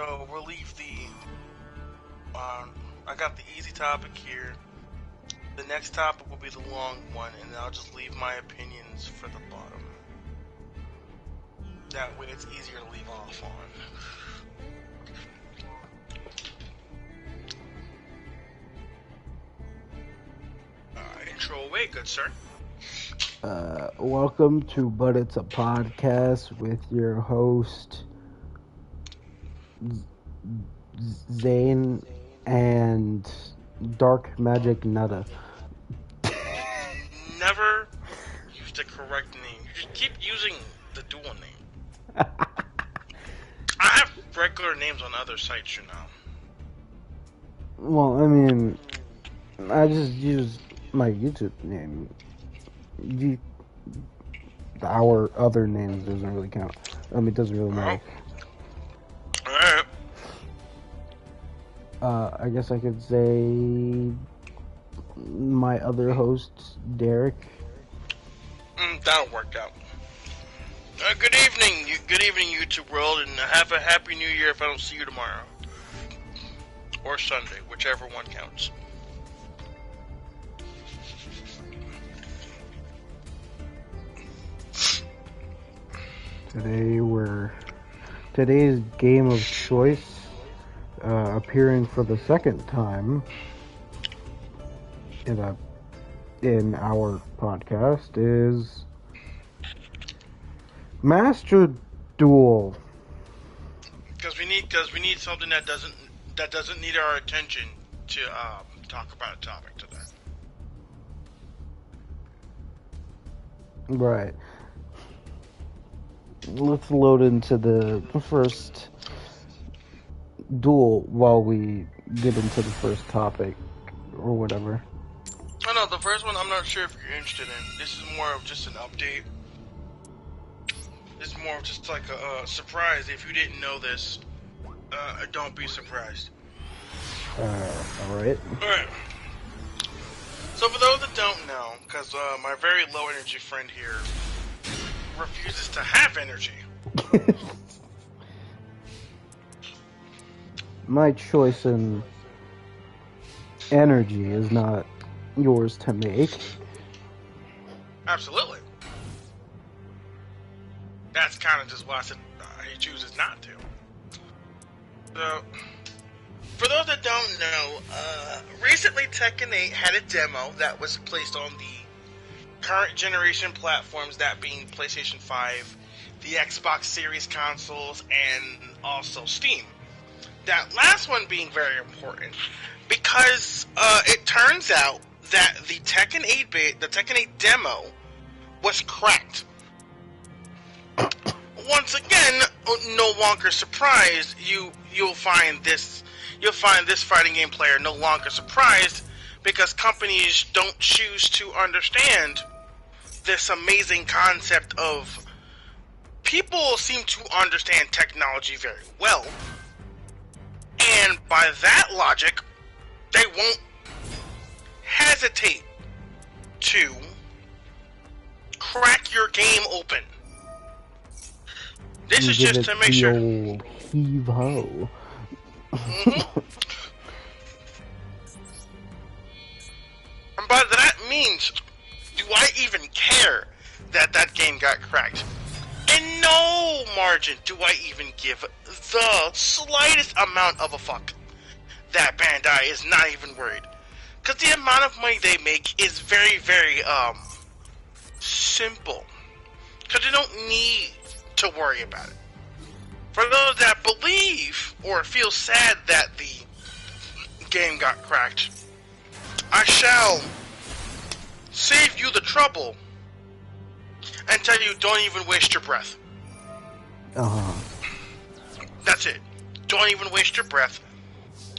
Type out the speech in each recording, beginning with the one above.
So we'll leave I got the easy topic here. The next topic will be the long one, and I'll just leave my opinions for the bottom. That way it's easier to leave off on. Intro away, good sir. Welcome to But It's a Podcast with your host, Zane and Dark Magic Nutta. Never use the correct name. You just keep using the dual name. I have regular names on other sites, you know. Well, I mean, I just use my YouTube name. Our other names doesn't really count. I mean, it doesn't really matter. Alright. I guess I could say my other host, Derek. That'll work out. Good evening, YouTube world, and have a happy New Year if I don't see you tomorrow. Or Sunday, whichever one counts. Today's game of choice, appearing for the second time in our podcast, is Master Duel. Because we need something that doesn't need our attention to talk about a topic today. Right. Let's load into the first duel while we get into the first topic or whatever. Oh no, the first one I'm not sure if you're interested in. This is more of just an update. This is more of just like a surprise. If you didn't know this, don't be surprised. Alright. Alright. So for those that don't know, because my very low energy friend here refuses to have energy. My choice in energy is not yours to make. Absolutely. That's kind of just why I said he chooses not to. So, for those that don't know, recently Tekken 8 had a demo that was placed on the current generation platforms, that being PlayStation 5, the Xbox Series consoles, and also Steam. That last one being very important because it turns out that the Tekken 8 demo was cracked. Once again, no longer surprised. You'll find this fighting game player no longer surprised because companies don't choose to understand this amazing concept of people seem to understand technology very well, and by that logic, they won't hesitate to crack your game open. This is just to make sure. Old heave-ho. Mm-hmm. And by that means, do I even care that game got cracked? In no margin do I even give the slightest amount of a fuck that Bandai is not even worried. Because the amount of money they make is very, very, simple. Because they don't need to worry about it. For those that believe or feel sad that the game got cracked, I shall save you the trouble and tell you don't even waste your breath. That's it. Don't even waste your breath.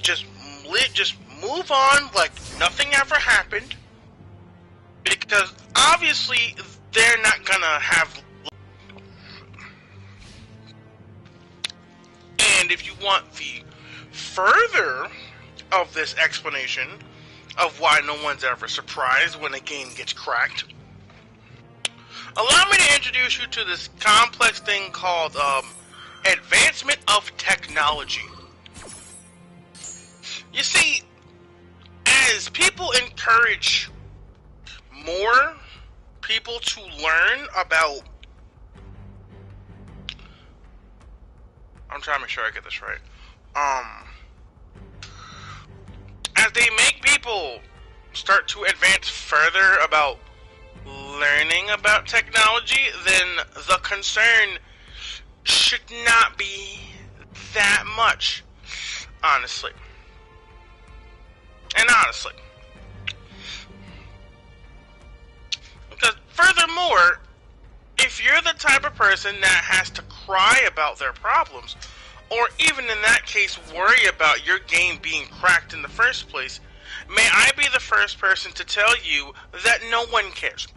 Just move on like nothing ever happened. Because obviously they're not gonna have. And if you want the further of this explanation of why no one's ever surprised when a game gets cracked, allow me to introduce you to this complex thing called advancement of technology. You see, as people encourage more people to learn about... I'm trying to make sure I get this right. As they make people start to advance further about learning about technology, then the concern should not be that much, honestly. And honestly. Because furthermore, if you're the type of person that has to cry about their problems, or even in that case worry about your game being cracked in the first place, may I be the first person to tell you that no one cares.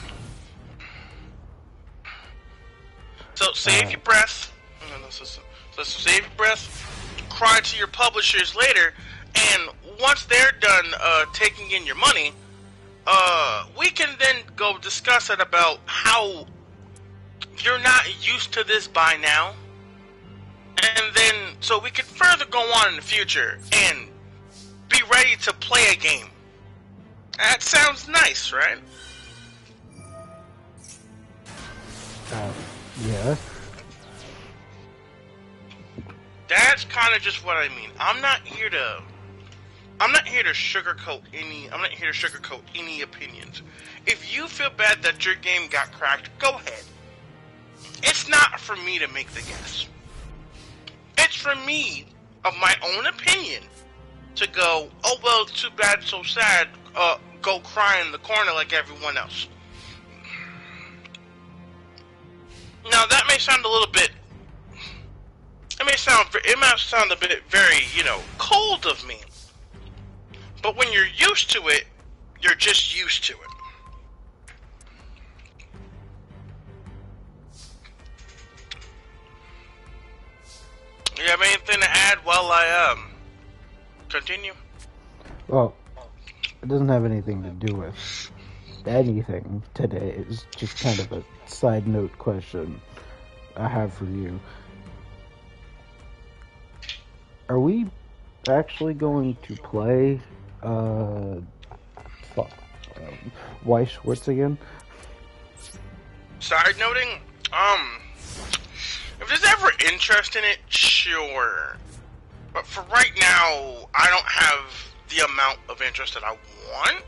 So save your breath. So save your breath. Cry to your publishers later, and once they're done taking in your money, we can then go discuss it about how you're not used to this by now, and then so we can further go on in the future and be ready to play a game. That sounds nice, right? Yeah. That's kind of just what I mean. I'm not here to sugarcoat any opinions. If you feel bad that your game got cracked, go ahead. It's not for me to make the guess. It's for me, of my own opinion, to go, oh well, too bad, so sad, go cry in the corner like everyone else. Now that may sound a little bit, it might sound a bit very, cold of me. But when you're used to it, you're just used to it. You have anything to add while I continue? Well, it doesn't have anything to do with anything today. It's just kind of a side note question I have for you. Are we actually going to play Weiss Schwartz again? Side noting, if there's ever interest in it, sure. But for right now, I don't have the amount of interest that I want.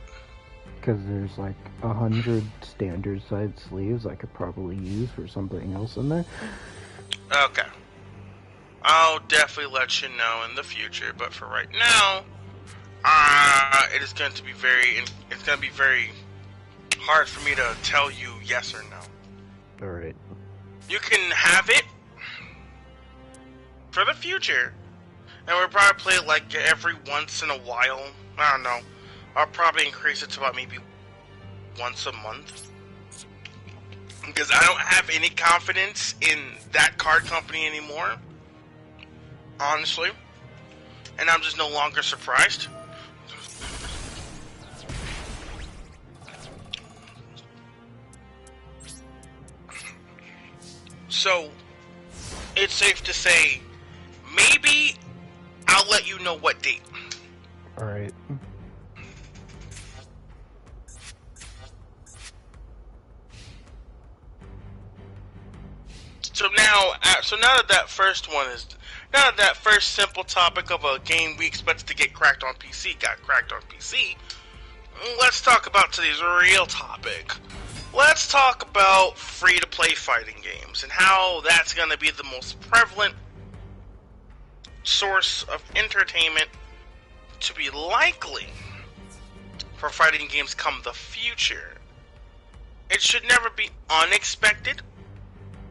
Because there's like 100 standard side sleeves I could probably use for something else in there. Okay. I'll definitely let you know in the future, but for right now, it is going to be very hard for me to tell you yes or no. Alright. You can have it for the future, and we'll probably play it like every once in a while. I don't know. I'll probably increase it to about maybe once a month. Because I don't have any confidence in that card company anymore. Honestly. And I'm just no longer surprised. So, it's safe to say, maybe I'll let you know what date. Alright. So now that that first simple topic of a game we expected to get cracked on PC got cracked on PC, let's talk about today's real topic. Let's talk about free-to-play fighting games and how that's going to be the most prevalent source of entertainment to be likely for fighting games come the future. It should never be unexpected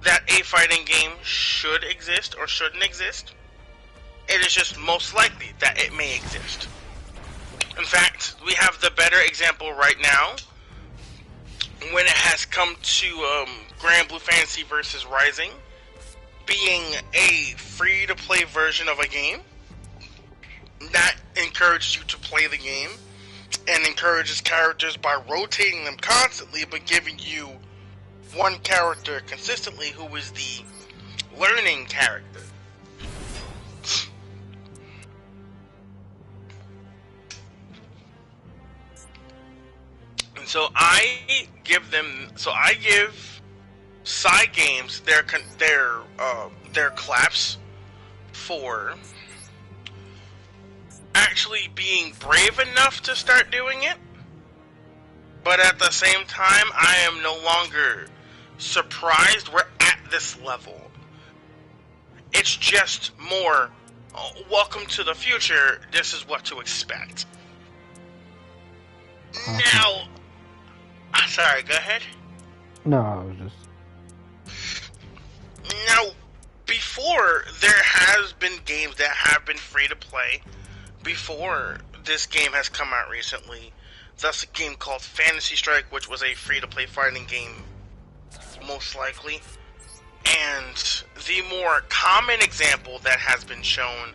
that a fighting game should exist or shouldn't exist. It is just most likely that it may exist. In fact, we have the better example right now when it has come to Grand Blue Fantasy vs. Rising being a free-to-play version of a game that encourages you to play the game and encourages characters by rotating them constantly but giving you one character consistently who is the learning character. So I give side games their claps for actually being brave enough to start doing it. But at the same time, I am no longer surprised we're at this level. It's just more, oh, welcome to the future, this is what to expect. Now, sorry, go ahead. No, I was just... Now, before, there has been games that have been free to play. Before this game has come out recently, that's a game called Fantasy Strike, which was a free-to-play fighting game, most likely. And the more common example that has been shown,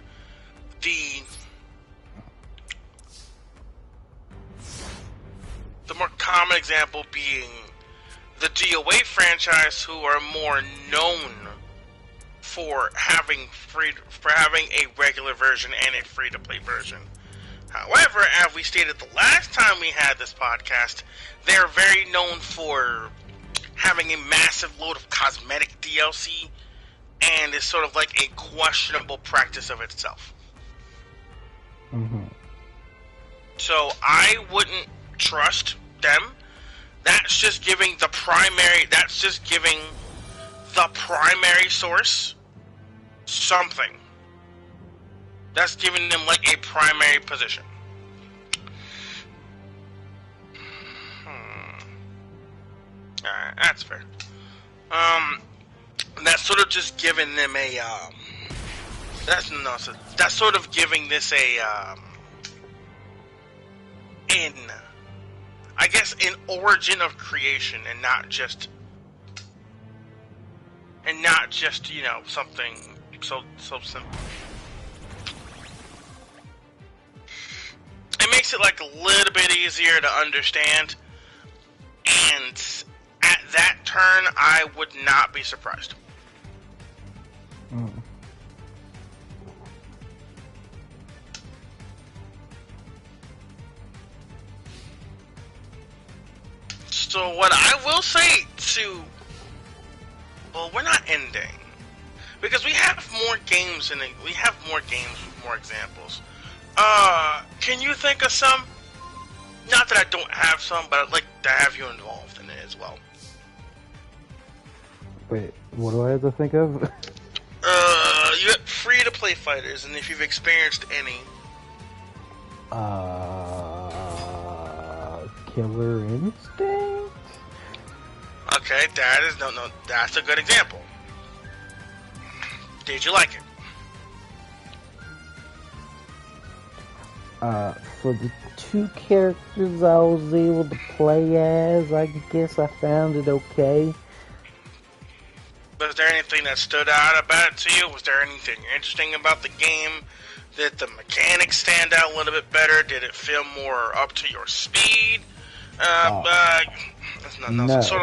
the more common example being the DOA franchise, who are more known for having a regular version and a free-to-play version. However, as we stated the last time we had this podcast, they're very known for having a massive load of cosmetic DLC, and it's sort of like a questionable practice of itself. Mm-hmm. So I wouldn't trust them. That's just giving the primary source something. That's giving them like a primary position. Alright, that's fair. That's sort of just giving them a that's sort of giving this a an origin of creation, and not just something so simple. It makes it like a little bit easier to understand, and at that turn, I would not be surprised. Mm. So what I will say we're not ending, because we have more games with more examples. Can you think of some? Not that I don't have some, but I'd like to have you involved in it as well. Wait, what do I have to think of? You have free-to-play fighters, and if you've experienced any. Killer Instinct? Okay, that's a good example. Did you like it? For the two characters I was able to play as, I guess I found it okay. Was there anything that stood out about it to you? Was there anything interesting about the game? Did the mechanics stand out a little bit better? Did it feel more up to your speed? No. Sort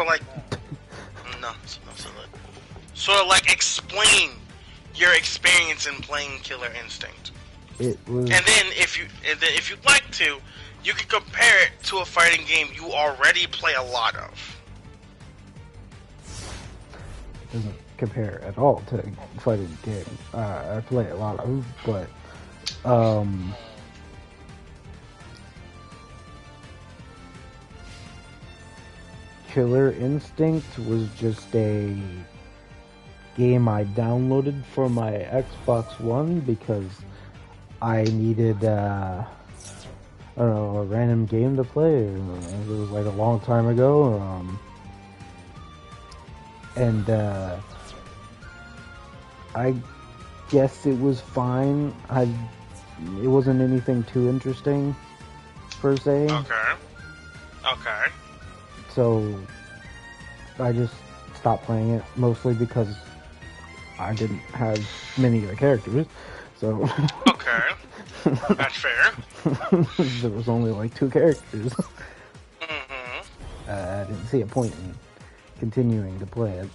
of like explain your experience in playing Killer Instinct. It was... And then if you'd like to, you can compare it to a fighting game you already play a lot of. Doesn't compare at all to a fighting game I play a lot of, but Killer Instinct was just a game I downloaded for my Xbox One because I needed I don't know, a random game to play. It was like a long time ago, and I guess it was fine. It wasn't anything too interesting per se. Okay. So I just stopped playing it, mostly because I didn't have many of the characters. So Okay, that's fair. There was only like 2 characters. Mm-hmm. I didn't see a point in continuing to play it.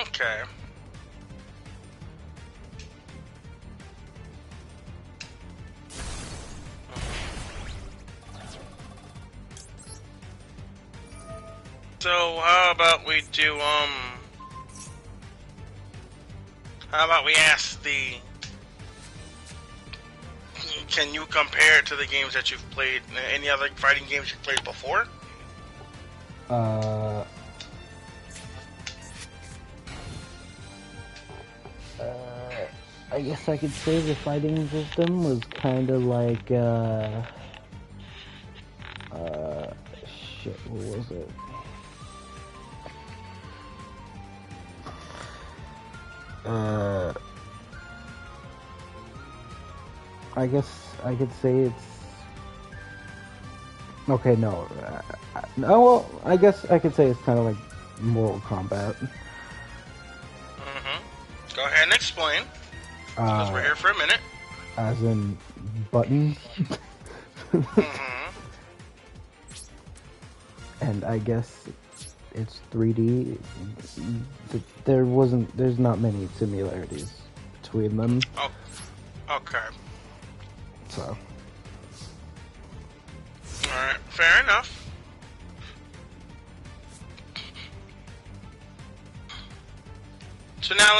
Okay. So how about we do how about we ask the, can you compare it to the games that you've played, any other fighting games you've played before? I guess I could say the fighting system was kind of like, shit, what was it? I guess I could say it's... Okay, no. No, well, I guess I could say it's kind of like Mortal Kombat. Mm-hmm. Go ahead and explain. Because we're here for a minute. As in buttons. Mm-hmm. And I guess it's 3D. There's not many similarities between them. Oh, okay. So. Alright, fair enough. So now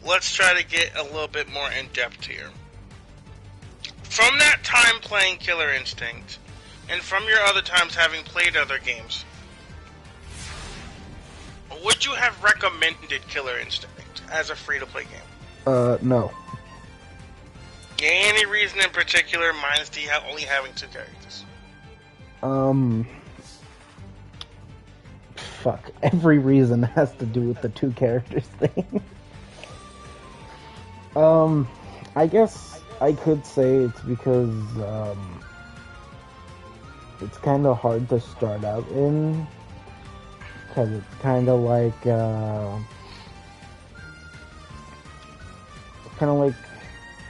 let's try to get a little bit more in depth here. From that time playing Killer Instinct, and from your other times having played other games, would you have recommended Killer Instinct as a free-to-play game? No. Any reason in particular, minus only having 2 characters? Fuck. Every reason has to do with the 2 characters thing. I guess I could say it's because, it's kind of hard to start out in. Because it's kind of like,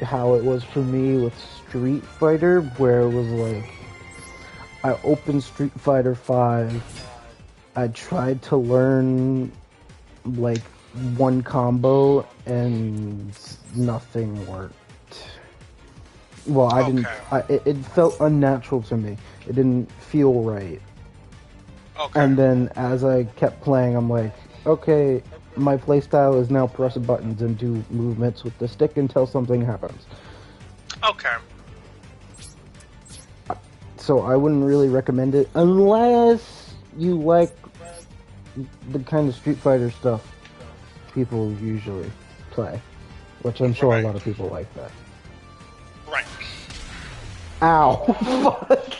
how it was for me with Street Fighter, where it was like, I opened Street Fighter 5, I tried to learn like one combo and nothing worked. Well, I didn't. It felt unnatural to me. It didn't feel right. Okay. And then as I kept playing, I'm like, okay, my playstyle is now press buttons and do movements with the stick until something happens. Okay. So I wouldn't really recommend it unless you like the kind of Street Fighter stuff people usually play, which I'm sure a lot of people like that. Right. Ow. Fuck.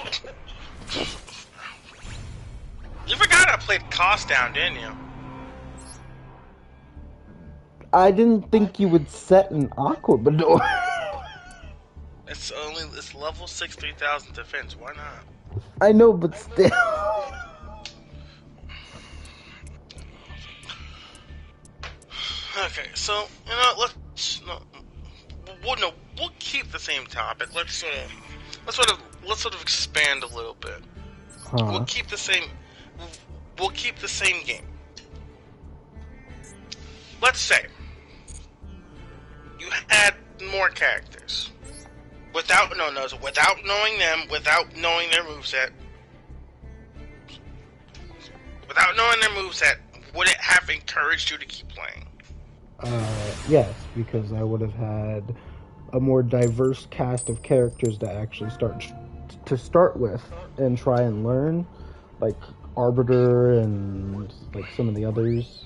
You forgot I played Cost Down, didn't you? I didn't think you would set an Aquabador. It's level 6, 3000 defense. Why not? I know, but still. Okay, so we'll keep the same topic. Let's sort of expand a little bit. Huh. We'll keep the same game. Let's say you had more characters without knowing them, without knowing their moveset. Without knowing their moveset, would it have encouraged you to keep playing? Yes, because I would have had a more diverse cast of characters to actually start with and try and learn, like Arbiter and like some of the others.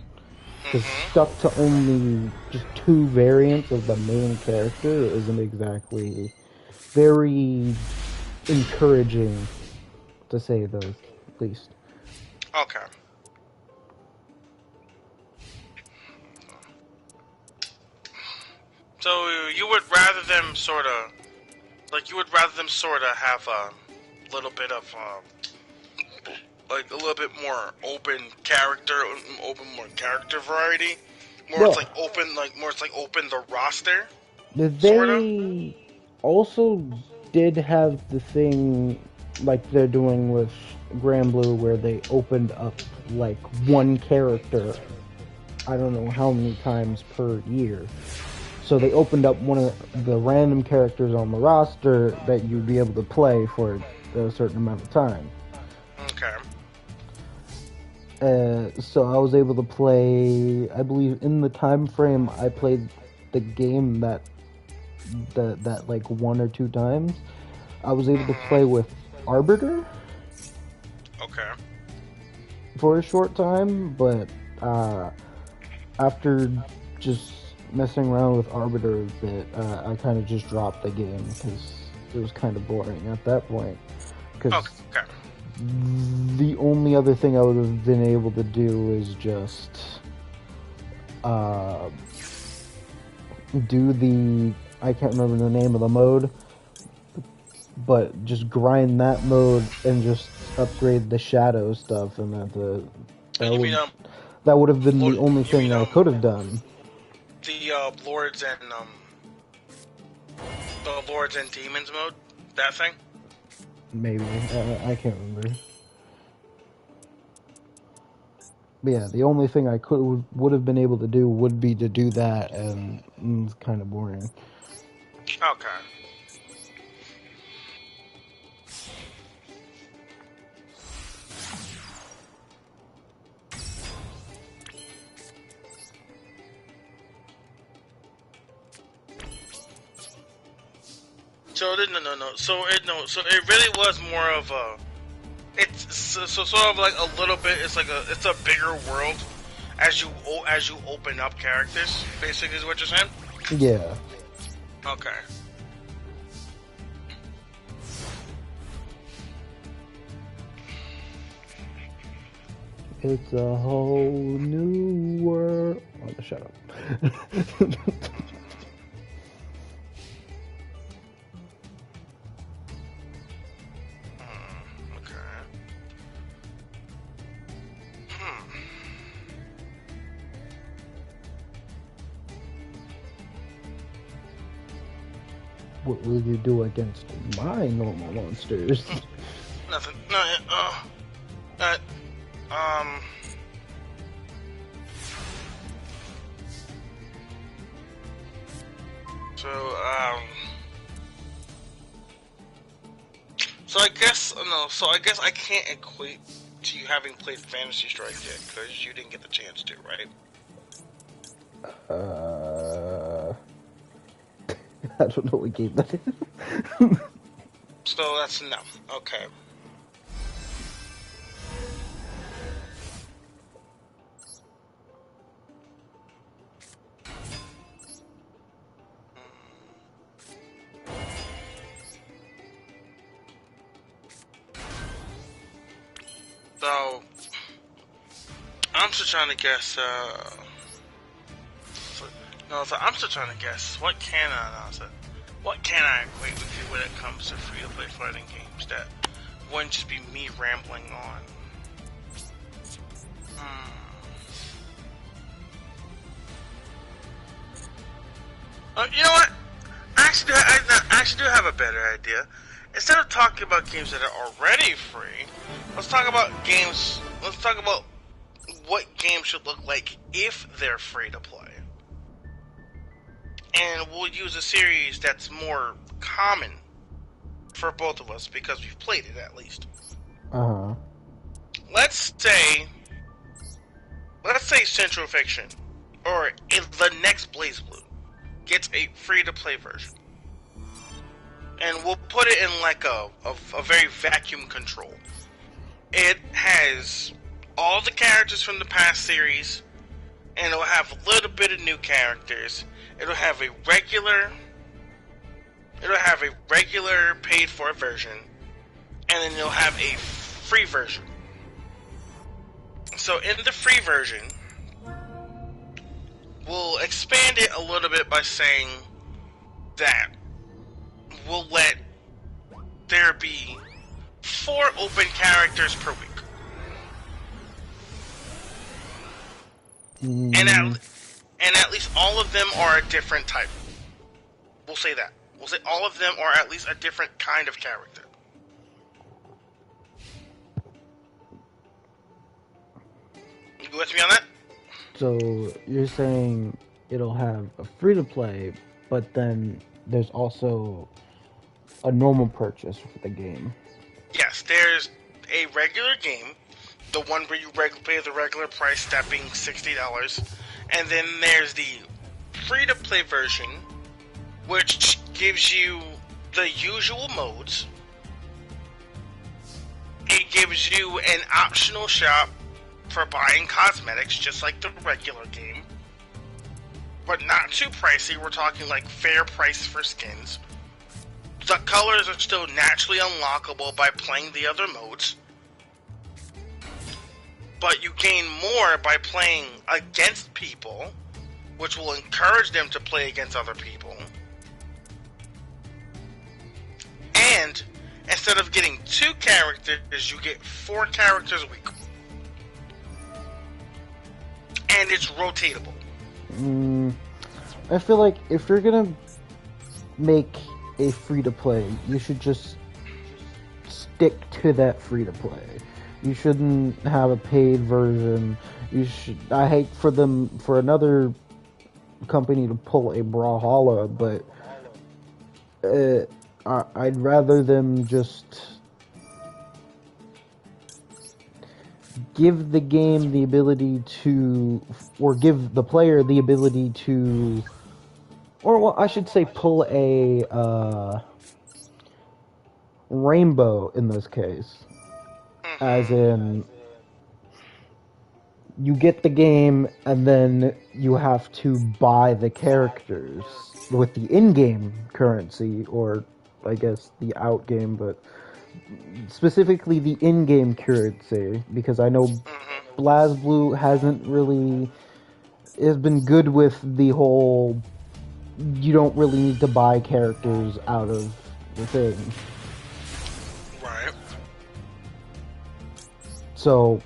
Because stuck to only just 2 variants of the main character isn't exactly very encouraging, to say the least. Okay. So you would rather them sort of have a little bit of like a little bit more open character variety. It's like open the roster. They also did have the thing like they're doing with Grand Blue, where they opened up like one character, I don't know how many times per year. So they opened up one of the random characters on the roster that you'd be able to play for a certain amount of time. Okay. So I was able to play. I believe in the time frame I played the game that like 1 or 2 times. I was able to play with Arbiter Okay. for a short time, but after just messing around with Arbiter a bit, I kind of just dropped the game because it was kind of boring at that point. Because Okay. the only other thing I would have been able to do is just do the, I can't remember the name of the mode, but just grind that mode and just upgrade the shadow stuff, and And you mean that would have been Lord, the only you mean thing I could have done. the Lords and the Lords and Demons mode? That thing? Maybe I can't remember. But yeah, the only thing I would have been able to do would be to do that, and it's kind of boring. Okay. So no. So it really was more of a. It's so sort of like a little bit. It's a bigger world as you open up characters. Basically, is what you're saying. Yeah. Okay. It's a whole new world. Oh, shut up. Okay. What will you do against my normal monsters? Nothing. No. So So I guess no. So I guess I can't equate to you having played Fantasy Strike yet because you didn't get the chance to, right? I don't know what game that is. So that's no. Okay. So I'm still trying to guess. So I'm still trying to guess. What can I equate with you when it comes to free-to-play fighting games that wouldn't just be me rambling on? You know what? I actually do have a better idea. Instead of talking about games that are already free, let's talk about games. Let's talk about what games should look like if they're free to play. And we'll use a series that's more common for both of us because we've played it at least. Uh-huh. Let's say Central Fiction or the next Blaze Blue gets a free-to-play version. And we'll put it in like a very vacuum control. It has all the characters from the past series, and it'll have a little bit of new characters. It'll have a regular paid-for version, and then it'll have a free version. So in the free version, we'll expand it a little bit by saying that we'll let there be 4 open characters per week. And at least all of them are a different type. We'll say that. We'll say all of them are at least a different kind of character. You with me on that? So you're saying it'll have a free-to-play, but then there's also a normal purchase for the game. Yes, there's a regular game, The one where you pay the regular price, that being $60. And then there's the free-to-play version, which gives you the usual modes. It gives you an optional shop for buying cosmetics, just like the regular game. But not too pricey, we're talking like fair price for skins. The colors are still naturally unlockable by playing the other modes. But you gain more by playing against people, which will encourage them to play against other people. And instead of getting 2 characters, you get 4 characters a week. And it's rotatable. I feel like if you're gonna make a free-to-play, you should just stick to that free-to-play. You shouldn't have a paid version. I hate for another company to pull a Brawlhalla, but I'd rather them just give the game the ability to, or give the player the ability to, or well, I should say pull a rainbow in this case. As in, you get the game and then you have to buy the characters with the in-game currency, or I guess the out-game, but specifically the in-game currency, because I know BlazBlue has been good with the whole, you don't really need to buy characters out of the thing. Right. So,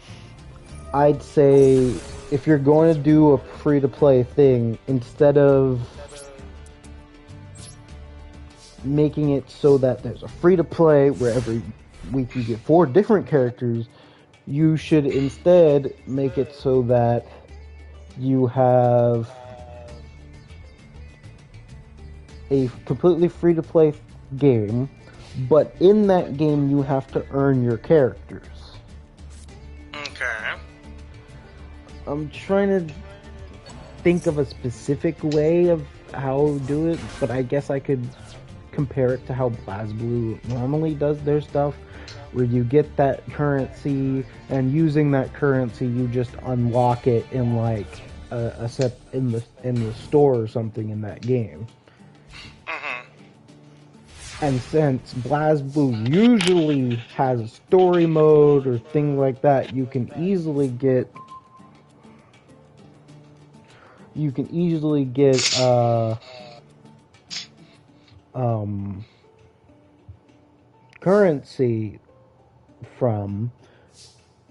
I'd say if you're going to do a free-to-play thing, instead of making it so that there's a free-to-play where every week you get 4 different characters, you should instead make it so that you have a completely free-to-play game, but in that game you have to earn your characters. Okay. I'm trying to think of a specific way of how to do it, but I guess I could compare it to how BlazBlue normally does their stuff, where you get that currency, and using that currency you just unlock it in like a set in the store or something in that game. And since BlazBlue usually has a story mode or things like that, you can easily get currency from.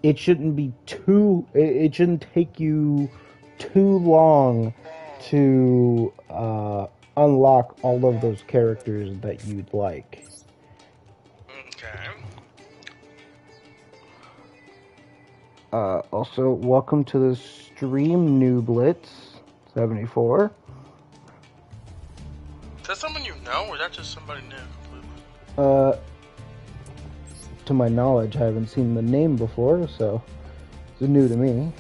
It shouldn't take you too long to unlock all of those characters that you'd like. Okay. Also, welcome to the stream, New Blitz 74. Is that someone you know, or is that just somebody new completely? To my knowledge, I haven't seen the name before, so it's new to me.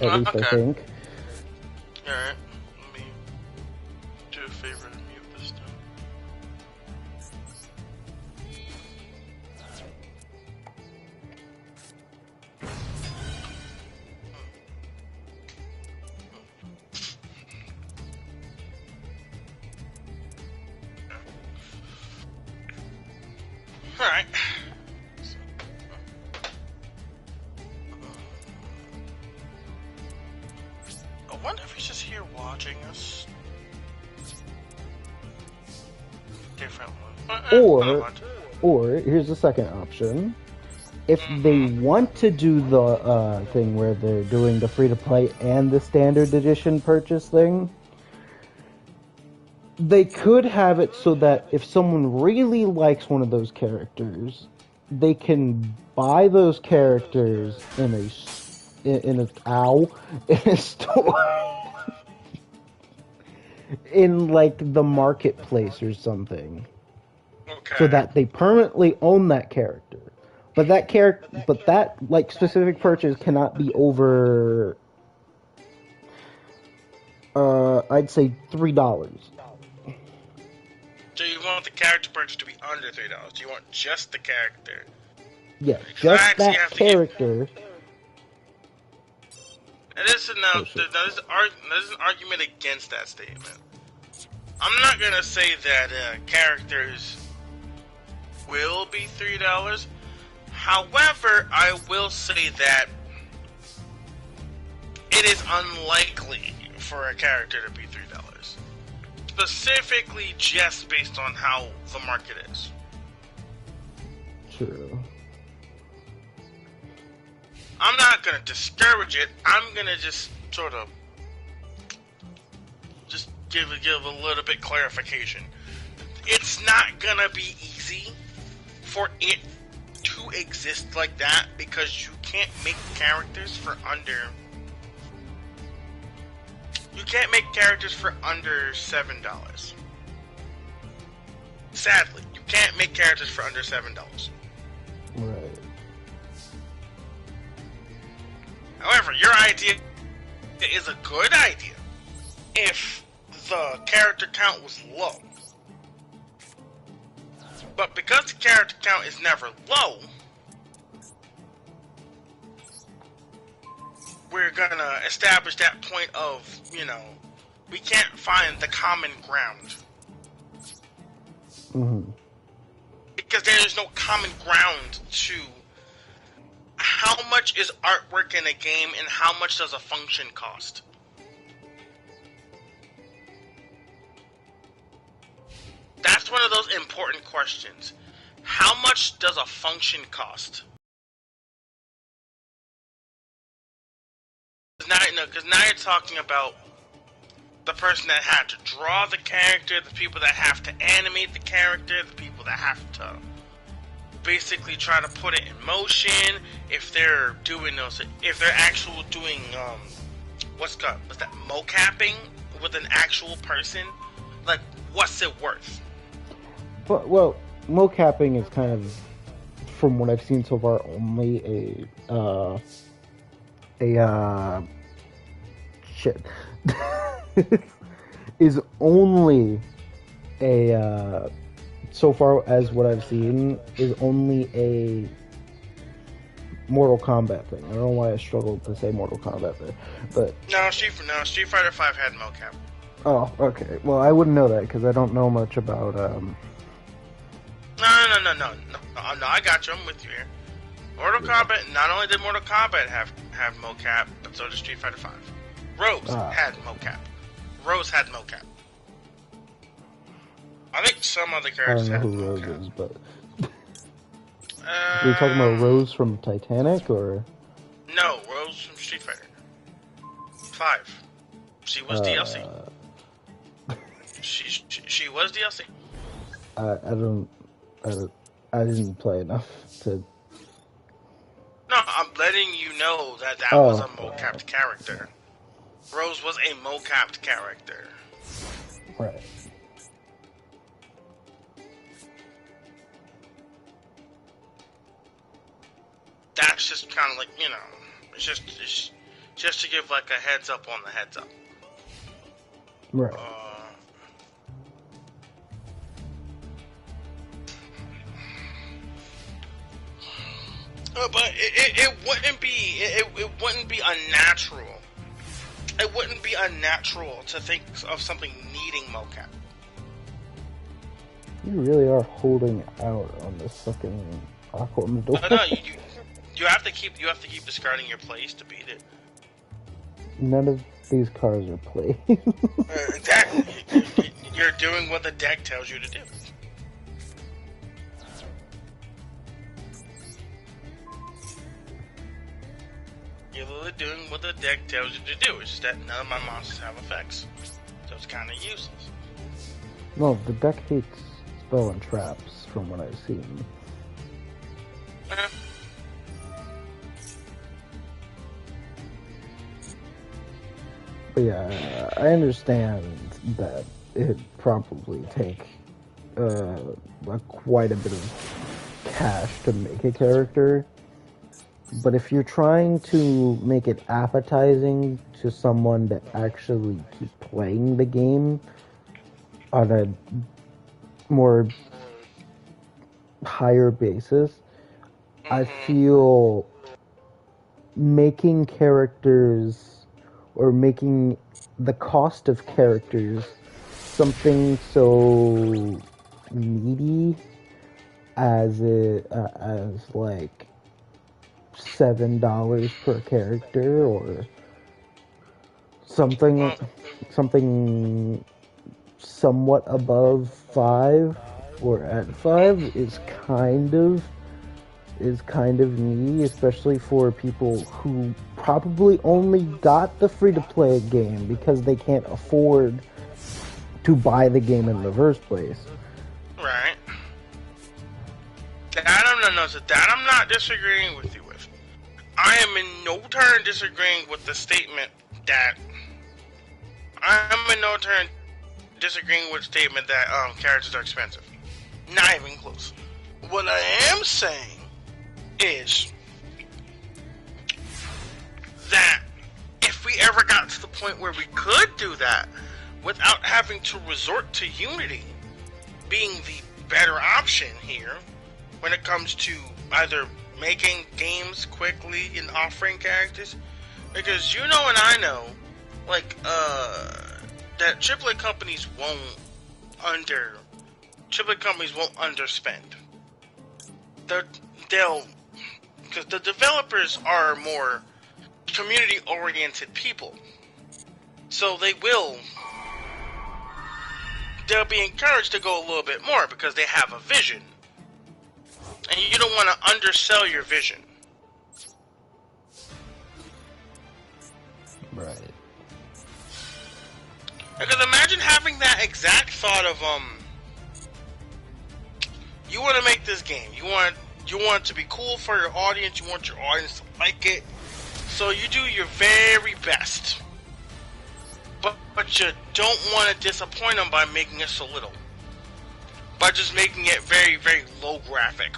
At least okay. I think. Alright. Let me do a favor and mute this stuff. Alright. I wonder if he's just here watching us. Different one. Or here's the second option. If they want to do the thing where they're doing the free-to-play and the standard edition purchase thing, they could have it so that if someone really likes one of those characters, they can buy those characters in a store, in like the marketplace or something, Okay. so that they permanently own that character. But that character, but that like specific purchase cannot be over. I'd say $3. So you want the character purchase to be under $3? Do you want just the character? Yeah, Because I just actually that have to character. And this is now, there's an argument against that statement. I'm not gonna say that characters will be $3. However, I will say that it is unlikely for a character to be $3. Specifically just based on how the market is. True. I'm not gonna discourage it. I'm gonna just sort of just give a little bit clarification. It's not gonna be easy for it to exist like that because you can't make characters for under. You can't make characters for under $7. Sadly, you can't make characters for under $7. Right. However, your idea is a good idea if the character count was low. But because the character count is never low, we're gonna establish that point of, we can't find the common ground. Mm-hmm. Because there is no common ground to how much is artwork in a game and how much does a function cost. That's one of those important questions. How much does a function cost? Because now you're talking about the person that had to draw the character, the people that have to animate the character, the people that have to basically try to put it in motion. If they're doing actual doing what's that mocapping with an actual person, like what's it worth? Well, mocapping is kind of, from what I've seen so far, only is only so far as what I've seen, is only a Mortal Kombat thing. I don't know why I struggled to say Mortal Kombat there, but No, Street Fighter 5 had mocap. Oh, okay. Well, I wouldn't know that because I don't know much about. No, I got you. I'm with you here. Mortal Kombat. Not only did Mortal Kombat have mocap, but so did Street Fighter 5. Rose had mocap. I think some other characters I had don't know who mocap. Rose is, but are you talking about Rose from Titanic or? No, Rose from Street Fighter 5. She was DLC. She was DLC. I didn't play enough to. No, I'm letting you know that was a mocapped character. Rose was a mocapped character. Right. That's just kind of like, it's just to give like a heads up on the heads up. Right. But it wouldn't be unnatural. It wouldn't be unnatural to think of something needing mocap. You really are holding out on this fucking Aquaman door. No, you have to keep discarding your plays to beat it. None of these cards are played. Exactly. You're doing what the deck tells you to do. You're literally doing what the deck tells you to do. It's just that none of my monsters have effects. So it's kind of useless. No, the deck hates spell and traps, from what I've seen. But yeah, I understand that it'd probably take quite a bit of cash to make a character. But if you're trying to make it appetizing to someone to actually keep playing the game on a more higher basis, I feel making characters or making the cost of characters something so needy as like $7 per character or something somewhat above 5 or at 5 is kind of needy, especially for people who probably only got the free-to-play game because they can't afford to buy the game in the first place. Right. That I'm not disagreeing with you with. I am in no turn disagreeing with the statement that characters are expensive. Not even close. What I am saying is that if we ever got to the point where we could do that without having to resort to Unity being the better option here when it comes to either making games quickly and offering characters, because you know and I know, like, that AAA companies won't underspend. Because the developers are more community-oriented people, so they'll be encouraged to go a little bit more because they have a vision. And you don't want to undersell your vision. Right. Because imagine having that exact thought of, you want to make this game. You want it to be cool for your audience. You want your audience to like it. So you do your very best. But you don't want to disappoint them by making it so little. By just making it very, very low graphic.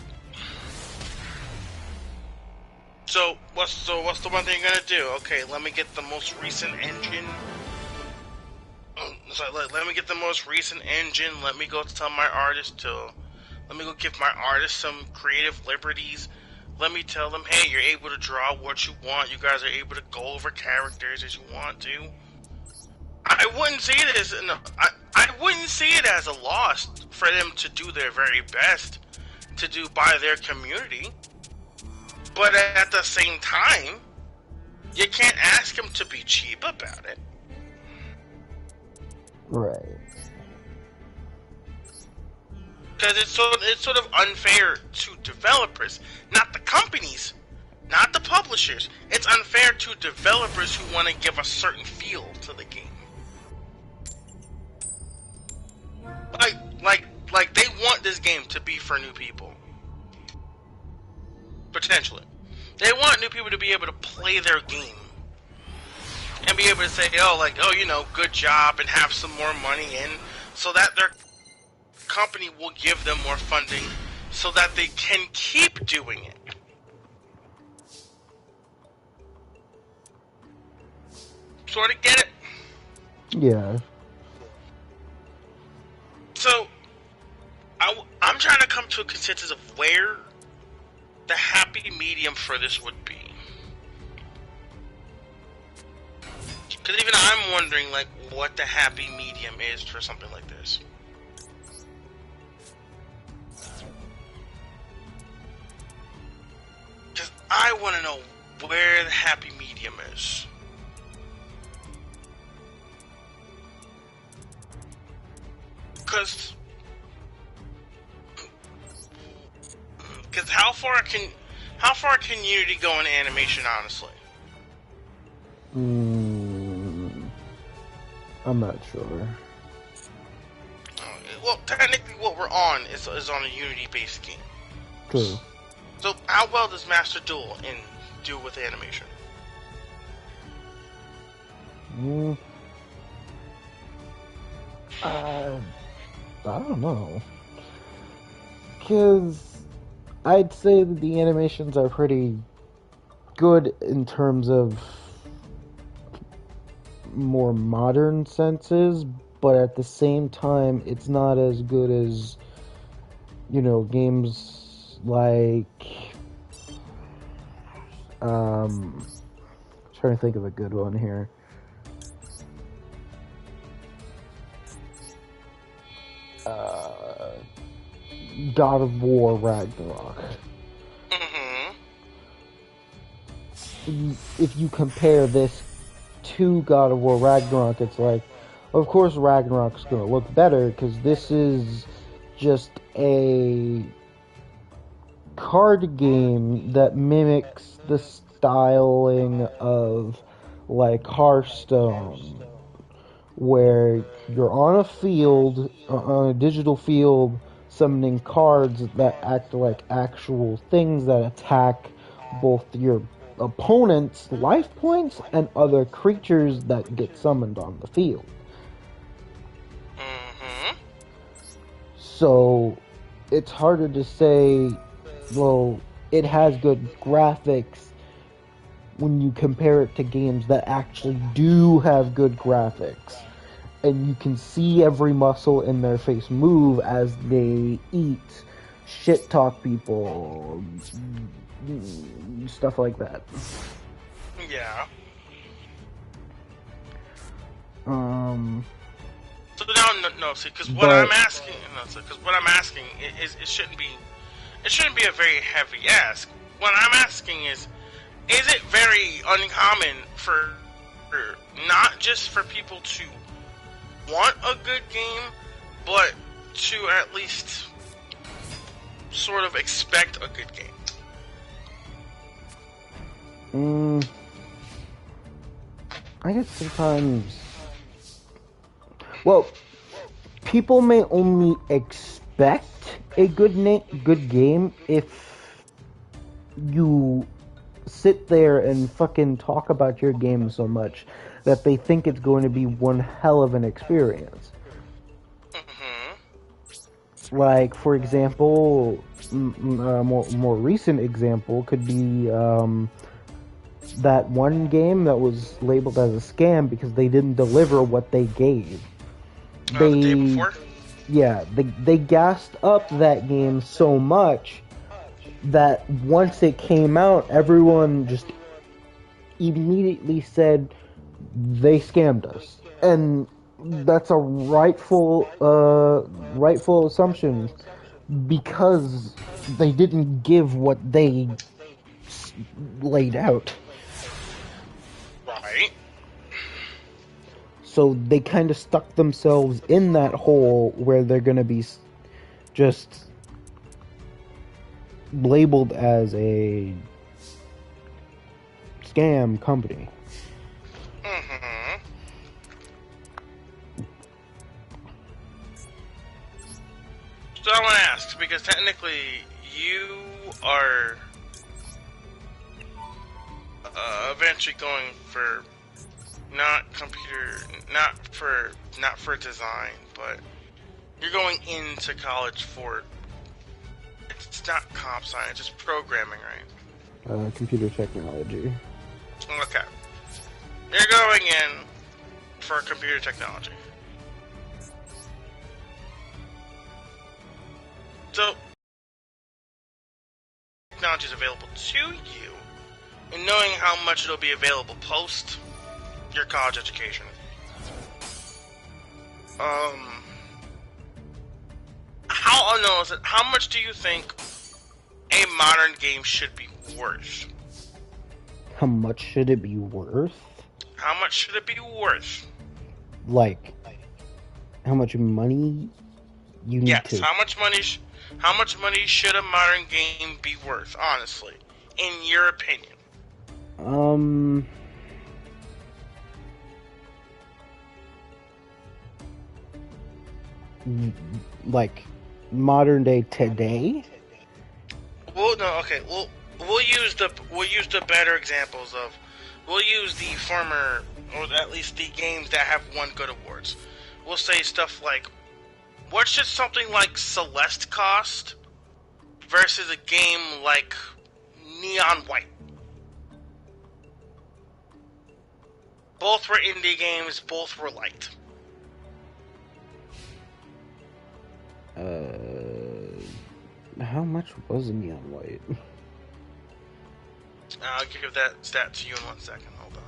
So what's the one thing you're gonna do? Okay, let me get the most recent engine. So let me get the most recent engine. Let me go tell my artist let me go give my artist some creative liberties. Let me tell them, hey, you're able to draw what you want. You guys are able to go over characters as you want to. I wouldn't see this. I wouldn't see it as a loss for them to do their very best to do by their community. But at the same time, you can't ask them to be cheap about it. Right. Because it's sort of unfair to developers, not the companies, not the publishers. It's unfair to developers who want to give a certain feel to the game. Like they want this game to be for new people. Potentially. They want new people to be able to play their game. And be able to say, good job, and have some more money in, so that their company will give them more funding, so that they can keep doing it. Sort of get it? Yeah. So, I'm trying to come to a consensus of where the happy medium for this would be. Because even I'm wondering, what the happy medium is for something like this. Because I want to know where the happy medium is. Because how far can Unity go in animation, honestly? I'm not sure. Well, technically, what we're on is on a Unity-based game. True. So, how well does Master Duel do with animation? I don't know. Because I'd say that the animations are pretty good in terms of more modern senses, but at the same time, it's not as good as, games like, trying to think of a good one here. God of War Ragnarok. Mm-hmm. If you compare this to God of War Ragnarok, it's like, of course Ragnarok's gonna look better because this is just a card game that mimics the styling of like Hearthstone, where you're on a field, on a digital field, summoning cards that act like actual things that attack both your opponent's life points and other creatures that get summoned on the field. Mm-hmm. So it's harder to say, well, it has good graphics when you compare it to games that actually do have good graphics. And you can see every muscle in their face move as they eat, shit talk people, stuff like that. Yeah. So no, see, because what I'm asking is it shouldn't be a very heavy ask. What I'm asking is it very uncommon for not just for people to want a good game, but to at least sort of expect a good game? I guess sometimes, well, people may only expect a good game if you sit there and fucking talk about your game so much that they think it's going to be one hell of an experience. Mm-hmm. Like, for example, more recent example could be that one game that was labeled as a scam because they didn't deliver what they gave. The day before? Yeah, they gassed up that game so much that once it came out, everyone just immediately said they scammed us, and that's a rightful assumption because they didn't give what they laid out. Right. So they kind of stuck themselves in that hole where they're going to be just labeled as a scam company. Mm-hmm. So I want to ask, because technically you are eventually going for not for design, but you're going into college for, it's not comp science, it's programming, right? Computer technology. Okay. You're going in for computer technology. So, technology is available to you, and knowing how much it'll be available post your college education. How much do you think a modern game should be worth? How much should it be worth? How much should it be worth? Like, how much money you need to... Yes, how much money should a modern game be worth, honestly, in your opinion? Like, modern day today? Well, no, okay. We'll use the better examples of. We'll use the former, or at least the games that have won good awards. We'll say stuff like, what should something like Celeste cost? versus a game like Neon White. Both were indie games, both were light. How much was Neon White? I'll give that stat to you in 1 second. Hold on.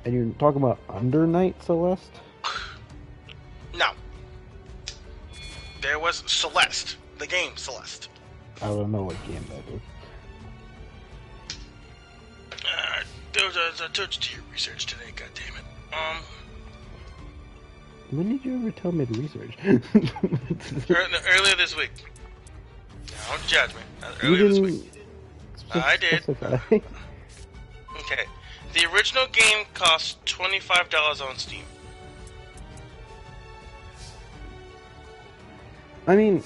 And you're talking about Under Night Celeste? No. There was Celeste. The game Celeste. I don't know what game that is. I told you to your research today, goddammit. When did you ever tell me to research? Earlier this week. Don't judge me. Earlier this week. I did. Okay. The original game cost $25 on Steam. I mean,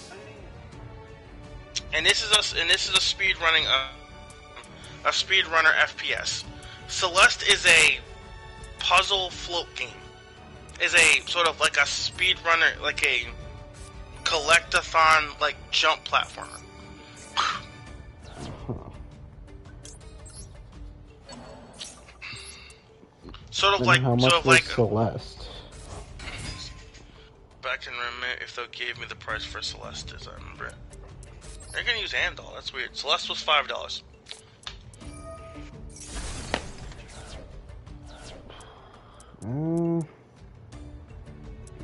and this is a speedrunner FPS. Celeste is a puzzle float game. Is a sort of like a speedrunner, like a collectathon, like jump platformer. Sort of like, how much was Celeste? Back in a minute, if they gave me the price for Celeste, as I remember it. They're gonna use Andal. That's weird. Celeste was $5.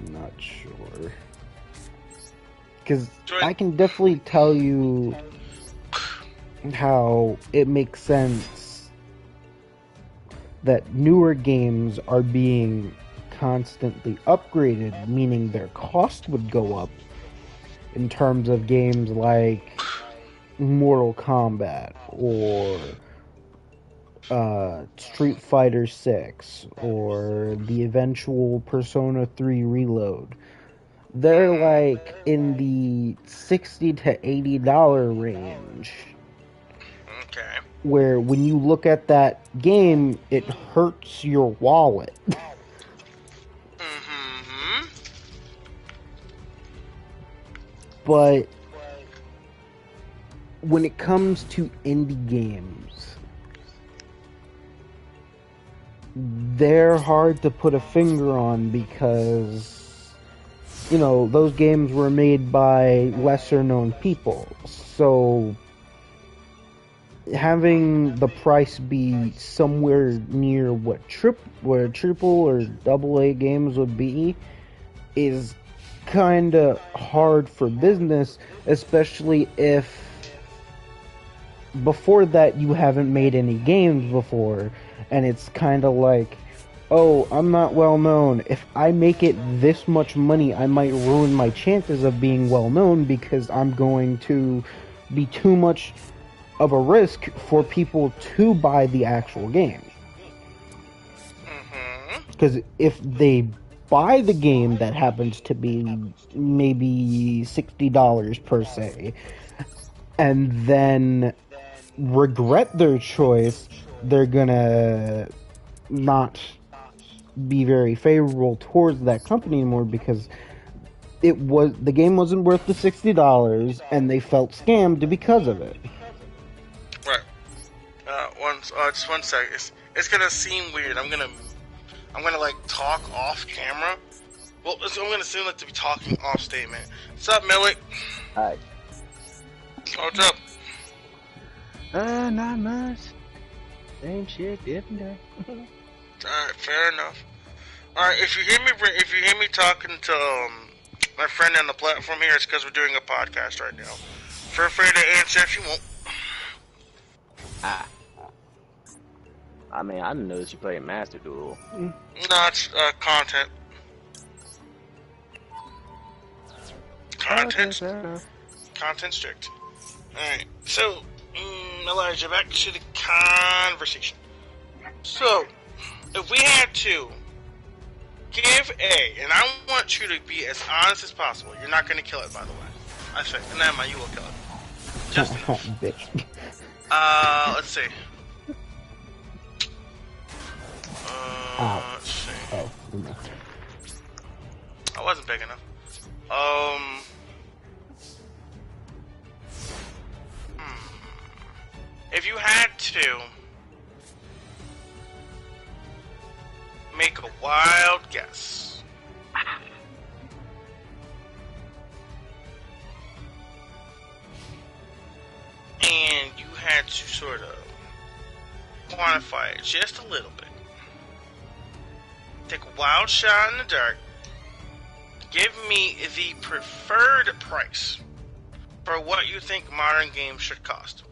Not sure. Because I can definitely tell you how it makes sense that newer games are being constantly upgraded, meaning their cost would go up in terms of games like Mortal Kombat or Street Fighter 6 or the eventual Persona 3 Reload. They're like in the $60 to $80 range. Okay. Where when you look at that game, it hurts your wallet. Mm-hmm. But when it comes to indie games, they're hard to put a finger on because, you know, those games were made by lesser known people. So having the price be somewhere near what triple or double A games would be is kind of hard for business, especially if before that you haven't made any games before, and it's kind of like, oh, I'm not well known. If I make it this much money, I might ruin my chances of being well known because I'm going to be too much of a risk for people to buy the actual game. Because if they buy the game that happens to be maybe $60 per se, and then regret their choice, they're gonna not be very favorable towards that company anymore because the game wasn't worth the $60 and they felt scammed because of it. Right. Just 1 second. It's gonna seem weird. I'm gonna like talk off camera. Well, I'm gonna seem like to be talking off statement. What's up, Millie? Hi. What's up? Not much. Same shit, different day. Alright, fair enough. Alright, if you hear me talking to my friend on the platform here, it's because we're doing a podcast right now. Feel free to answer if you want. I mean, I didn't notice you played Master Duel. No, it's content. Content strict. Alright, so, Elijah, back to the conversation. So, if we had to give and I want you to be as honest as possible. You're not going to kill it, by the way. I think. Never mind, you will kill it. Just bitch. Let's see. Let's see. Oh, I wasn't big enough. to make a wild guess. And you had to sort of quantify it just a little bit. Take a wild shot in the dark. Give me the preferred price for what you think modern games should cost.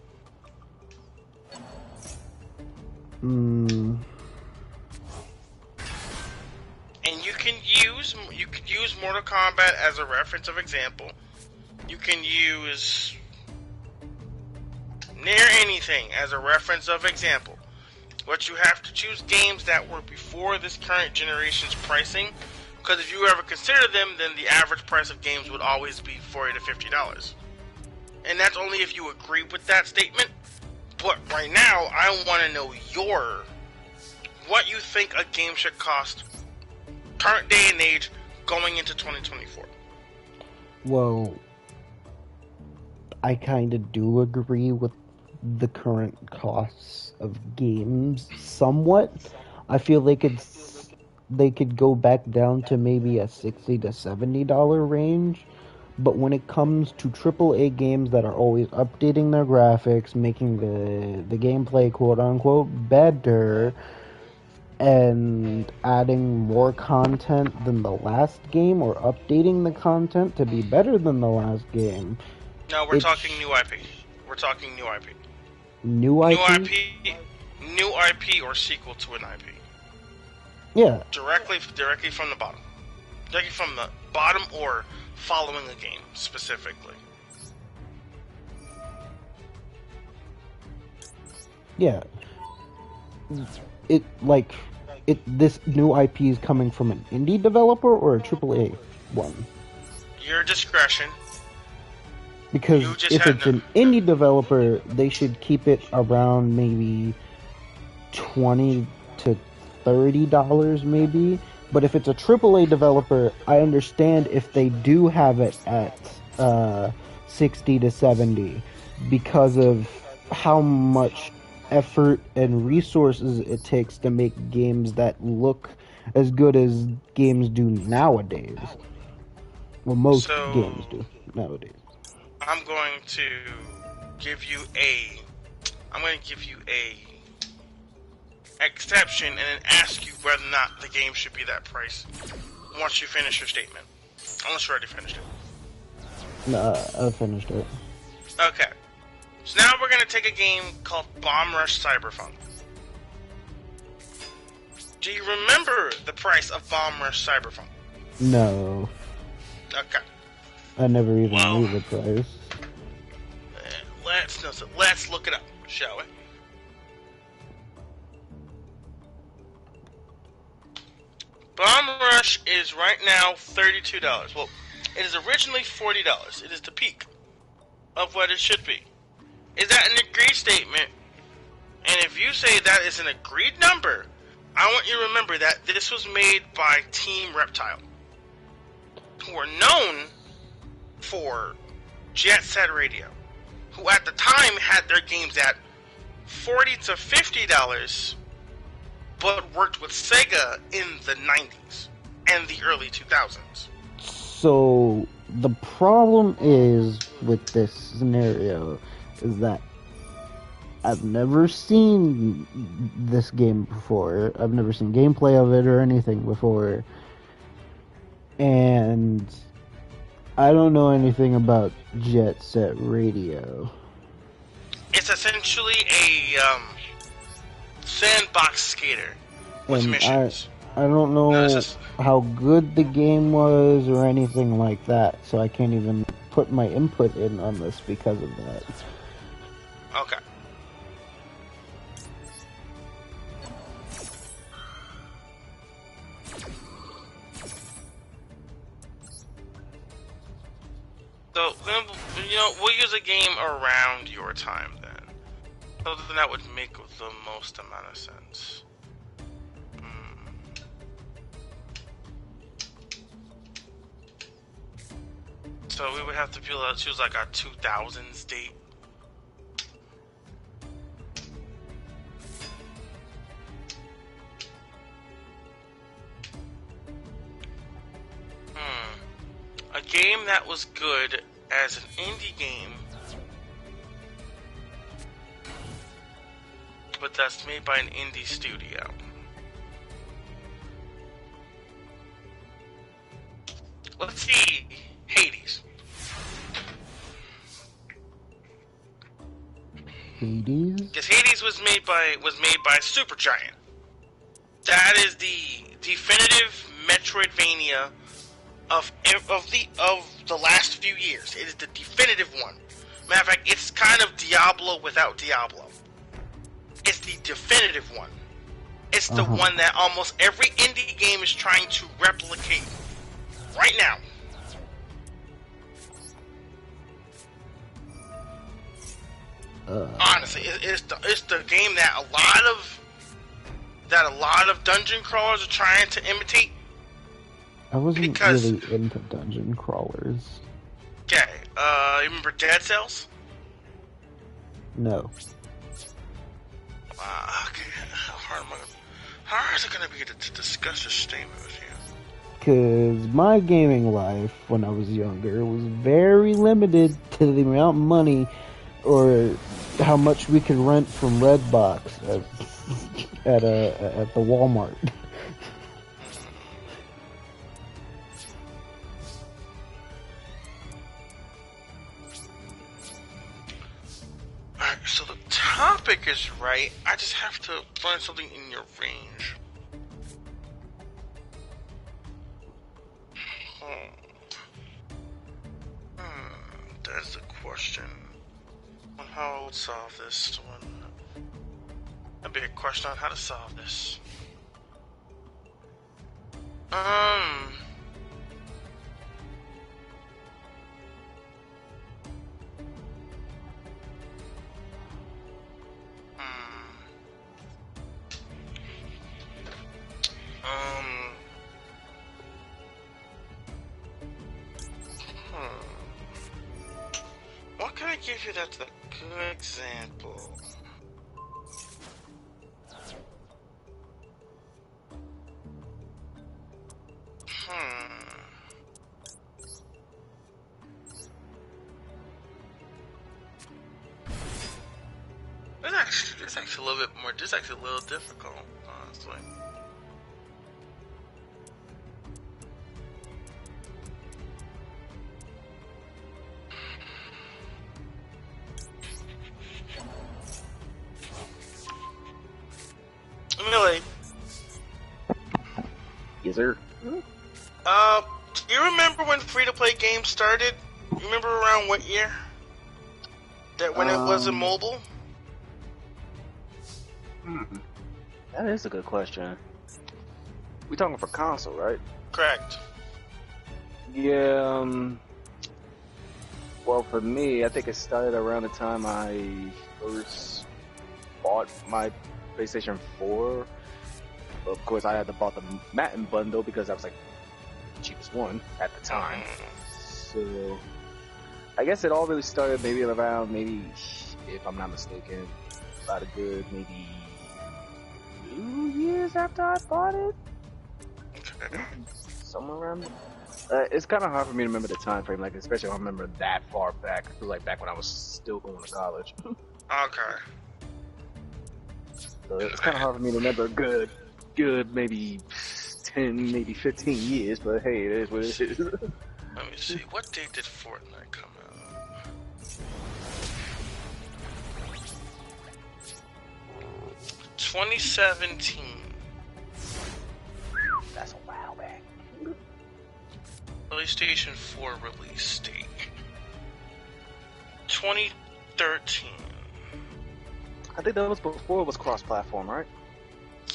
And you could use Mortal Kombat as a reference of example. You can use near anything as a reference of example. But you have to choose games that were before this current generation's pricing, because if you ever consider them, then the average price of games would always be $40 to $50. And that's only if you agree with that statement. But right now, I want to know what you think a game should cost current day and age going into 2024. Well, I kind of do agree with the current costs of games somewhat. I feel they could go back down to maybe a $60 to $70 range. But when it comes to AAA games that are always updating their graphics, making the gameplay quote-unquote better, and adding more content than the last game, or updating the content to be better than the last game... No, we're talking new IP. We're talking new IP. New IP? New IP or sequel to an IP. Yeah. Directly from the bottom. Directly from the bottom or following a game, specifically. Yeah. This new IP is coming from an indie developer or a AAA one? Your discretion. Because if it's an indie developer, they should keep it around maybe $20 to $30 maybe. But if it's a AAA developer, I understand if they do have it at 60 to 70 because of how much effort and resources it takes to make games that look as good as games do nowadays. Well, most games do nowadays. I'm going to give you a exception and then ask you whether or not the game should be that price once you finish your statement. Unless you already finished it. No, I finished it. Okay. So now we're going to take a game called Bomb Rush Cyberpunk. Do you remember the price of Bomb Rush Cyberpunk? No. Okay. I never even knew the price. Let's look it up, shall we? Bomb Rush is right now $32. Well, it is originally $40. It is the peak of what it should be. Is that an agreed statement? And if you say that is an agreed number, I want you to remember that this was made by Team Reptile, who are known for Jet Set Radio, who at the time had their games at $40 to $50, but worked with Sega in the 90s and the early 2000s. So the problem is with this scenario is that I've never seen this game before. I've never seen gameplay of it or anything before. And I don't know anything about Jet Set Radio. It's essentially a sandbox skater with And missions. I don't know how good the game was or anything like that, so I can't even put my input in on this because of that. Okay. So, we'll use a game around your time then. So then that would make the most amount of sense. So we would have to choose like a 2000s date. game that was good as an indie game, but that's made by an indie studio. Let's see, Hades. Hades? Because Hades was made by Supergiant. That is the definitive Metroidvania of the last few years. It is the definitive one. Matter of fact, it's kind of Diablo without Diablo. It's the definitive one. It's the one that almost every indie game is trying to replicate right now. Honestly, it's the game that a lot of dungeon crawlers are trying to imitate. I wasn't really into dungeon crawlers. Okay, you remember Dead Cells? No. Okay, how is it going to be to discuss this statement with you? Because my gaming life when I was younger was very limited to the amount of money or how much we could rent from Redbox at the Walmart. Alright, so the topic is right. I just have to find something in your range. That's the question. On how I would solve this one. That'd be a question on how to solve this. What can I give you that's a good example? It's actually a little bit more. This is actually a little difficult, honestly. Really? Yes, sir. Do you remember when free-to-play games started? You remember around what year? That when it wasn't mobile? That is a good question. We talking for console, right? Correct. Yeah. Well, for me, I think it started around the time I first bought my PlayStation 4. Of course, I had to bought the Matin bundle because I was like the cheapest one at the time. So I guess it all really started maybe around if I'm not mistaken, about a good maybe 2 years after I bought it. Somewhere around. It's kind of hard for me to remember the time frame, like especially if I remember that far back, like back when I was still going to college. Okay. So it's kind of hard for me to remember good maybe 10, maybe 15 years, but hey, it is what it is. Let me see. What date did Fortnite come out? 2017. That's a while back. PlayStation 4 release date. 2013. I think that was before it was cross-platform, right?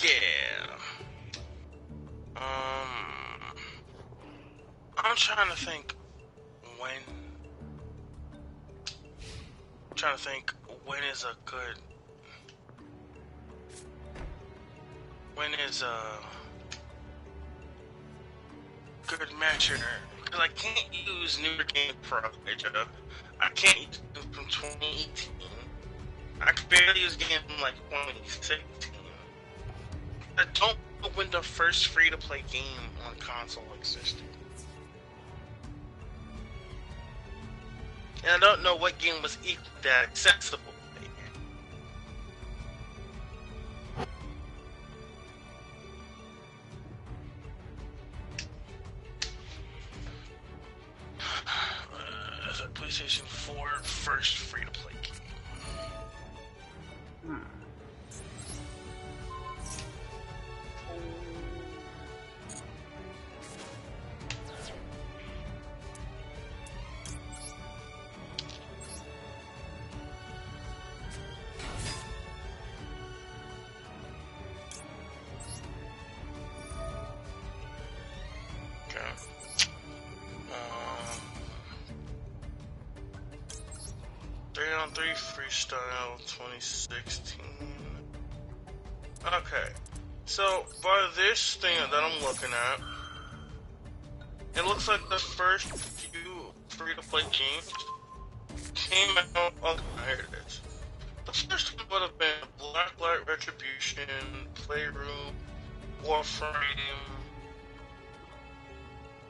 Yeah. I'm trying to think when. I'm trying to think when is a good. When is a good measure? Because I can't use newer game footage. I can't use them from 2018. I can barely use games from like 2016. I don't know when the first free-to-play game on console existed. And I don't know what game was that accessible. As a PlayStation 4 first free-to-play game. Okay. 3-on-3 Freestyle 2016. Okay. So, by this thing that I'm looking at, it looks like the first few free-to-play games came out. Oh, here it is. The first one would have been Blacklight Retribution, Playroom, Warframe,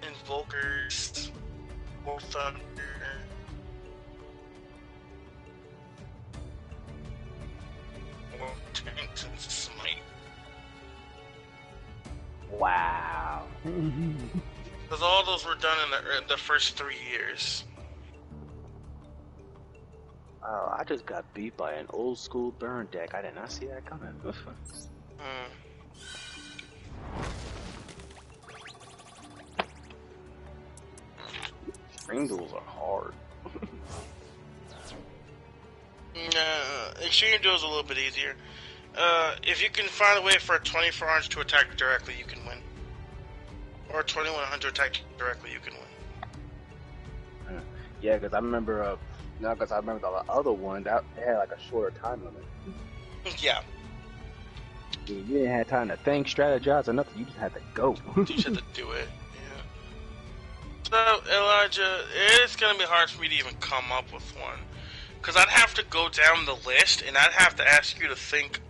Invokers, War Thunder. War Tanks and Smite. Wow. Because all those were done in the first 3 years. Oh, I just got beat by an old school burn deck. I did not see that coming. String duels are hard. Extreme Duel is a little bit easier. If you can find a way for a 2400 to attack directly, you can win. Or a 2100 to attack directly, you can win. Yeah, because I remember, the other one that had like a shorter time limit. Yeah. You didn't have time to think, strategize, or nothing. You just had to go. You just had to do it. Yeah. So Elijah, it's gonna be hard for me to even come up with one, because I'd have to go down the list and I'd have to ask you to think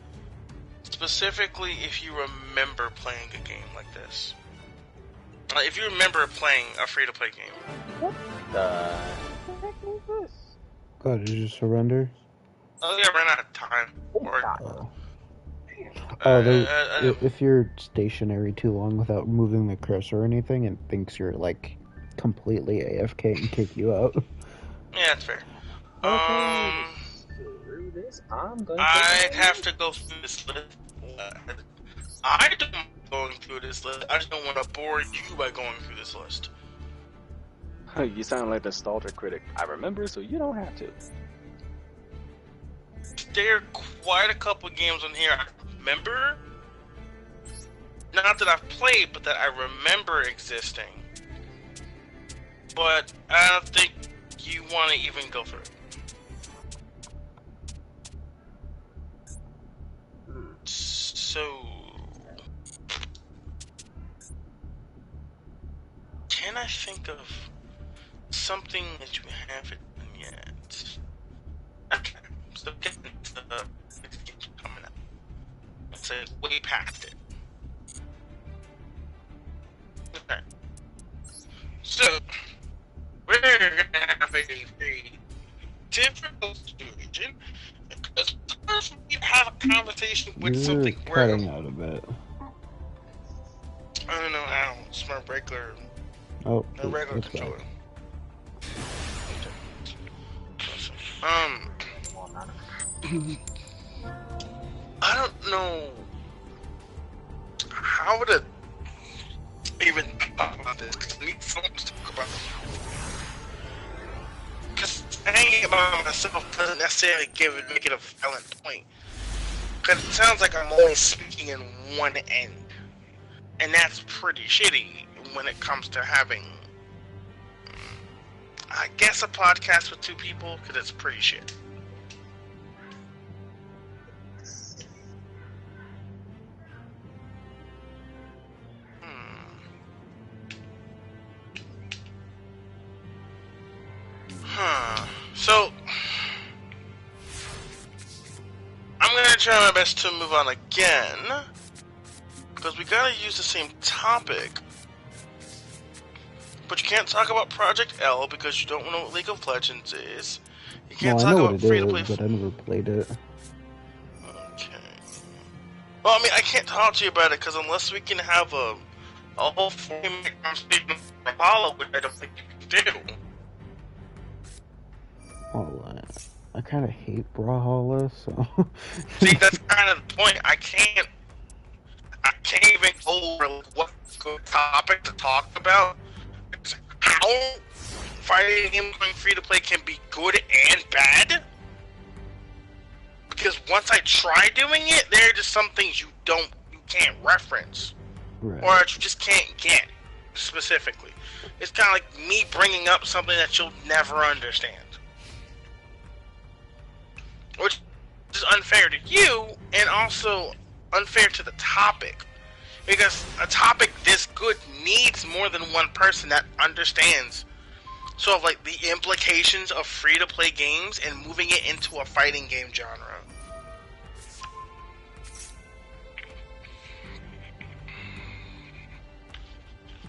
specifically if you remember playing a game like this. If you remember playing a free-to-play game. What the heck is this? God, did you surrender? Oh yeah, ran out of time. If you're stationary too long without moving the cursor or anything, it thinks you're like completely AFK and kick you out. Yeah, that's fair. Through this, I'd have to go through this list. I don't mind going through this list. I just don't want to bore you by going through this list. You sound like the nostalgia critic. I remember, so you don't have to. There are quite a couple games on here I remember. Not that I've played, but that I remember existing. But I don't think you want to even go through it. So, can I think of something that you haven't done yet? Okay, so getting to the coming up. Let's say way past it. Okay. So, we're gonna have a very difficult situation. Because first we have a conversation with You're something cutting out a bit. I don't know how. It's my regular. Oh, The regular it's back. controller. I don't know how to even talk about this. I need someone to talk about this. Because saying it by myself doesn't necessarily make it a valid point. Because it sounds like I'm only speaking in one end. And that's pretty shitty when it comes to having, I guess, a podcast with two people, because it's pretty shit. So, I'm going to try my best to move on again, because we got to use the same topic, But you can't talk about Project L because you don't know what League of Legends is. You No, can't I talk know what about it free-to-play. is, but I never played it. Okay. Well, I mean, I can't talk to you about it because unless we can have a whole 40-minute conversation with Apollo, which I don't think you can do. Well, I kind of hate Brawlhalla, so... See, that's kind of the point. I can't even go over what good topic to talk about. How fighting a game going free to play can be good and bad. Because once I try doing it, there are just some things you can't reference, Right. or that you just can't get specifically. It's kind of like me bringing up something that you'll never understand, which is unfair to you and also unfair to the topic. Because a topic this good needs more than one person that understands sort of like the implications of free-to-play games and moving it into a fighting game genre.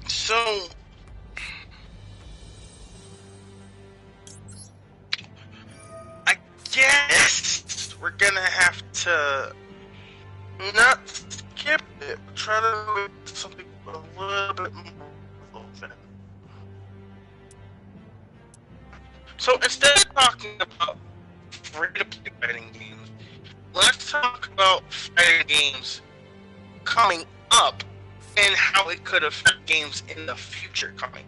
So, I guess we're gonna have to not skip it, but try to make something a little bit more relevant. So instead of talking about free-to-play fighting games, let's talk about fighting games coming up and how it could affect games in the future coming.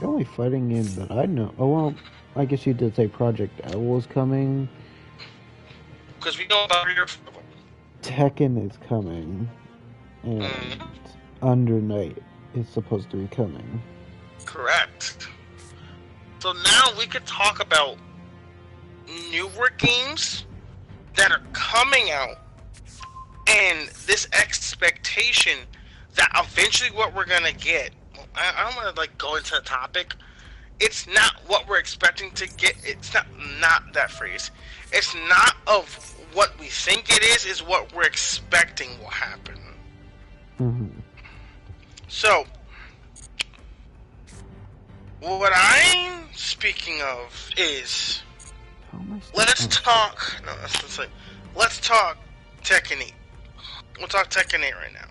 The only fighting game that I know... Oh, well, I guess you did say Project L was coming. Because we know about your Tekken is coming. And Under Night is supposed to be coming. Correct. So now we could talk about newer games that are coming out and this expectation that eventually what we're gonna get. I don't want to like go into the topic. It's not what we're expecting to get. It's not that phrase. It's not of what we think it is what we're expecting will happen. Mm-hmm. So, what I'm speaking of is let's talk Tekken 8. We'll talk Tekken 8 right now.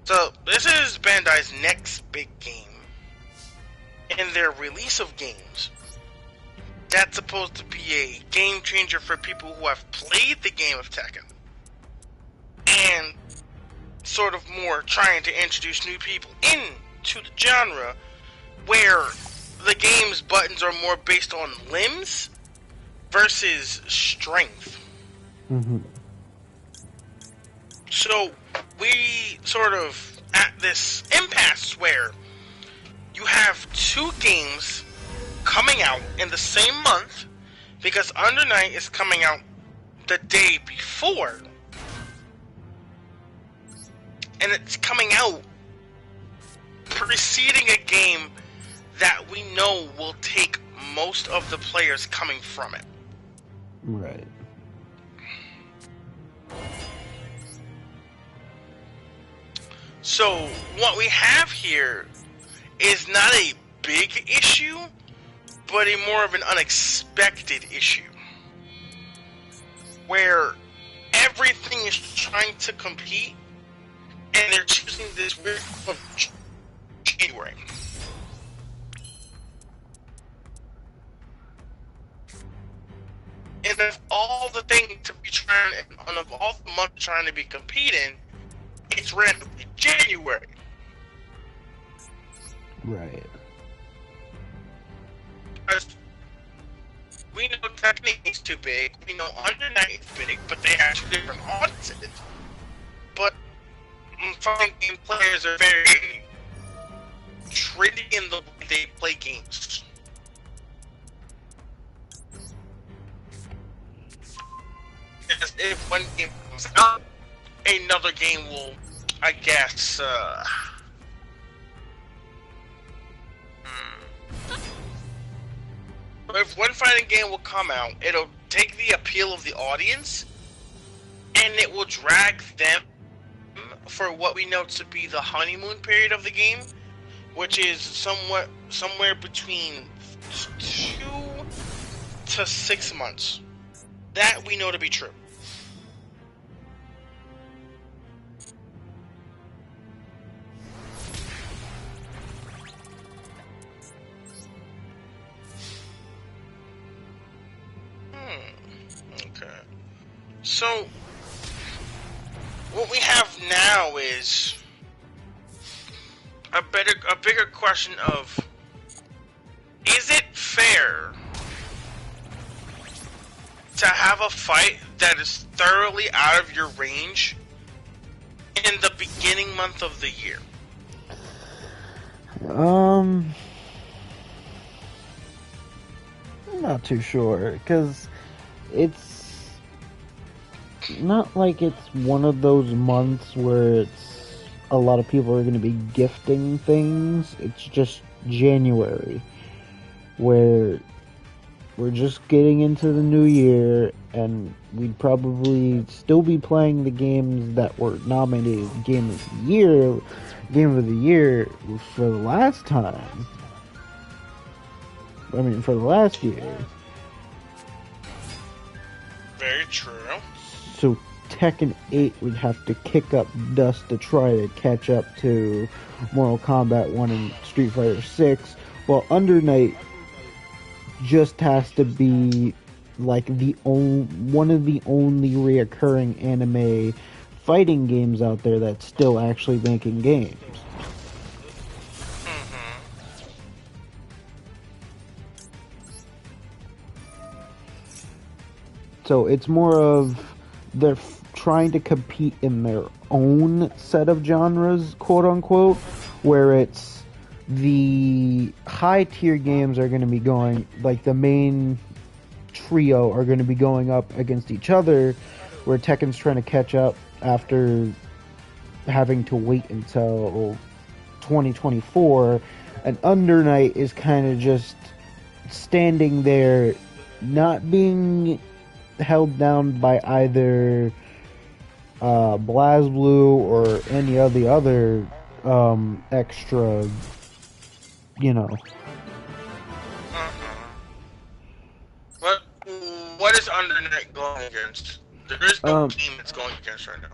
So, this is Bandai's next big game. In their release of games, that's supposed to be a game changer for people who have played the game of Tekken. And sort of more trying to introduce new people into the genre where the game's buttons are more based on limbs versus strength. Mm-hmm. So we sort of at this impasse where you have two games coming out in the same month because Under Night is coming out the day before. And it's coming out preceding a game that we know will take most of the players coming from it. Right. So, what we have here is not a big issue, but a more of an unexpected issue. Where everything is trying to compete, and they're choosing this weird of January. And of all the things to be trying, and of all the months trying to be competing, it's randomly January. Right. Because we know Tekken is too big, we know Under Night is big, but they have two different audiences. But fighting game players are very trendy in the way they play games. As if one game comes out, another game will, I guess, if one fighting game will come out, it'll take the appeal of the audience, and it will drag them for what we know to be the honeymoon period of the game, which is somewhere between 2 to 6 months. That we know to be true. Okay. So, what we have now is a bigger question of, is it fair to have a fight that is thoroughly out of your range in the beginning month of the year? I'm not too sure, because it's not like it's one of those months where it's a lot of people are going to be gifting things. It's just January, where we're just getting into the new year, and we'd probably still be playing the games that were nominated Game of the Year for the last time. I mean, for the last year. Very true. So Tekken 8 would have to kick up dust to try to catch up to Mortal Kombat 1 and Street Fighter 6, while Under Night just has to be like one of the only reoccurring anime fighting games out there that's still actually making games. So it's more of they're trying to compete in their own set of genres, quote unquote, where it's the high tier games are going to be going, like the main trio are going to be going up against each other, where Tekken's trying to catch up after having to wait until 2024, and Under Night is kind of just standing there, not being held down by either BlazBlue or any of the other extra, What is Under Night going against? There is no team it's going against right now.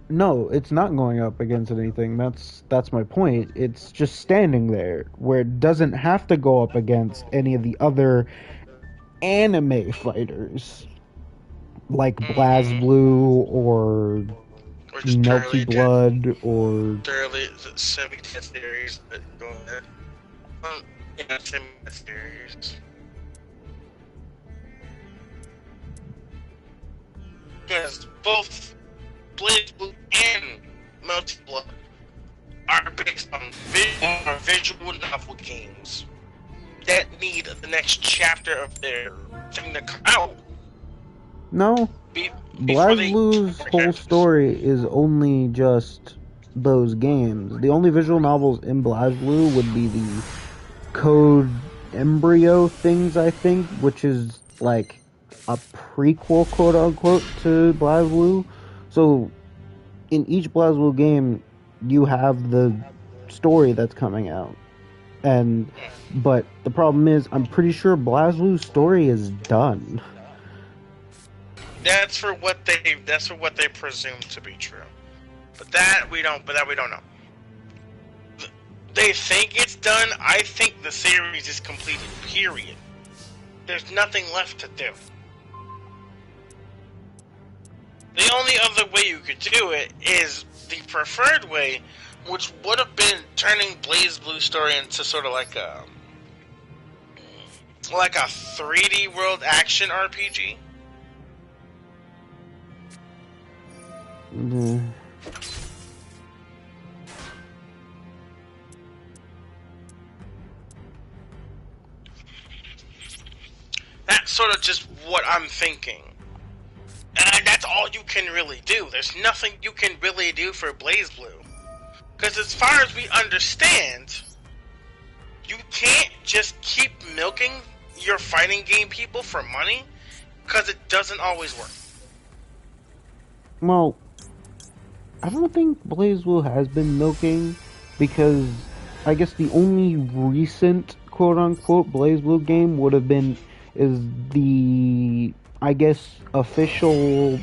No, it's not going up against anything. That's my point. It's just standing there, where it doesn't have to go up against any of the other anime fighters, like BlazBlue or Melty Blood or Semi-Dead series that go ahead. Semi-Dead series. Because both BlazBlue and Melty Blood are based on visual novel games that need the next chapter of their thing to come out. No, BlazBlue's whole story is only just those games. The only visual novels in BlazBlue would be the Code Embryo things, I think, which is like a prequel, quote unquote, to BlazBlue. So in each BlazBlue game, you have the story that's coming out. But the problem is, I'm pretty sure BlazBlue's story is done. That's for what they presume to be true. But that we don't know. They think it's done. I think the series is completed, period. There's nothing left to do. The only other way you could do it is the preferred way, which would have been turning BlazBlue story into sort of like a 3D world action RPG. Mm-hmm. That's sort of just what I'm thinking. And that's all you can really do. There's nothing you can really do for BlazBlue. Because as far as we understand, you can't just keep milking your fighting game people for money, because it doesn't always work. Well, I don't think BlazBlue has been milking, because I guess the only recent quote unquote BlazBlue game would have been is the, I guess, official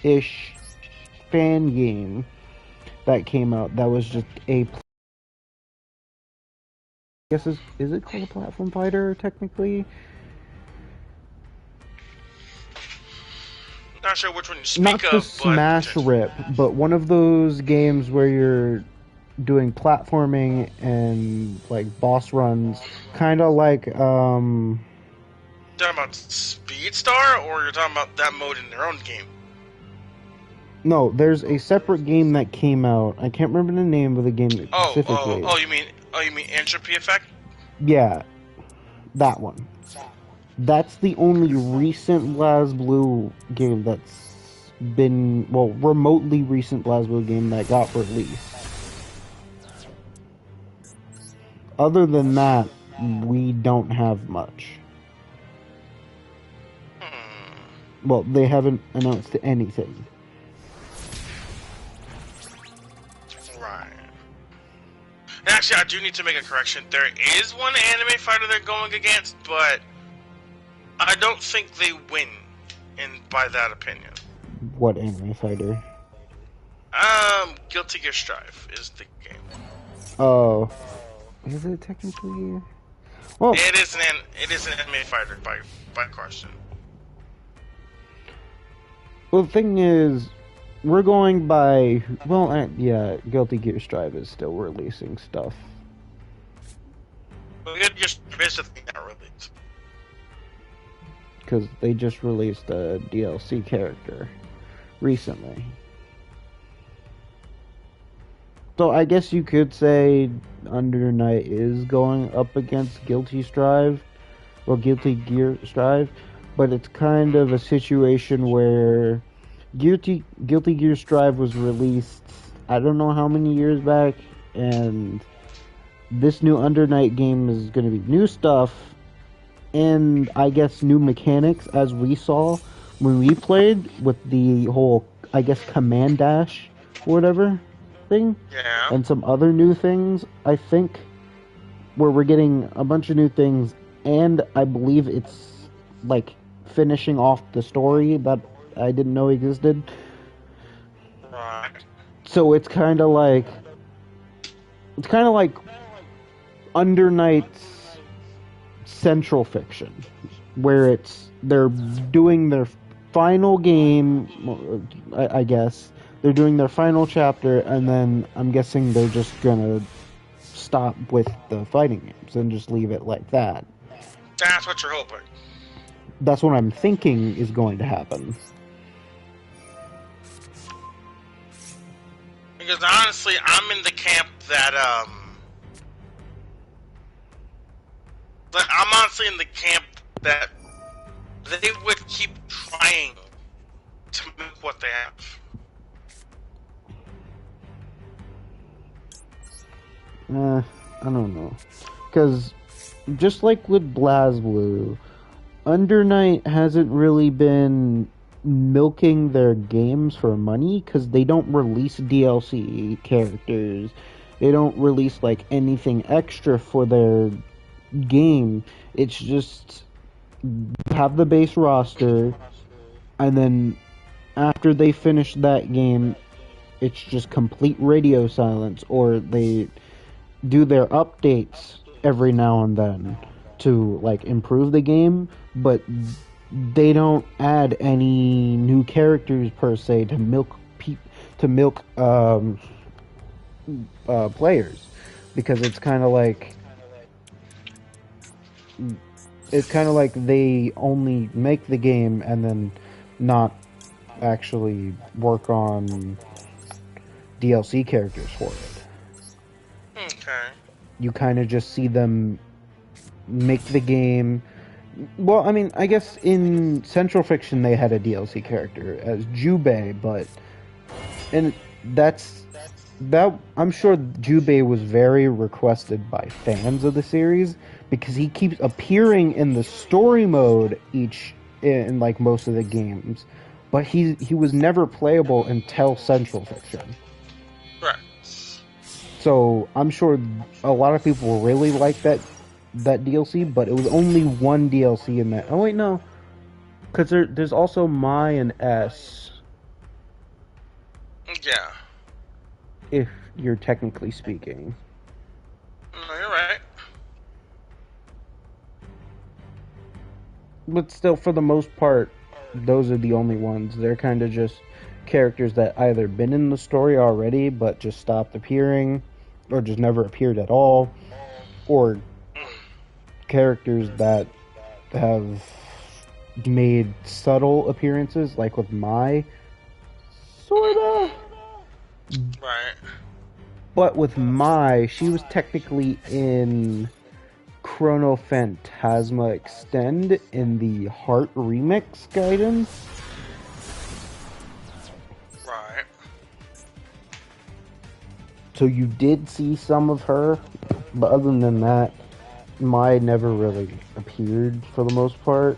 ish fan game that came out that was just a, I guess, is it called a platform fighter technically? Not sure which one you speak Not the of, but Smash Rip, but one of those games where you're doing platforming and like boss runs, kind of like talking about Speed Star, or you're talking about that mode in their own game? No, there's a separate game that came out. I can't remember the name of the game specifically. You mean Entropy Effect? Yeah, that one. That's the only recent BlazBlue game that's been, well, remotely recent BlazBlue game that got released. Other than that, we don't have much. Well, they haven't announced anything. Right. Actually, I do need to make a correction. There is one anime fighter they're going against, but I don't think they win by that opinion. What anime fighter? Guilty Gear Strive is the game. Oh. Is it technically? Well, it is an anime fighter by Carson. Well, the thing is, we're going by, well, yeah, Guilty Gear Strive is still releasing stuff. Well, Guilty Gear Strive is the thing that released. Because they just released a DLC character recently. So I guess you could say Under Night is going up against Guilty Gear Strive, but it's kind of a situation where Guilty Gear Strive was released, I don't know how many years back, and this new Under Night game is going to be new stuff, and I guess new mechanics, as we saw when we played with the whole, I guess, command dash or whatever thing. Yeah. And some other new things, I think, where we're getting a bunch of new things, and I believe it's like finishing off the story that I didn't know existed. Right. So it's kind of like Under Night's Central Fiction, where they're doing their final game, I guess. They're doing their final chapter, and then I'm guessing they're just gonna stop with the fighting games and just leave it like that. That's what you're hoping. That's what I'm thinking is going to happen. Because honestly, I'm in the camp that I'm honestly in the camp that they would keep trying to make what they have. I don't know. Because just like with BlazBlue, Under Night hasn't really been milking their games for money, because they don't release DLC characters. They don't release like anything extra for their game. It's just have the base roster, and then after they finish that game, it's just complete radio silence, or they do their updates every now and then to like improve the game, but they don't add any new characters per se to milk players, because it's kind of like they only make the game and then not actually work on DLC characters for it. Okay. You kind of just see them make the game. Well, I mean, I guess in Central Fiction they had a DLC character as Jubei, but I'm sure Jubei was very requested by fans of the series, because he keeps appearing in the story mode in like most of the games, but he was never playable until Central Fiction. Right. So I'm sure a lot of people really like that DLC, but it was only one DLC in that. Oh wait, no, because there's also My and S. Yeah. If you're technically speaking. No, you're right. But still, for the most part, those are the only ones. They're kind of just characters that either been in the story already, but just stopped appearing, or just never appeared at all, or characters that have made subtle appearances, like with Mai, sorta. Right. But with Mai, she was technically in Chrono Phantasma Extend in the Heart Remix guidance. Right. So you did see some of her, but other than that, Mai never really appeared for the most part.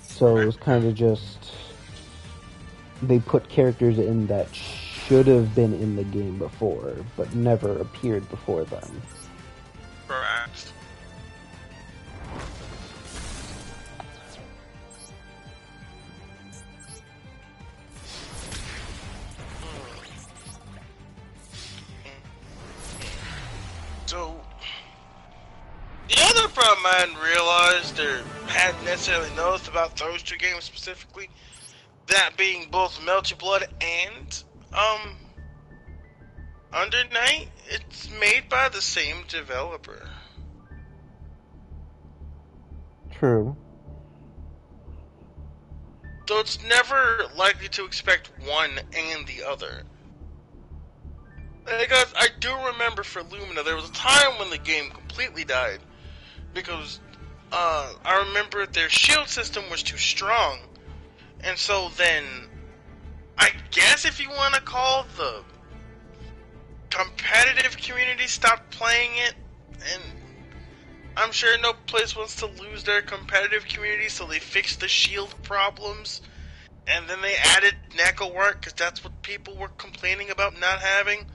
So it was kind of just, they put characters in that should have been in the game before, but never appeared before then. Correct. So, the other problem I hadn't realized or hadn't necessarily noticed about those two games specifically, that being both Melty Blood and Under Night, it's made by the same developer. True. So it's never likely to expect one and the other. Because I do remember for Lumina, there was a time when the game completely died. Because I remember their shield system was too strong. And so then, I guess if you want to call the competitive community stopped playing it, and I'm sure no place wants to lose their competitive community, so they fixed the shield problems, and then they added Neko work, because that's what people were complaining about not having,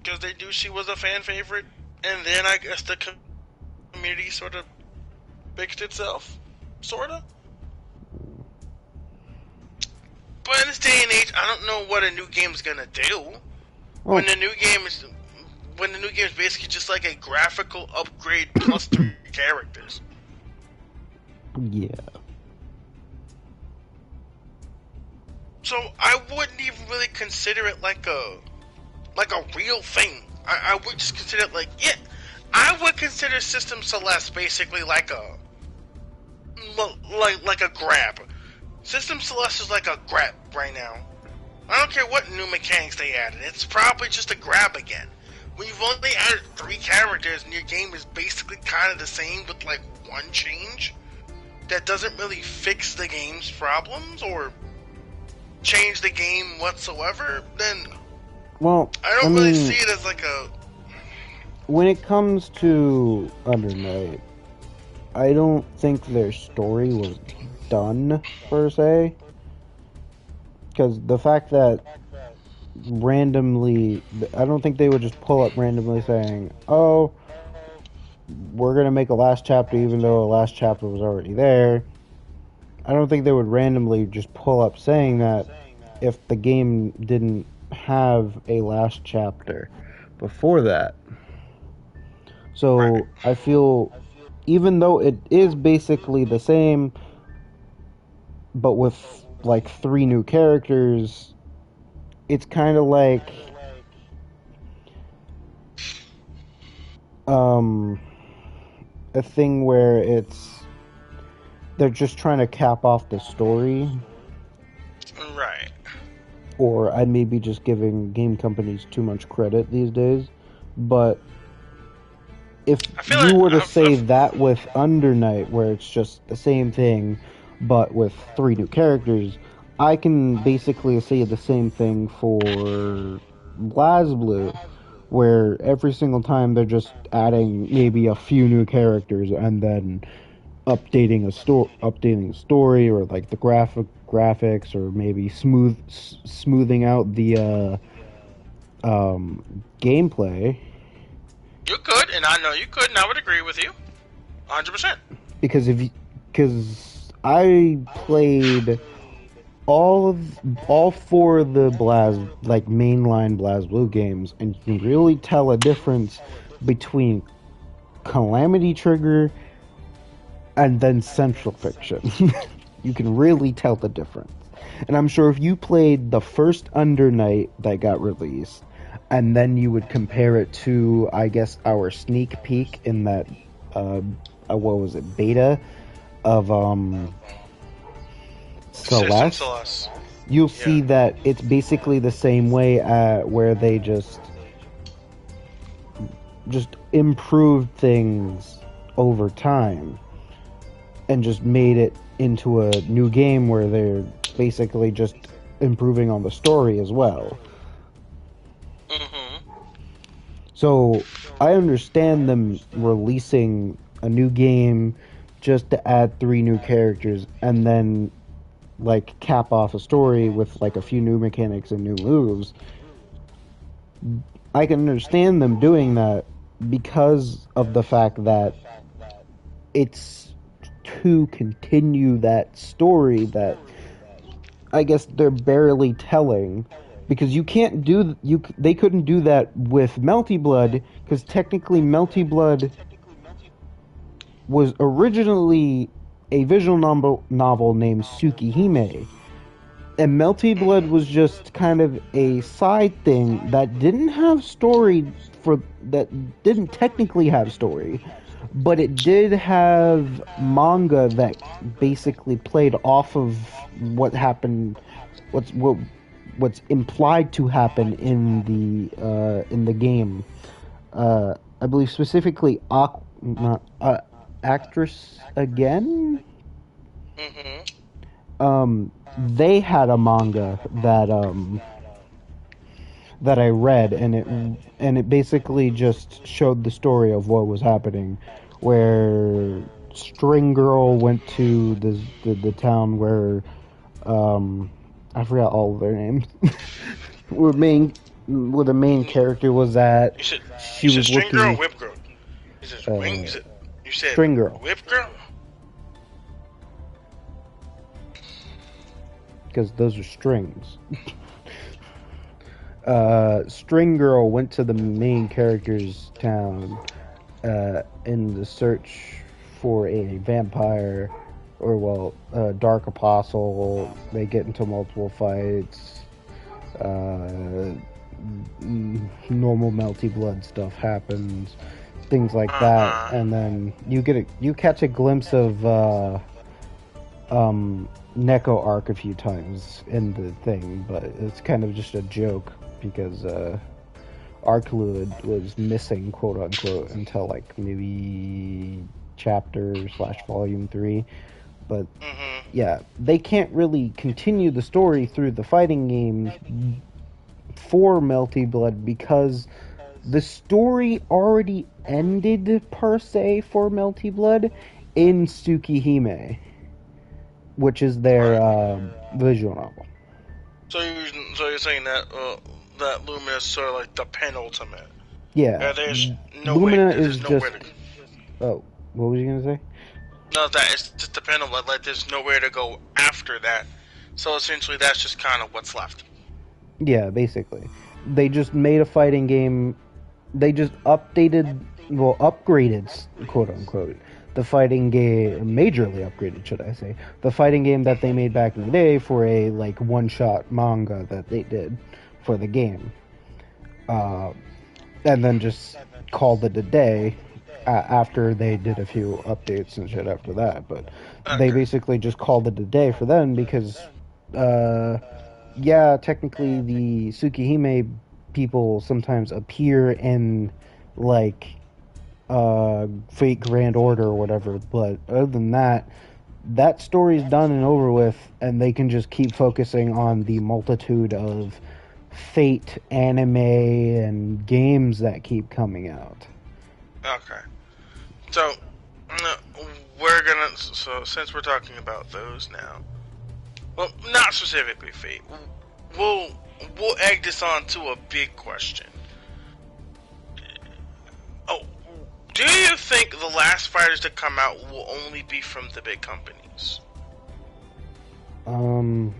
because they knew she was a fan favorite, and then I guess the community sort of fixed itself, sort of. But in this day and age, I don't know what a new game's gonna do. Oh. When the new game is basically just like a graphical upgrade plus 3 characters. Yeah. So I wouldn't even really consider it like a real thing. I would just consider it like, yeah, I would consider System Celeste basically like a grab. System Celeste is like a grab right now. I don't care what new mechanics they added. It's probably just a grab again. When you've only added 3 characters and your game is basically kind of the same with like one change that doesn't really fix the game's problems or change the game whatsoever, then I don't really see it as like a... When it comes to Under Night, I don't think their story was done, per se. Because the fact that randomly, I don't think they would just pull up randomly saying, oh, we're going to make a last chapter even though a last chapter was already there. I don't think they would randomly just pull up saying that if the game didn't have a last chapter before that. So I feel, even though it is basically the same, but with like 3 new characters, it's kind of like a thing where they're just trying to cap off the story. Right. Or I may be just giving game companies too much credit these days, but if you were to say that with Under Night, where it's just the same thing but with 3 new characters, I can basically say the same thing for BlazBlue, where every single time they're just adding maybe a few new characters and then updating a story or like the graphics or maybe smoothing out the gameplay. You could, and I know you could, and I would agree with you, 100%. Because I played all four of the mainline BlazBlue games, and you can really tell a difference between Calamity Trigger and then Central Fiction. You can really tell the difference. And I'm sure if you played the first Under Night that got released, and then you would compare it to, I guess, our sneak peek in that, what was it, beta of Celeste, you'll see that it's basically the same way, where they just improved things over time and just made it into a new game where they're basically just improving on the story as well. Mm-hmm. So I understand them releasing a new game just to add 3 new characters and then like cap off a story with like a few new mechanics and new moves. I can understand them doing that because of the fact that it's to continue that story that I guess they're barely telling, because they couldn't do that with Melty Blood, because technically Melty Blood was originally a visual novel named Tsukihime, and Melty Blood was just kind of a side thing that didn't technically have story, but it did have manga that basically played off of what happened, what's implied to happen in the game. I believe specifically Actress Again. Mm-hmm. They had a manga that I read, and it basically just showed the story of what was happening, where String Girl went to the town where I forgot all of their names. where the main character was at. You said String Girl or Whip Girl? You said String Girl. Whip Girl? Because those are strings. String Girl went to the main character's town in the search for a vampire, or dark apostle. They get into multiple fights. Normal Melty Blood stuff happens, things like that, and then you catch a glimpse of Neko arc a few times in the thing, but it's kind of just a joke because Arcluid was missing, quote unquote, until like maybe chapter/volume 3. But yeah, they can't really continue the story through the fighting games for Melty Blood because the story already ended per se for Melty Blood in Tsukihime, which is their visual novel. So you're saying that that Lumina is sort of like the penultimate. Yeah. There's no Lumina way. is nowhere just. to... Oh, what was you gonna say? No, that it's just the penultimate. Like there's nowhere to go after that. So essentially, that's just kind of what's left. Yeah, basically, they just made a fighting game. They just upgraded, quote unquote, the fighting game, majorly upgraded, should I say, the fighting game that they made back in the day for a like one-shot manga that they did for the game, and then just called it a day after they did a few updates and shit after that. But they basically just called it a day for them because, yeah, technically the Tsukihime people sometimes appear in like Fate Grand Order or whatever, but other than that, that story's done and over with, and they can just keep focusing on the multitude of Fate anime and games that keep coming out. Okay. So, since we're talking about those now, Well, not specifically Fate. We'll egg this on to a big question. Oh, do you think the last fighters to come out will only be from the big companies? And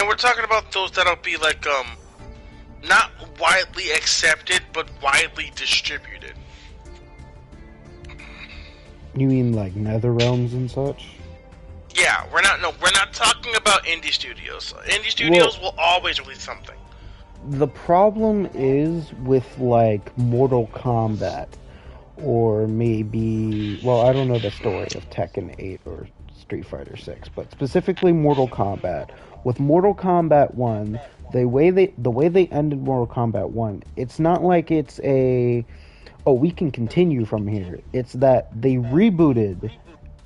we're talking about those that'll be like not widely accepted but widely distributed. You mean like NetherRealms and such? Yeah, we're not talking about indie studios. Indie studios will always release something. The problem is with like Mortal Kombat, or maybe, well, I don't know the story of Tekken 8 or Street Fighter 6, but specifically Mortal Kombat. With Mortal Kombat 1, the way they ended Mortal Kombat 1, it's not like it's a, oh, we can continue from here. It's that they rebooted,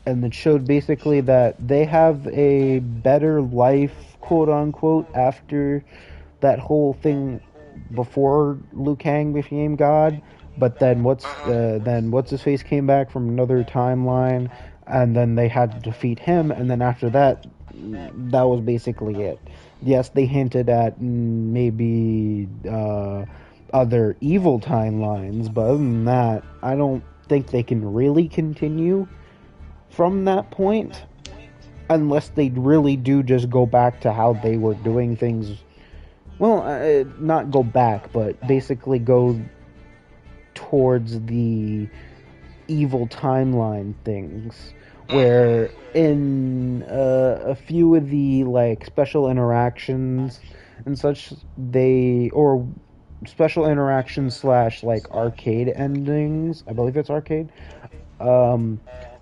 and it showed basically that they have a better life, quote unquote, after that whole thing before Liu Kang became God. But then what's his face came back from another timeline, and then they had to defeat him, and then after that, that was basically it. Yes, they hinted at maybe other evil timelines, but other than that, I don't think they can really continue from that point, unless they really do just go back to how they were doing things. Well, not go back, but basically go towards the evil timeline things, where in a few of the like special interactions and such, or special interactions / like arcade endings, I believe it's arcade,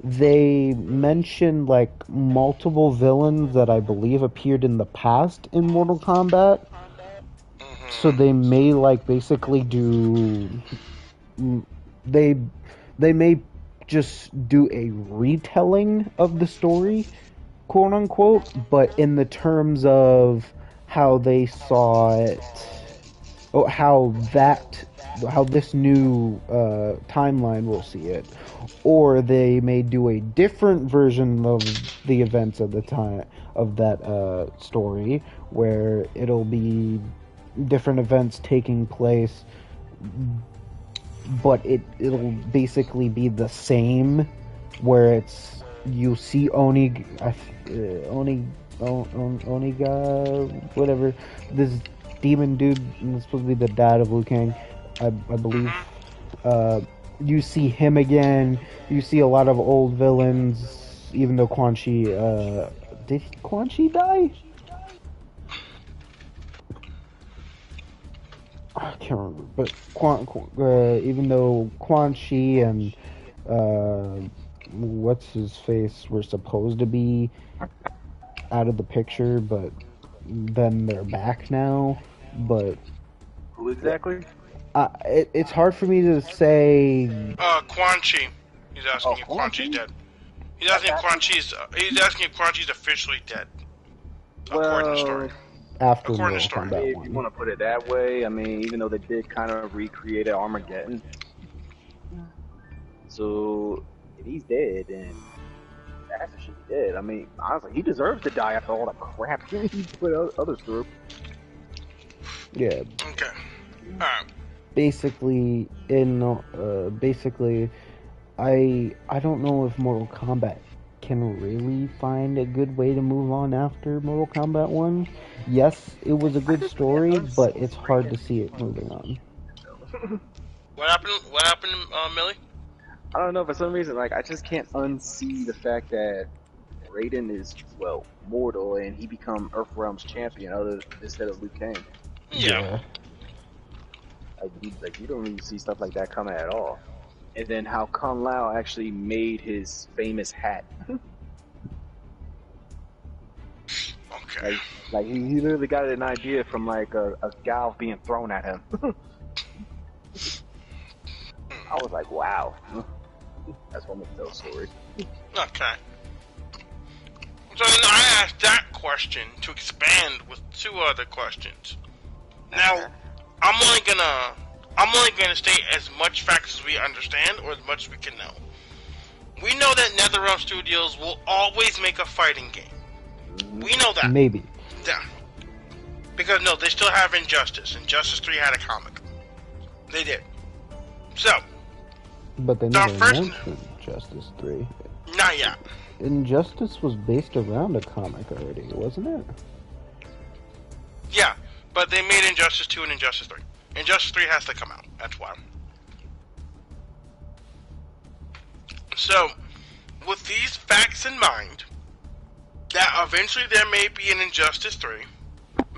they mentioned like multiple villains that I believe appeared in the past in Mortal Kombat. So they may like basically do, they may just do a retelling of the story, quote unquote, but in the terms of how they saw it, or how this new timeline will see it, or they may do a different version of the events of the time of that story, where it'll be different events taking place, but it'll basically be the same, where it's, you see Oniga, whatever, this demon dude, is supposed to be the dad of Liu Kang, I believe. You see him again. You see a lot of old villains, even though Quan Chi, did Quan Chi die? I can't remember, but even though Quan Chi and what's his face were supposed to be out of the picture, but then they're back now. But who exactly? It's hard for me to say. Quan Chi. He's asking if Quan Chi's dead. He's asking if Quan Chi's officially dead. According to the story. After According to story. If you want to put it that way, I mean, even though they did kind of recreate Armageddon, so if he's dead, then that's what she's dead. I mean, honestly, he deserves to die after all the crap he put others through. Yeah. Okay. Alright. Basically, I don't know if Mortal Kombat can really find a good way to move on after Mortal Kombat 1. Yes, it was a good story, but it's hard to see it moving on. What happened, Millie? I don't know, for some reason, like, I just can't unsee the fact that Raiden is, well, mortal, and he become Earthrealm's champion instead of Liu Kang. Yeah. Like, you don't really see stuff like that coming at all. And then how Kung Lao actually made his famous hat. Okay. Like he literally got an idea from like a gal being thrown at him. I was like, wow. That's one of those stories. Okay. So then I asked that question to expand with two other questions. Now, I'm only gonna state as much facts as we understand, or as much as we can know. We know that NetherRealm Studios will always make a fighting game. We know that. Maybe. Yeah. Because, no, they still have Injustice. Injustice 3 had a comic. They did. So. But they never announced Injustice 3. Not yet. Injustice was based around a comic already, wasn't it? Yeah, but they made Injustice 2 and Injustice 3. Injustice 3 has to come out. That's why. So, with these facts in mind, that eventually there may be an Injustice 3,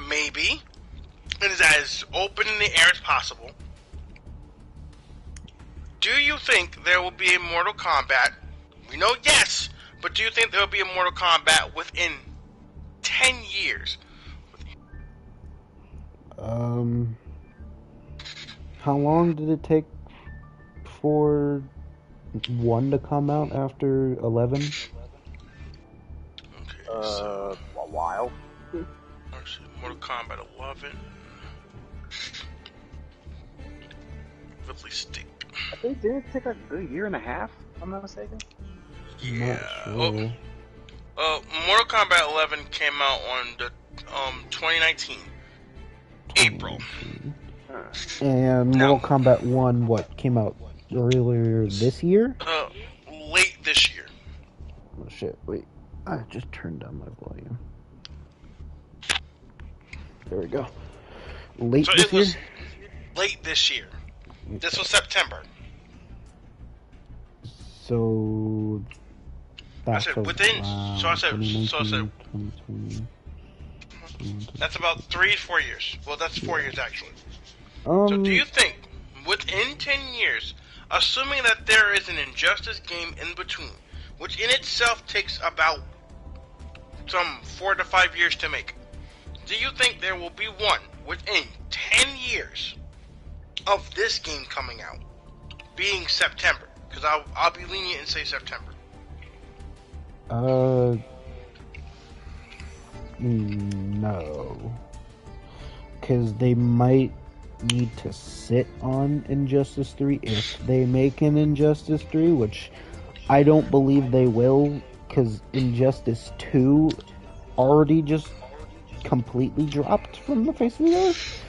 maybe, it is as open in the air as possible. Do you think there will be a Mortal Kombat? We know yes, but do you think there will be a Mortal Kombat within 10 years? How long did it take for 1 to come out after 11? Okay, so a while. Mortal Kombat 11. Ridley Stick. I think didn't it take like a good year and a half, if I'm not mistaken? Yeah. Sure. Mortal Kombat 11 came out on the 2019 April. And Mortal Kombat 1, what, came out earlier this year? Late this year. Oh shit, wait. I just turned down my volume. There we go. Late So this it was year? late this year. This was September. So... I said within... So I said... 2020. That's about 3-4 years. Well, that's 4 years actually. So do you think, within 10 years, assuming that there is an Injustice game in between, which in itself takes about some 4 to 5 years to make, do you think there will be one within 10 years of this game coming out, being September? Because I'll be lenient and say September. No. Because they might need to sit on Injustice 3 if they make an Injustice 3, which I don't believe they will, because Injustice 2 already just completely dropped from the face of the earth.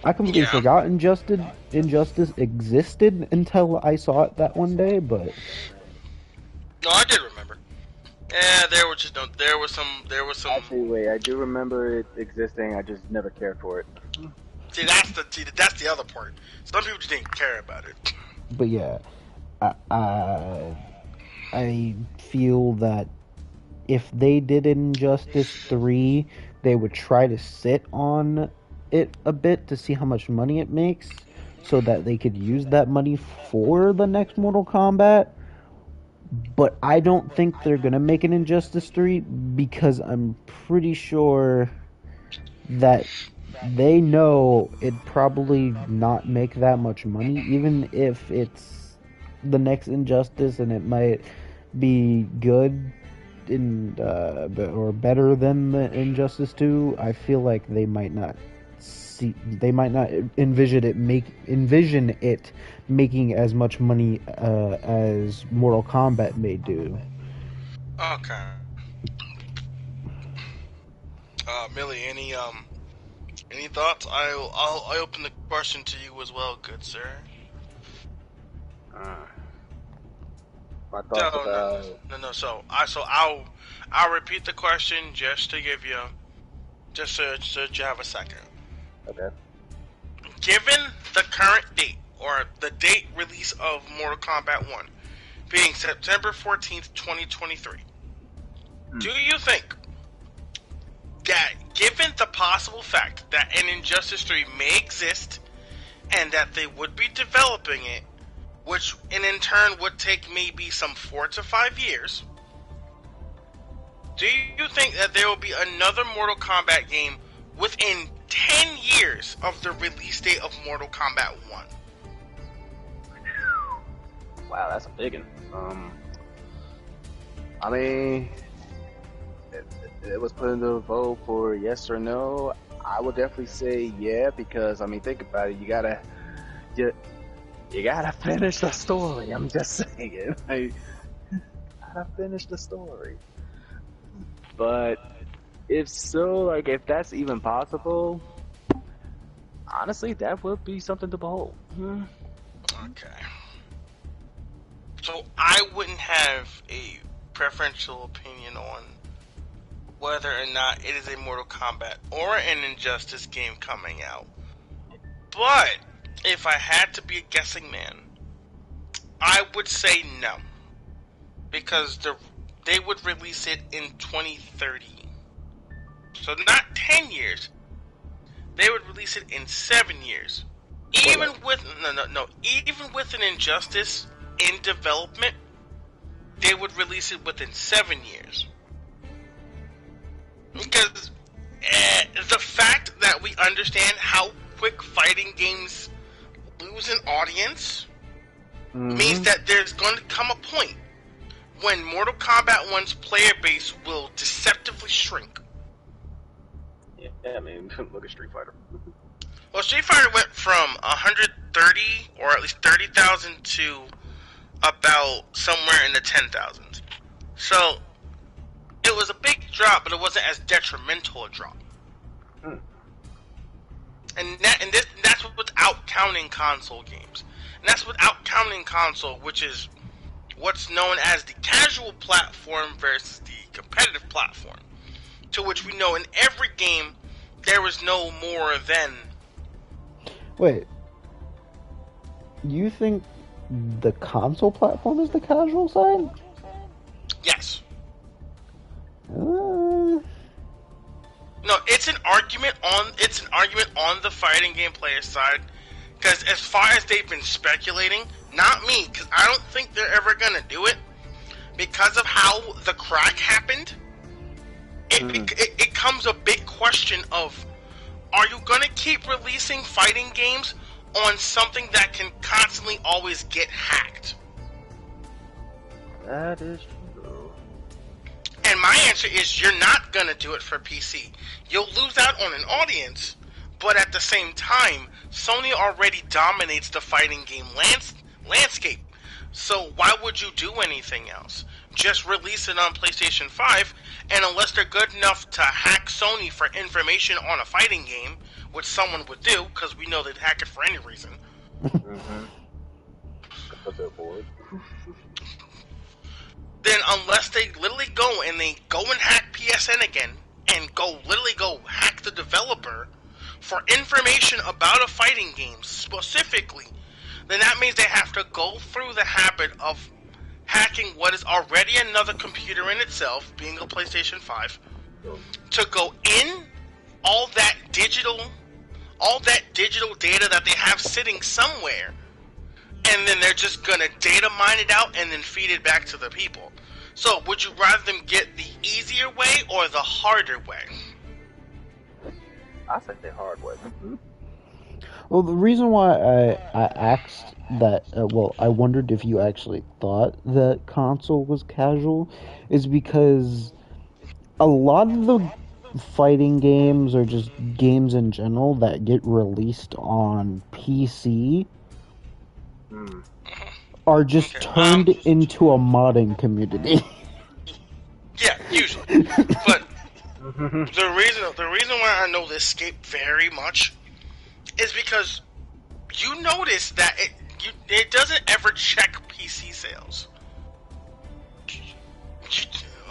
I completely forgot Injustice existed until I saw it that one day, but... No, I did remember. Yeah, there was some. Actually, wait, I do remember it existing. I just never cared for it. See, that's the other part. Some people just didn't care about it. But yeah, I feel that if they did Injustice 3, they would try to sit on it a bit to see how much money it makes, so that they could use that money for the next Mortal Kombat. But I don't think they're gonna make an Injustice 3 because I'm pretty sure that they know it'd probably not make that much money, even if it's the next Injustice and it might be good or better than the Injustice 2. I feel like they might not envision it making as much money as Mortal Kombat may do. Okay. Millie, any thoughts? I'll open the question to you as well, good sir. My thoughts about... No. So I'll repeat the question just to give you, just so you have a second. Okay. Given the current date, or the date release of Mortal Kombat 1, being September 14th, 2023, do you think that, given the possible fact that an Injustice 3 may exist, and that they would be developing it, which in turn would take maybe some 4 to 5 years, do you think that there will be another Mortal Kombat game within 10 years of the release date of Mortal Kombat 1? Wow, that's a big one. I mean, it was put into a vote for yes or no. I would definitely say yeah, because I mean, think about it. You gotta finish the story. I'm just saying, like, gotta finish the story. But If so, like, if that's even possible, honestly, that would be something to behold. Okay. So I wouldn't have a preferential opinion on whether or not it is a Mortal Kombat or an Injustice game coming out. But if I had to be a guessing man, I would say no. Because they would release it in 2030. So not 10 years. They would release it in 7 years. Even with even with an Injustice in development, they would release it within 7 years. Because the fact that we understand how quick fighting games lose an audience means that there's going to come a point when Mortal Kombat 1's player base will deceptively shrink. Yeah, I mean, look at Street Fighter. Well, Street Fighter went from 130 or at least 30,000 to about somewhere in the 10,000s. So it was a big drop, but it wasn't as detrimental a drop. And that's without counting console games. And that's without counting console, which is what's known as the casual platform versus the competitive platform. To which we know in every game there was no more than. Wait. You think the console platform is the casual side? Yes. No, it's an argument on the fighting game player side, because as far as they've been speculating, not me, because I don't think they're ever gonna do it, because of how the crack happened. It comes a big question of, are you gonna keep releasing fighting games on something that can constantly always get hacked? That is true. And my answer is, you're not going to do it for PC. You'll lose out on an audience, but at the same time, Sony already dominates the fighting game landscape. So why would you do anything else? Just release it on PlayStation 5, and unless they're good enough to hack Sony for information on a fighting game, which someone would do, because we know they'd hack it for any reason. Then unless they literally go and hack PSN again, and literally go hack the developer for information about a fighting game specifically, then that means they have to go through the habit of hacking what is already another computer in itself, being a PlayStation 5, to go in all that digital data that they have sitting somewhere, and then they're just gonna data mine it out and then feed it back to the people. So, would you rather them get the easier way or the harder way? I think the hard way. Well, the reason why I asked that, I wondered if you actually thought that console was casual, is because a lot of the fighting games or just games in general that get released on PC are just turned into a modding community. Yeah, usually. But the reason why I know this escape very much is because you notice that it doesn't ever check PC sales.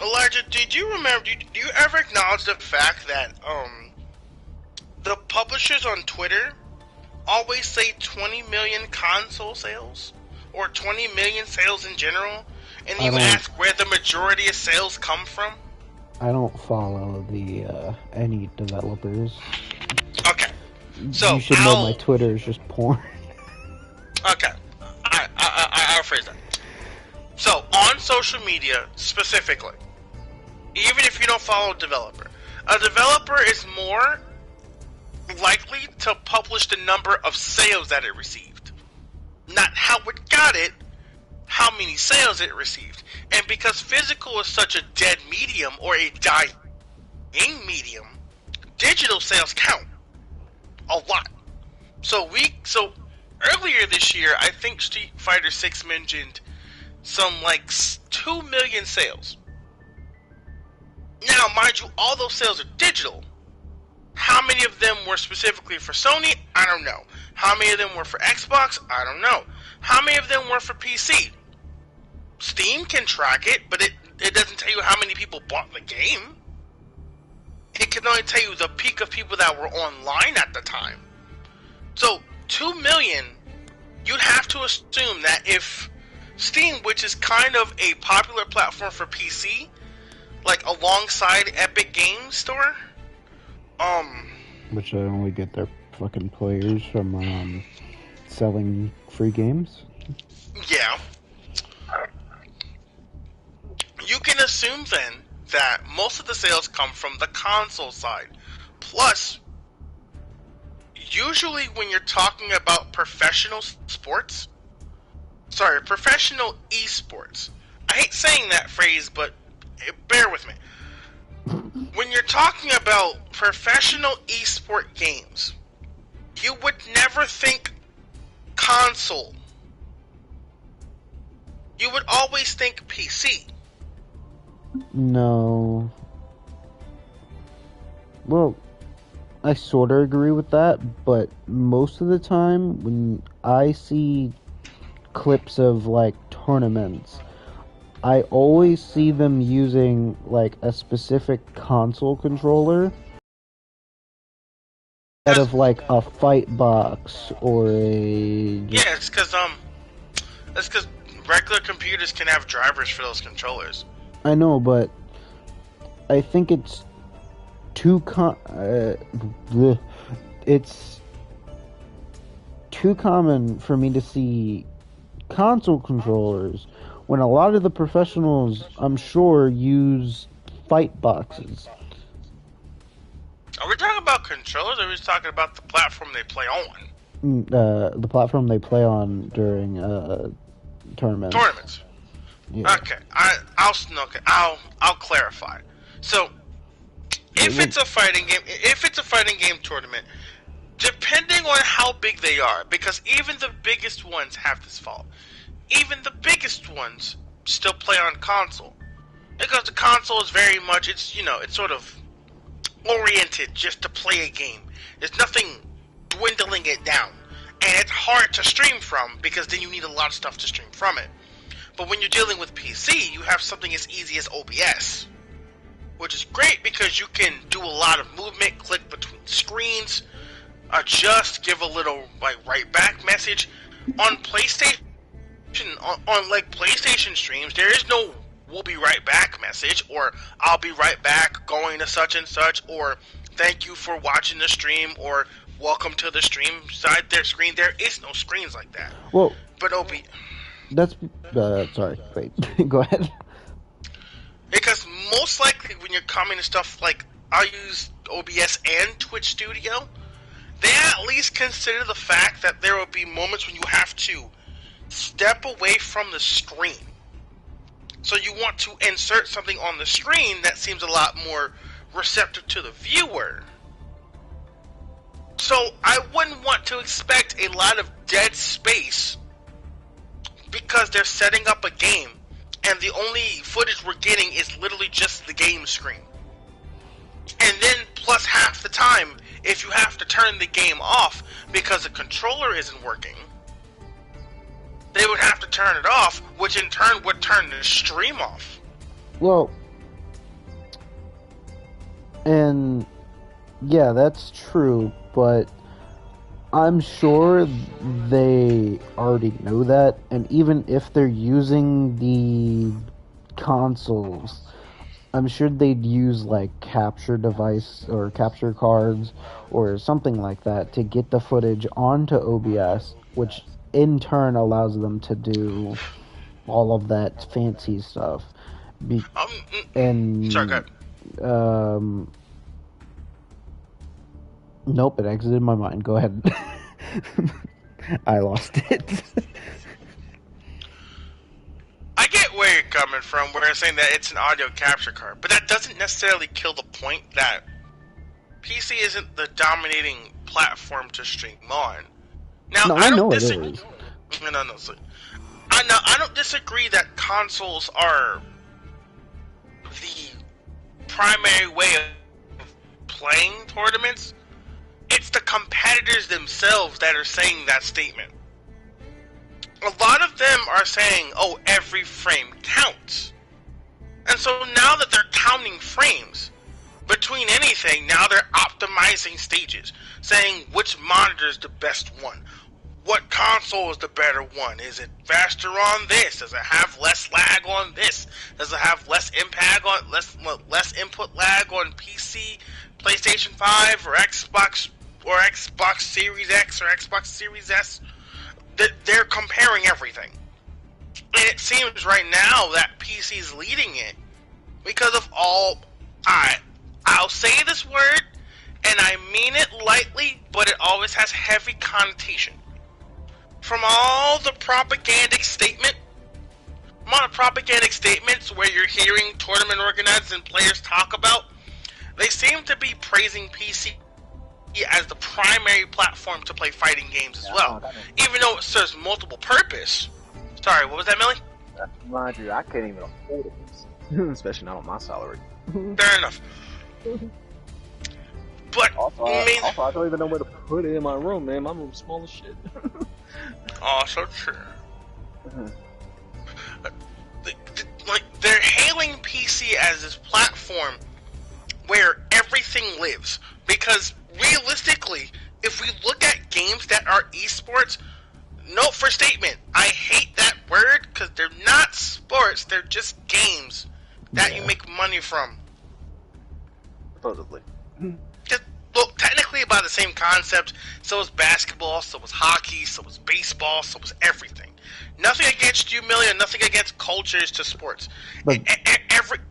Elijah, did you remember? Do you ever acknowledge the fact that the publishers on Twitter always say 20 million console sales or 20 million sales in general, and you ask where the majority of sales come from? I don't follow the any developers. Okay, so you should know my Twitter is just porn. Okay, I'll phrase that. So on social media specifically, even if you don't follow a developer is more likely to publish the number of sales that it received, not how it got it, how many sales it received. And because physical is such a dead medium or a dying medium, digital sales count a lot. So earlier this year, I think Street Fighter 6 mentioned some 2 million sales. Now, mind you, all those sales are digital. How many of them were specifically for Sony? I don't know. How many of them were for Xbox? I don't know. How many of them were for PC? Steam can track it, but it doesn't tell you how many people bought the game. It can only tell you the peak of people that were online at the time. So, 2 million, you'd have to assume that if Steam, which is kind of a popular platform for PC, like alongside Epic Games Store, which I only get their fucking players from selling free games. Yeah. You can assume then that most of the sales come from the console side. Plus, usually when you're talking about professional esports. I hate saying that phrase, but bear with me. When you're talking about professional esport games, you would never think console. You would always think PC. No. Well, I sort of agree with that, but most of the time when I see clips of like tournaments, I always see them using like a specific console controller instead of like a fight box or a... Yeah, it's because regular computers can have drivers for those controllers. I know, but I think it's it's too common for me to see console controllers when a lot of the professionals, I'm sure, use fight boxes. Are we talking about controllers, or are we talking about the platform they play on? The platform they play on during tournaments. Tournaments. Yeah. Okay, I'll clarify. So, if it's a fighting game tournament, depending on how big they are, because even the biggest ones have this fault. Even the biggest ones still play on console, because the console is very much it's sort of oriented just to play a game. There's nothing dwindling it down, and it's hard to stream from because then you need a lot of stuff to stream from it. But when you're dealing with PC, you have something as easy as OBS, which is great because you can do a lot of movement, click between screens, adjust, give a little like right back message. On PlayStation, on like PlayStation streams, there is no "we'll be right back" message, or "I'll be right back going to such and such," or "thank you for watching the stream," or "welcome to the stream side their screen." There is no screens like that. Well, but that's sorry. Wait, go ahead. Because most likely when you're coming to stuff like, I'll use OBS and Twitch Studio, they at least consider the fact that there will be moments when you have to step away from the screen. So you want to insert something on the screen that seems a lot more receptive to the viewer. So I wouldn't want to expect a lot of dead space because they're setting up a game and the only footage we're getting is literally just the game screen. And then plus half the time, if you have to turn the game off because the controller isn't working, they would have to turn it off, which in turn would turn the stream off. Well, and yeah, that's true, but I'm sure they already know that, and even if they're using the consoles, I'm sure they'd use like capture device or capture cards or something like that to get the footage onto OBS, which in turn allows them to do all of that fancy stuff. Sorry, go ahead. Nope, it exited my mind. Go ahead. I lost it. I get where you're coming from, where you're saying that it's an audio capture card, but that doesn't necessarily kill the point that PC isn't the dominating platform to stream on. Now, no, I know it is. I don't disagree that consoles are the primary way of playing tournaments, it's the competitors themselves that are saying that statement. A lot of them are saying, oh, every frame counts. And so now that they're counting frames between anything, now they're optimizing stages, saying which monitor is the best one. What console is the better one? Is it faster on this? Does it have less lag on this? Does it have less impact on less input lag on PC, PlayStation 5, or Xbox Series X or Xbox Series S? They're comparing everything. And it seems right now that PC is leading it because of all... I'll say this word, and I mean it lightly, but it always has heavy connotation. From all the propagandic statements where you're hearing tournament organizers and players talk about, they seem to be praising PC as the primary platform to play fighting games as well. Even though it serves multiple purpose. Sorry, what was that, Millie? Mind you, I can't even afford it, especially not on my salary. Fair enough. But also, I don't even know where to put it in my room, man. My room's small as shit. Also true. They're hailing PC as this platform where everything lives. Because realistically, if we look at games that are esports, note for statement, I hate that word because they're not sports, they're just games that you make money from. Supposedly. Well, technically by the same concept, so is basketball, so is hockey, so is baseball, so is everything. Nothing against you, Millie, and nothing against cultures to sports. But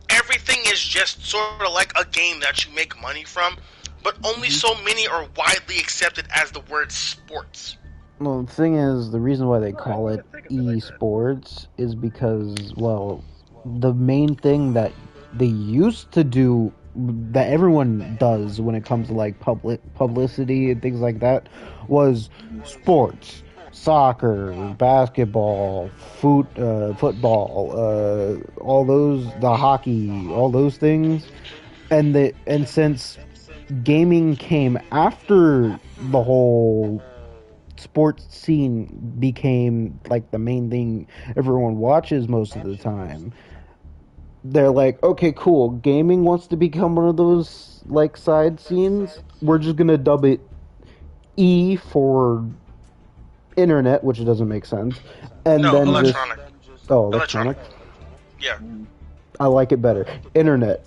everything is just sort of like a game that you make money from, but only so many are widely accepted as the word sports. Well, the thing is, the reason why they call it esports is because, well, the main thing that they used to do, that everyone does when it comes to like publicity and things like that, was sports, soccer, basketball, football, all those, the hockey, all those things, and since gaming came after the whole sports scene became like the main thing everyone watches most of the time, they're like, okay, cool, gaming wants to become one of those like side scenes, we're just gonna dub it E for internet, which doesn't make sense, and no, then electronic. Electronic? Yeah. I like it better. Internet.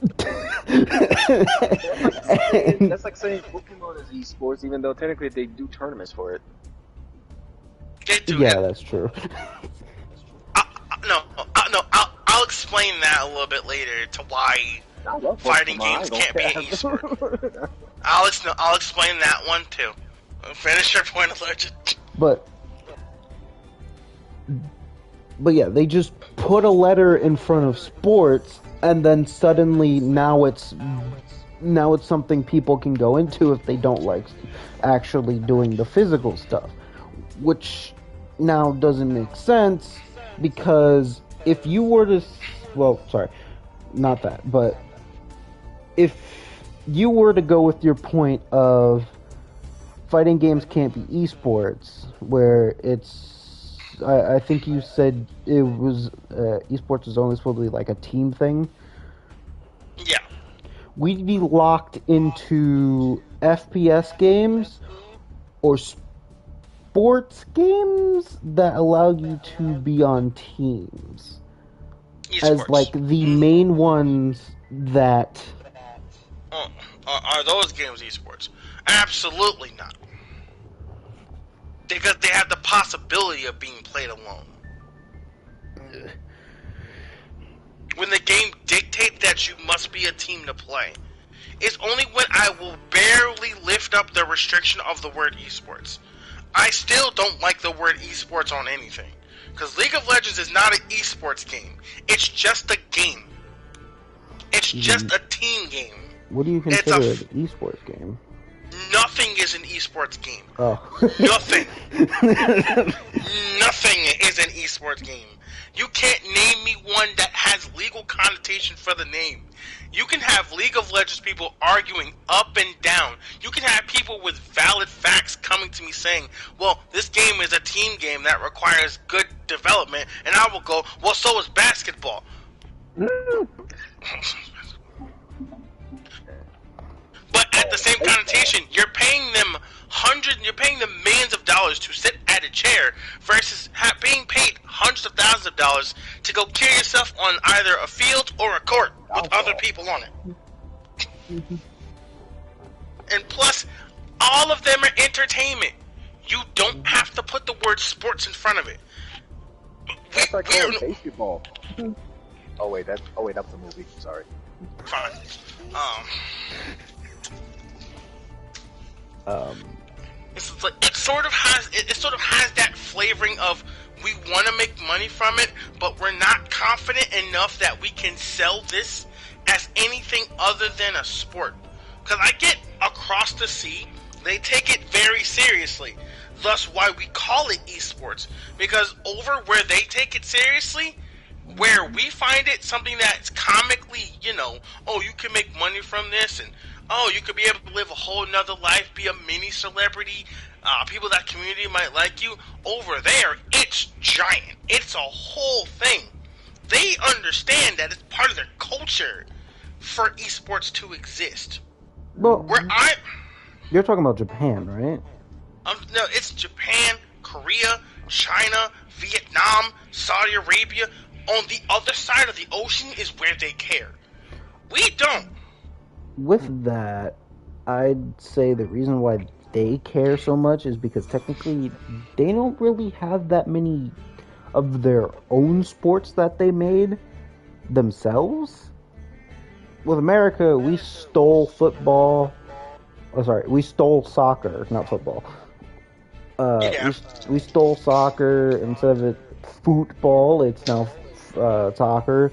That's like saying Pokemon is esports, even though technically they do tournaments for it. Yeah, that's true. I'll explain that a little bit later to why fighting games can't be an esport. I'll explain that one too. Finish your point, Allergic. But yeah, they just put a letter in front of sports, and then suddenly now it's something people can go into if they don't like actually doing the physical stuff, which now doesn't make sense, because if you were to, well, sorry, not that, but if you were to go with your point of fighting games can't be esports, where it's, I think you said it was, esports is only supposed to be like a team thing. Yeah. We'd be locked into FPS games or sports games that allow you to be on teams. Esports. As like the main ones that... Are those games esports? Absolutely not. Because they have the possibility of being played alone. When the game dictates that you must be a team to play, it's only when I will barely lift up the restriction of the word esports. I still don't like the word esports on anything, because League of Legends is not an esports game. It's just a game. It's just a team game. What do you consider an esports game? Nothing is an esports game. Oh. Nothing. Nothing is an esports game. You can't name me one that has legal connotation for the name. You can have League of Legends people arguing up and down. You can have people with valid facts coming to me saying, well, this game is a team game that requires good development, and I will go, well, so is basketball. But at the same connotation, you're paying them millions of dollars to sit at a chair versus being paid hundreds of thousands of dollars to go kill yourself on either a field or a court with other people on it. And plus, all of them are entertainment. You don't have to put the word sports in front of it. That's like basketball. Oh wait, that was a movie. Sorry. Fine. It sort of has that flavoring of we want to make money from it, but we're not confident enough that we can sell this as anything other than a sport. Because I get across the sea, they take it very seriously. Thus why we call it esports. Because over where they take it seriously, where we find it something that's comically, oh, you can make money from this, and oh, you could be able to live a whole nother life, be a mini celebrity, people that community might like you. Over there, it's giant. It's a whole thing. They understand that it's part of their culture for esports to exist. Well, you're talking about Japan, right? No, it's Japan, Korea, China, Vietnam, Saudi Arabia. On the other side of the ocean is where they care. We don't. With that, I'd say the reason why they care so much is because technically they don't really have that many of their own sports that they made themselves. With America, we stole football. Oh, sorry, we stole soccer, not football. We stole soccer. Instead of it football, it's now soccer.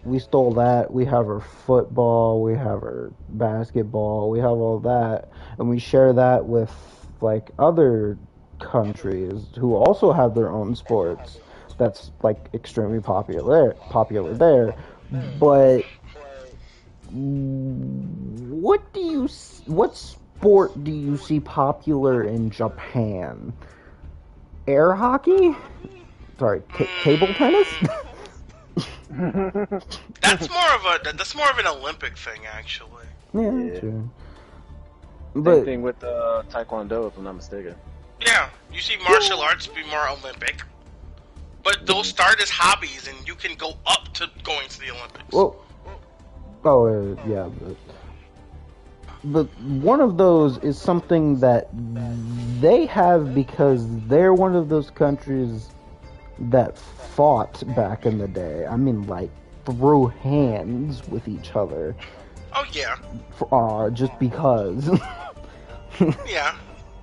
We stole that. We have our football, we have our basketball, we have all that, and we share that with like other countries who also have their own sports that's like extremely popular there. But what sport do you see popular in Japan? Air hockey? Sorry, table tennis? That's more of an Olympic thing, actually. Yeah, true. Same thing with Taekwondo, if I'm not mistaken. Yeah, you see martial arts be more Olympic, but those start as hobbies, and you can go up to going to the Olympics. Well, yeah, but one of those is something that they have because they're one of those countries that fought back in the day. I mean, like, threw hands with each other. Oh, yeah. Just because. Yeah.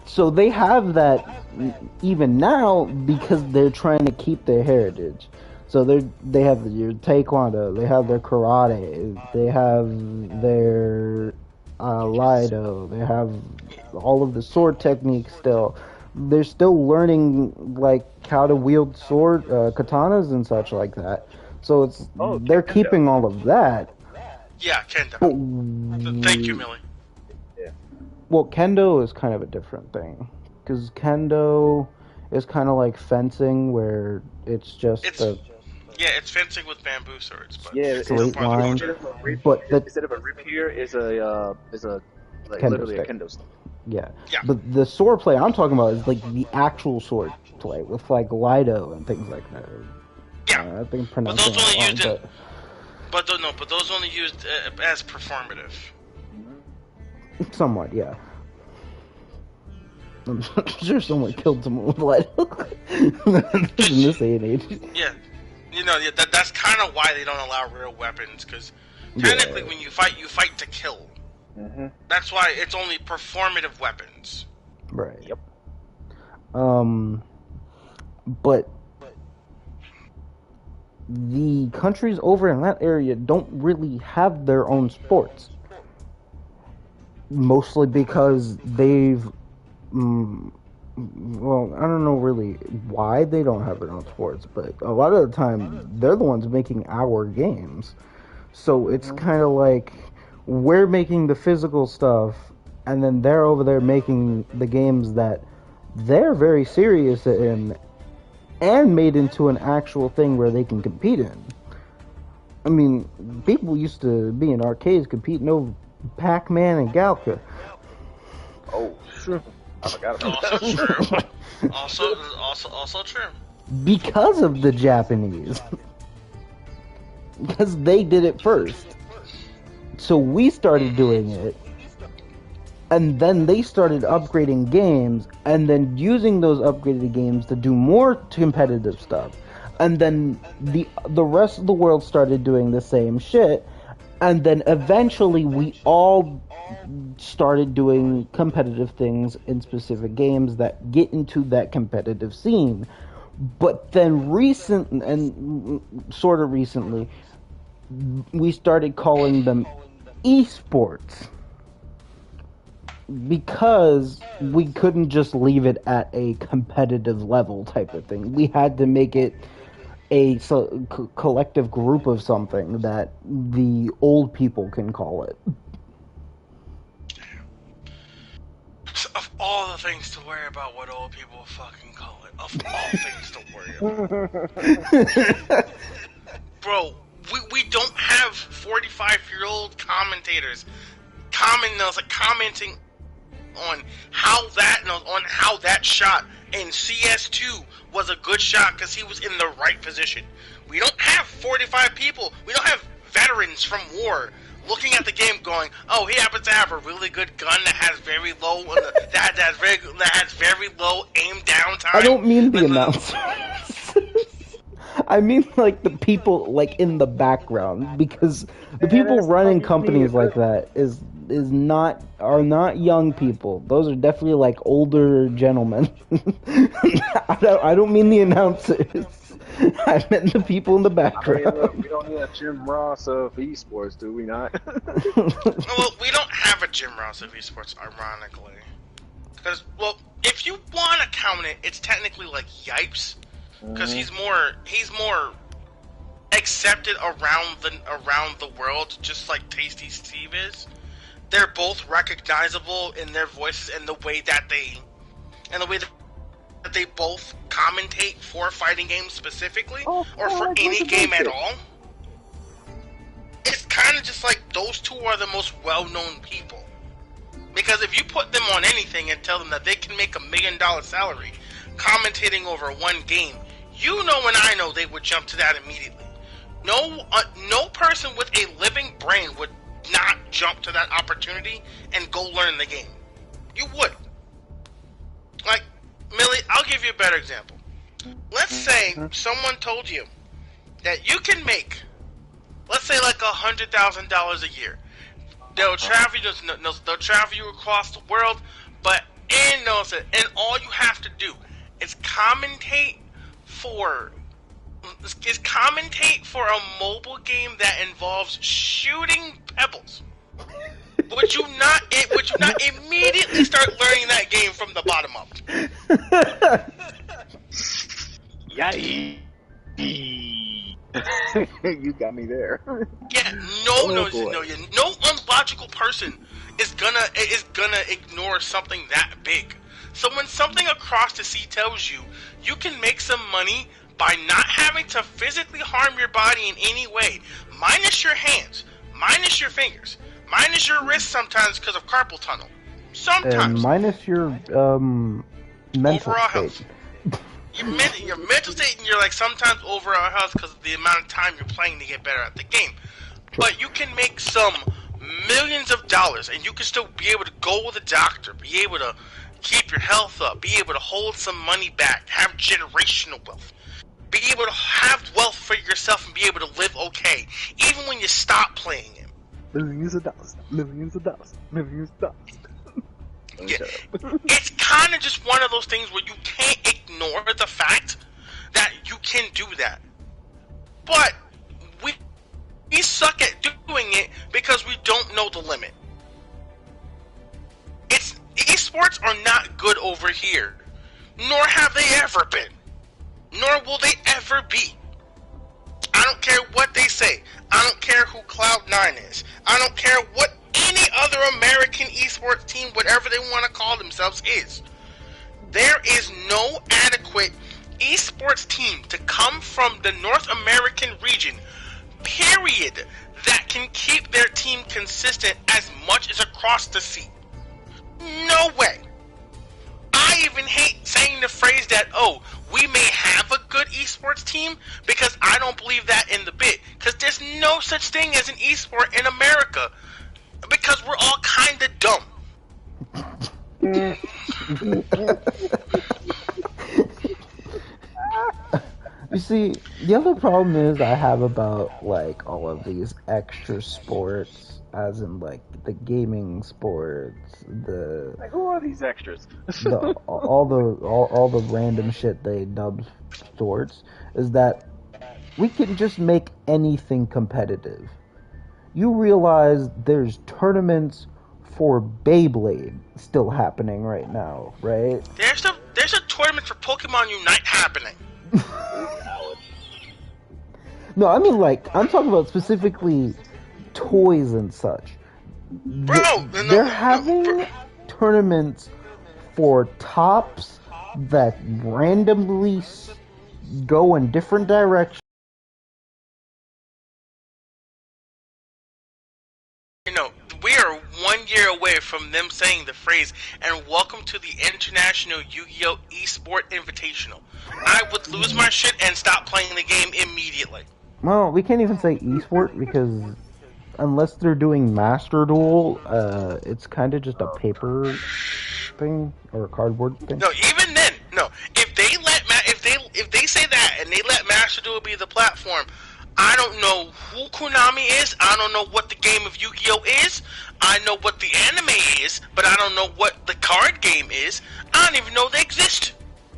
So they have that even now because they're trying to keep their heritage. So they have their taekwondo, they have their karate, they have their Lido, they have all of the sword techniques still. They're still learning like how to wield sword, katanas and such like that. So they're keeping all of that. Yeah, kendo. Thank you, Millie. Yeah. Well, kendo is kind of a different thing because kendo is kind of like fencing, where it's just it's fencing with bamboo swords. But straight line. But instead of a rapier, is a like literally stick. a kendo stick. Yeah. Yeah. But the sword play I'm talking about is like the actual sword play with like Lido and things like that. Yeah. I think I'm pronouncing it wrong, but those only used as performative. Somewhat, yeah. I'm sure someone killed someone with Lido in this day and age. Yeah. That's kind of why they don't allow real weapons, because technically when you fight to kill. Mm-hmm. That's why it's only performative weapons. Right. Yep. But the countries over in that area don't really have their own sports. Mostly because they've... well, I don't know really why they don't have their own sports, but a lot of the time, they're the ones making our games. So it's kind of like we're making the physical stuff, and then they're over there making the games that they're very serious in and made into an actual thing where they can compete in. I mean, people used to be in arcades competing over Pac-Man and Galka. Oh, sure. I forgot about Also that. true. Also true. Because of the Japanese. Because they did it first. So we started doing it. And then they started upgrading games, and then using those upgraded games to do more competitive stuff. And then the rest of the world started doing the same shit. And then eventually we all started doing competitive things in specific games that get into that competitive scene. But then sort of recently, we started calling them esports. Because we couldn't just leave it at a competitive level type of thing. We had to make it a collective group of something that the old people can call it. Of all the things to worry about, what old people fucking call it. Of all things to worry about. Bro, we don't have 45-year-old commentators commenting on how that shot in CS2 was a good shot because he was in the right position. We don't have 45 people. We don't have veterans from war looking at the game going, oh, he happens to have a really good gun that has very low that has very low aim down time. I don't mean the announcers. I mean like the people like in the background, because the people running companies like that are not young people. Those are definitely like older gentlemen. I don't mean the announcers. I meant the people in the background. I mean, look, we don't need a Jim Ross of esports, do we not? Well, we don't have a Jim Ross of esports, ironically. Because, well, if you want to count it, it's technically like Yipes. Because he's more accepted around the world, just like Tasty Steve is. They're both recognizable in their voices and the way that they both commentate for fighting games specifically, or for any game at all. It's kind of just like those two are the most well-known people. Because if you put them on anything and tell them that they can make $1 million salary commentating over one game, you know and I know they would jump to that immediately. No person with a living brain would not jump to that opportunity and go learn the game. You would. Like, Millie, I'll give you a better example. Let's say someone told you that you can make, let's say like $100,000 a year. They'll travel you across the world, and all you have to do is commentate for a mobile game that involves shooting pebbles. Would you not immediately start learning that game from the bottom up? Yikes. You got me there. Yeah, no unlogical person is gonna ignore something that big. So when something across the sea tells you you can make some money by not having to physically harm your body in any way, minus your hands, minus your fingers, minus your wrists sometimes because of carpal tunnel, sometimes, and minus your mental overall state. health. Your mental state and your sometimes overall health because of the amount of time you're playing to get better at the game. True. But you can make some millions of dollars and you can still be able to go with a doctor, be able to keep your health up, be able to hold some money back, have generational wealth, be able to have wealth for yourself and be able to live okay, even when you stop playing it. Millions of dollars. Yeah, it's kind of just one of those things where you can't ignore the fact that you can do that. But we suck at doing it because we don't know the limit. Esports are not good over here, nor have they ever been, nor will they ever be. I don't care what they say. I don't care who Cloud9 is. I don't care what any other American esports team, whatever they want to call themselves, is. There is no adequate esports team to come from the North American region, period, that can keep their team consistent as much as across the sea. No way. I even hate saying the phrase that, oh, we may have a good esports team, because I don't believe that in the bit. Because there's no such thing as an esport in America. Because we're all kind of dumb. You see, the other problem is I have about, like, all of these extra sports, as in, like, the gaming sports, the... Like, who are these extras? all the random shit they dub sports, is that we can just make anything competitive. You realize there's tournaments for Beyblade still happening right now, right? There's a tournament for Pokemon Unite happening. No, I mean, like, I'm talking about specifically toys and such. Bro! They're having tournaments for tops that randomly go in different directions. You know, we are 1 year away from them saying the phrase, and welcome to the International Yu-Gi-Oh! Esport Invitational. I would lose my shit and stop playing the game immediately. Well, we can't even say esport because unless they're doing Master Duel, it's kind of just a paper thing or a cardboard thing. No, even then, no. If they say that and they let Master Duel be the platform, I don't know who Konami is. I don't know what the game of Yu-Gi-Oh is. I know what the anime is, but I don't know what the card game is. I don't even know they exist.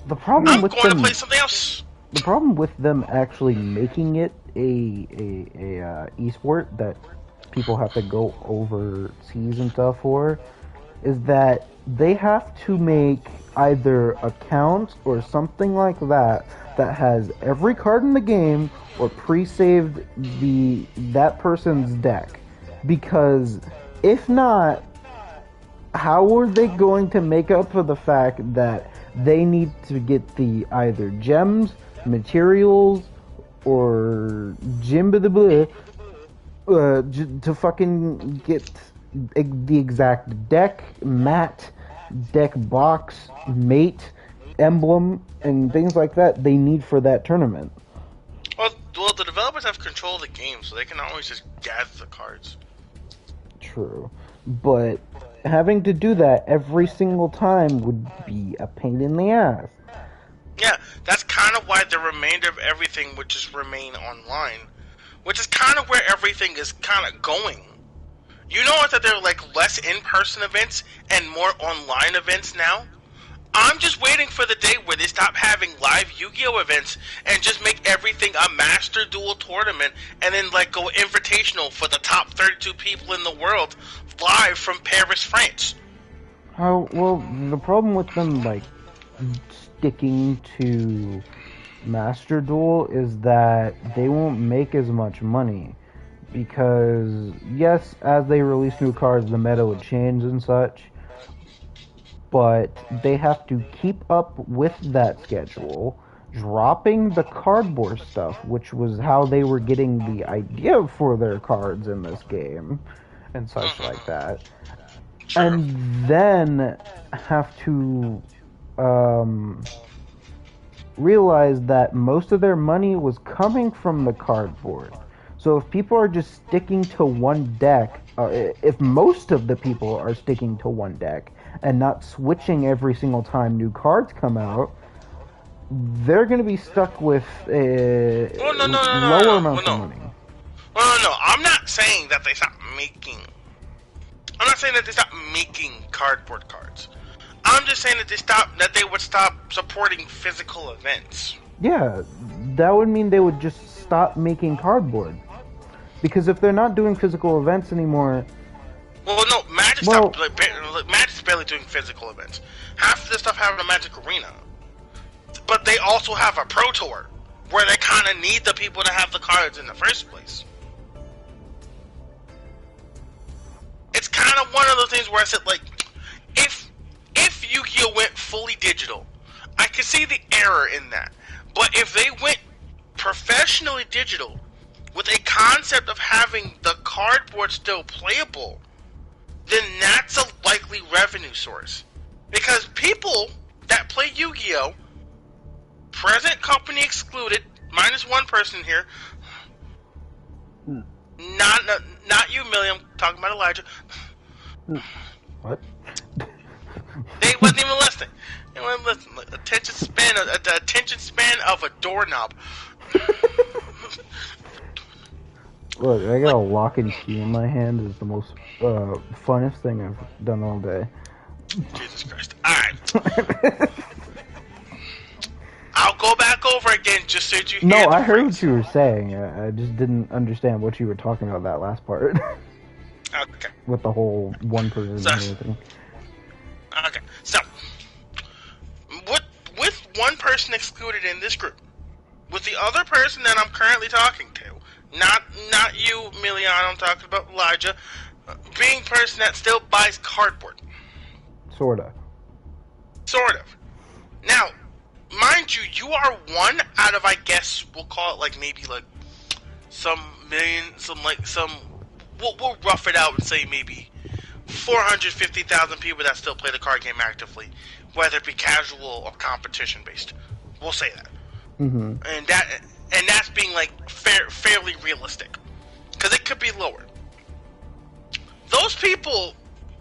The problem with going to play something else. The problem with them actually making it a esport that people have to go overseas and stuff for is that they have to make either accounts or something like that has every card in the game or pre-saved that person's deck, because if not, how are they going to make up for the fact that they need to get the either gems, materials, or to fucking get the exact deck, mat, deck box, mate, emblem, and things like that they need for that tournament. Well, the developers have control of the game, so they can always just gather the cards. True. But having to do that every single time would be a pain in the ass. Yeah, that's kind of why the remainder of everything would just remain online. Which is kind of where everything is kind of going. You know that there are like less in-person events and more online events now? I'm just waiting for the day where they stop having live Yu-Gi-Oh! Events and just make everything a Master Duel tournament and then like go invitational for the top 32 people in the world live from Paris, France. Oh, well, the problem with them like sticking to Master Duel is that they won't make as much money. Because, yes, as they release new cards, the meta would change and such. But they have to keep up with that schedule, dropping the cardboard stuff, which was how they were getting the idea for their cards in this game, and such like that. And then have to realize that most of their money was coming from the cardboard. So if people are just sticking to one deck, if most of the people are sticking to one deck and not switching every single time new cards come out, they're going to be stuck with lower amounts of money. No. I'm not saying that they stop making. I'm not saying that they stop making cardboard cards. I'm just saying that they would stop supporting physical events. Yeah, that would mean they would just stop making cardboard. Because if they're not doing physical events anymore... Well, no, Magic's barely doing physical events. Half of this stuff happened in Magic Arena. But they also have a Pro Tour. where they kind of need the people to have the cards in the first place. It's kind of one of those things where I said, like, if Yu-Gi-Oh went fully digital, I could see the error in that. But if they went professionally digital with a concept of having the cardboard still playable, then that's a likely revenue source. Because people that play Yu-Gi-Oh, present company excluded, minus one person here, not you, Millie, I'm talking about Elijah. What? They wasn't even listening. They weren't listening. Like, the attention span of a doorknob. Look, I got a lock and key in my hand. Is the most funnest thing I've done all day. Jesus Christ. Alright. I'll go back over again just so you hear. No, I heard what you were saying. I just didn't understand what you were talking about that last part. Okay. With the whole one person and everything. Okay. So, with one person excluded in this group, with the other person that I'm currently talking to, not you, Miliano, I'm talking about Elijah, being a person that still buys cardboard. Sorta. Sort of. Now, mind you, you are one out of, I guess, we'll call it like maybe like some million, we'll rough it out and say maybe 450,000 people that still play the card game actively, whether it be casual or competition based. We'll say that. Mm-hmm. And that's being like fairly realistic, because it could be lower. Those people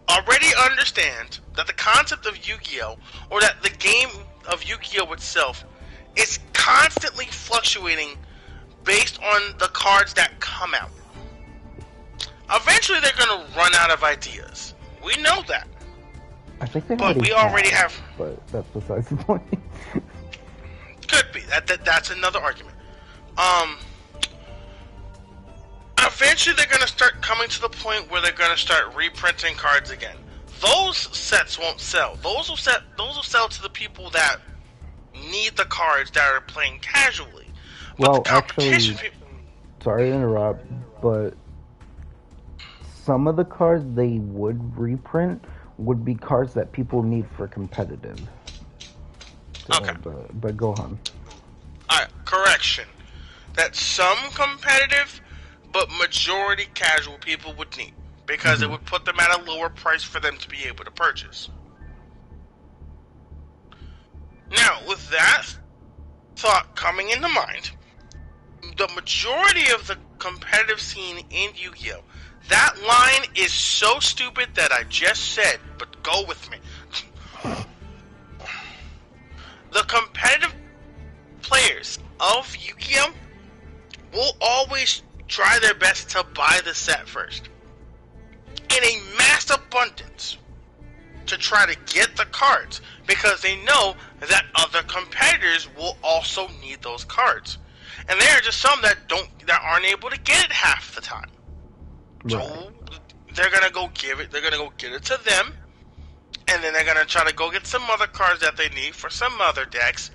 already understand that the concept of Yu-Gi-Oh, or that the game of Yu-Gi-Oh itself, is constantly fluctuating based on the cards that come out. Eventually they're going to run out of ideas. We know that. I think they but we already have. But that's besides the point. Could be. That's another argument. Eventually they're going to start coming to the point where they're going to start reprinting cards again. Those sets won't sell. Those will sell to the people that need the cards that are playing casually. But well, the competition actually, sorry to interrupt, but some of the cards they would reprint would be cards that people need for competitive. So, okay. But go on. Alright, correction. That some competitive, but majority casual people would need. Because it would put them at a lower price for them to be able to purchase. Now, with that thought coming into mind, the majority of the competitive scene in Yu-Gi-Oh! That line is so stupid that I just said, but go with me. The competitive players of Yu-Gi-Oh! Will always try their best to buy the set first, in a mass abundance, to try to get the cards, because they know that other competitors will also need those cards, and there are just some that aren't able to get it half the time. Right. So they're gonna go get it to them, and then they're gonna try to go get some other cards that they need for some other decks.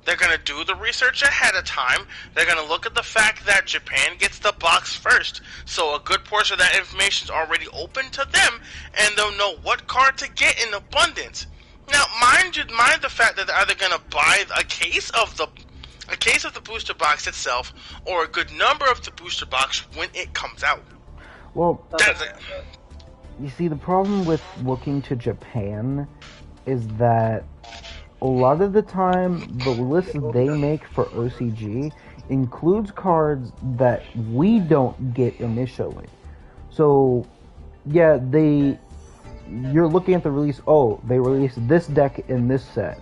They're gonna do the research ahead of time. They're gonna look at the fact that Japan gets the box first, so a good portion of that information is already open to them, and they'll know what card to get in abundance. Now, mind the fact that they're either gonna buy a case of the booster box itself, or a good number of the booster box when it comes out. Well, you see, the problem with looking to Japan is that a lot of the time, the list they make for OCG includes cards that we don't get initially. So, yeah, you're looking at the release, oh, they released this deck in this set.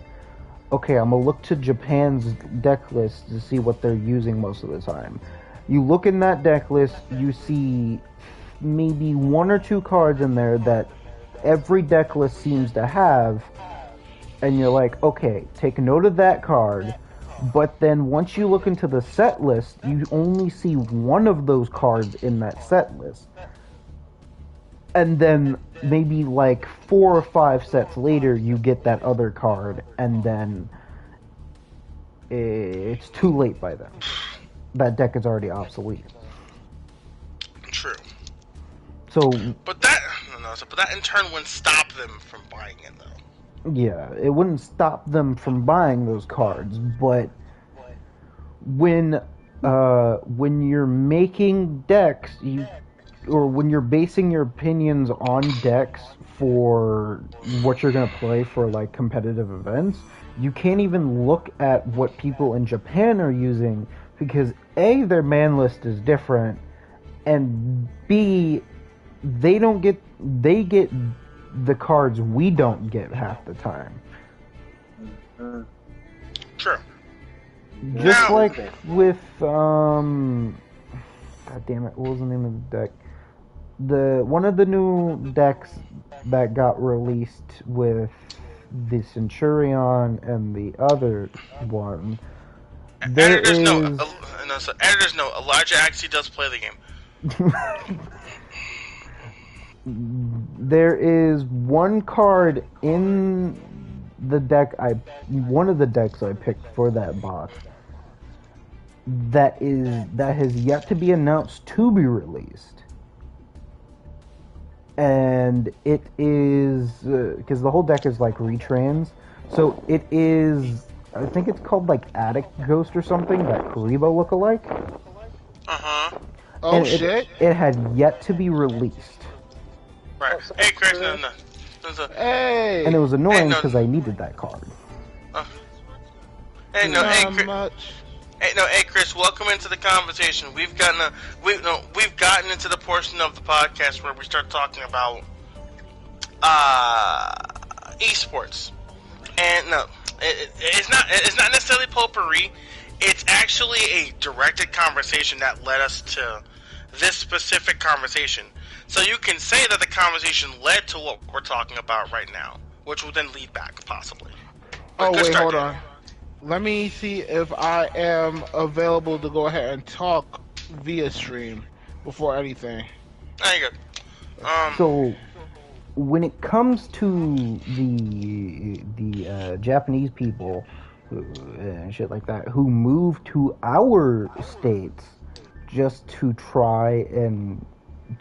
Okay, I'm gonna look to Japan's deck list to see what they're using most of the time. You look in that deck list, you see maybe one or two cards in there that every deck list seems to have, and you're like, okay, take note of that card, but then once you look into the set list, you only see one of those cards in that set list. And then maybe like 4 or 5 sets later, you get that other card, and then it's too late by then. That deck is already obsolete. True. So, but that in turn wouldn't stop them from buying it, though. Yeah, it wouldn't stop them from buying those cards, but when you're making decks, or when you're basing your opinions on decks for what you're gonna play for like competitive events, you can't even look at what people in Japan are using because A, their ban list is different, and B, they get the cards we don't get half the time. True. Just like with God damn it, what was the name of the deck? One of the new decks that got released with the Centurion and the other one. Editors know Elijah actually does play the game. There is one card in the deck one of the decks I picked for that box that has yet to be announced to be released. And it is because the whole deck is like retrans, so it is. I think it's called like Attic Ghost or something. That Karibo lookalike. Oh and shit! It had yet to be released. Right. Hey, Chris. No. Hey. And it was annoying because I needed that card. Hey, Chris. Welcome into the conversation. We've gotten into the portion of the podcast where we start talking about esports, and no, it's not necessarily potpourri. It's actually a directed conversation that led us to this specific conversation. So you can say that the conversation led to what we're talking about right now, which will then lead back, possibly. Oh, wait, hold on. Let me see if I am available to go ahead and talk via stream before anything. There you go. So, when it comes to the Japanese people and shit like that who move to our states just to try and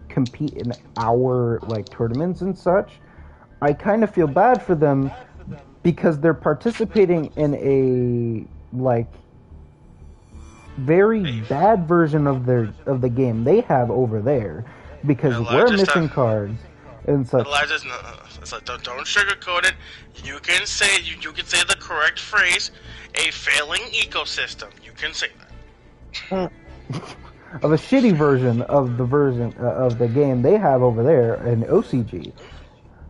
compete in our like tournaments and such, I kind of feel bad for them because they're participating in a like very bad version of the game they have over there because we're missing cards and such. Elijah's don't sugarcoat it. You can say the correct phrase. A failing ecosystem. You can say that. Of a shitty version of the game they have over there in OCG,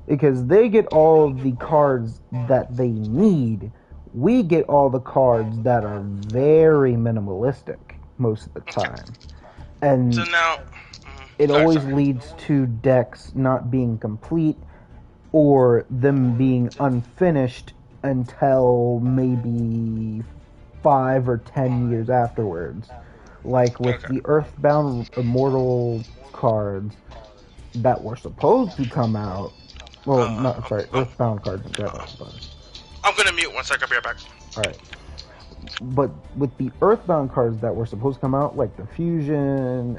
because they get all the cards that they need. We get all the cards that are very minimalistic most of the time, and so now it always leads to decks not being complete or them being unfinished until maybe 5 or 10 years afterwards. Like with the Earthbound Immortal cards that were supposed to come out. Well, Earthbound cards in general. But. I'm gonna mute 1 second. I'll be right back. Alright. But with the Earthbound cards that were supposed to come out, like the Fusion,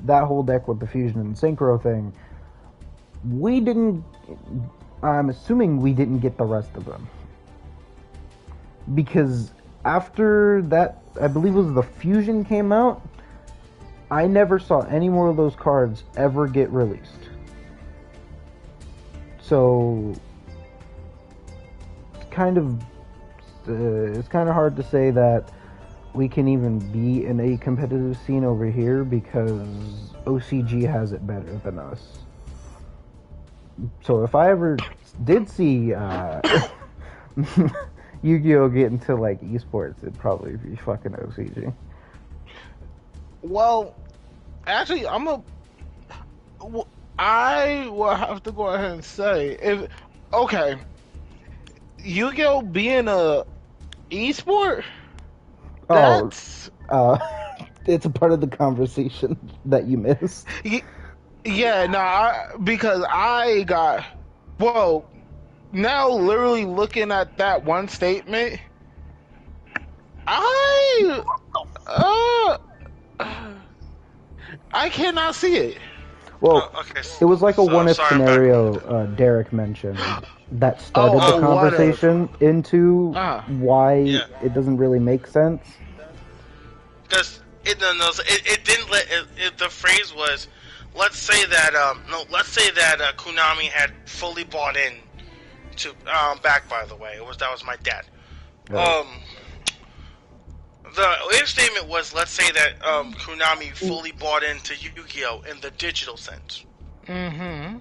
that whole deck with the Fusion and Synchro thing, I'm assuming we didn't get the rest of them. Because after that, I believe it was the Fusion came out, I never saw any more of those cards ever get released. So, it's kind of hard to say that we can even be in a competitive scene over here because OCG has it better than us. So if I ever did see Yu-Gi-Oh! Get into like esports, it'd probably be fucking OCG. Well, actually, I will have to go ahead and say, Yu-Gi-Oh! Being a esport, it's a part of the conversation that you missed. Because I got, now literally looking at that one statement, I cannot see it. Well, Okay. it was like a what-if sorry, scenario Derek mentioned that started the what if. conversation into why Yeah. it doesn't really make sense. Because it didn't let the phrase was, let's say that Konami had fully bought in to back, by the way, that was my dad. Right. The if statement was, let's say that Konami fully bought into Yu-Gi-Oh in the digital sense. Mm-hmm.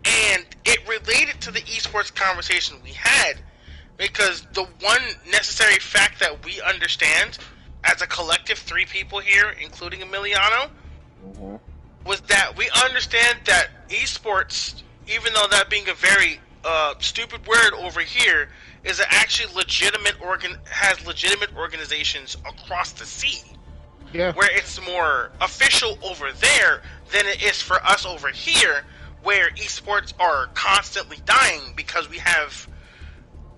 And it related to the esports conversation we had, because the one necessary fact that we understand as a collective, 3 people here, including Emiliano, was that we understand that esports, even though that being a very stupid word over here, is actually has legitimate organizations across the sea. Yeah. Where it's more official over there than it is for us over here, where esports are constantly dying because we have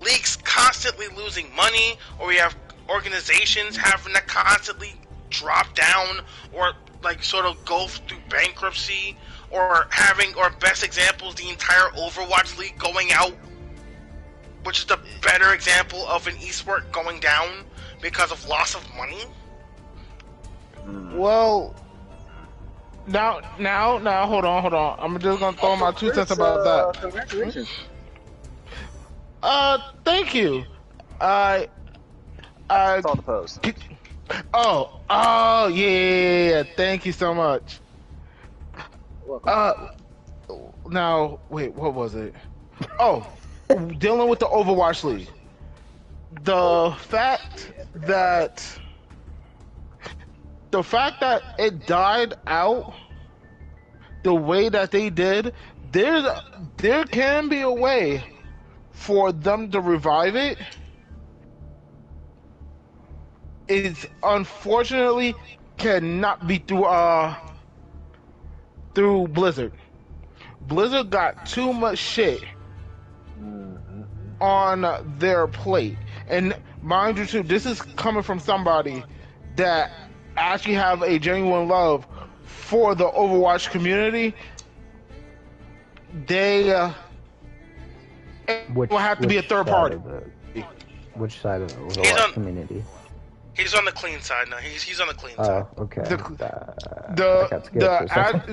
leagues constantly losing money, or we have organizations having to constantly drop down or like sort of go through bankruptcy, or best examples, the entire Overwatch League going out, which is the better example of an esport going down because of loss of money. Well, now, hold on. I'm just gonna throw my 2 cents about that. Congratulations. Thank you. It's on the post. Oh, yeah. Thank you so much. Now, wait, what was it? Oh, dealing with the Overwatch League. The fact that it died out the way that they did, there can be a way for them to revive it. It unfortunately cannot be through Blizzard. Blizzard got too much shit on their plate, and mind you too, this is coming from somebody that actually have a genuine love for the Overwatch community. They will have to be a third party. Which side of the Overwatch community? He's on the clean side now. He's on the clean side. Oh, okay.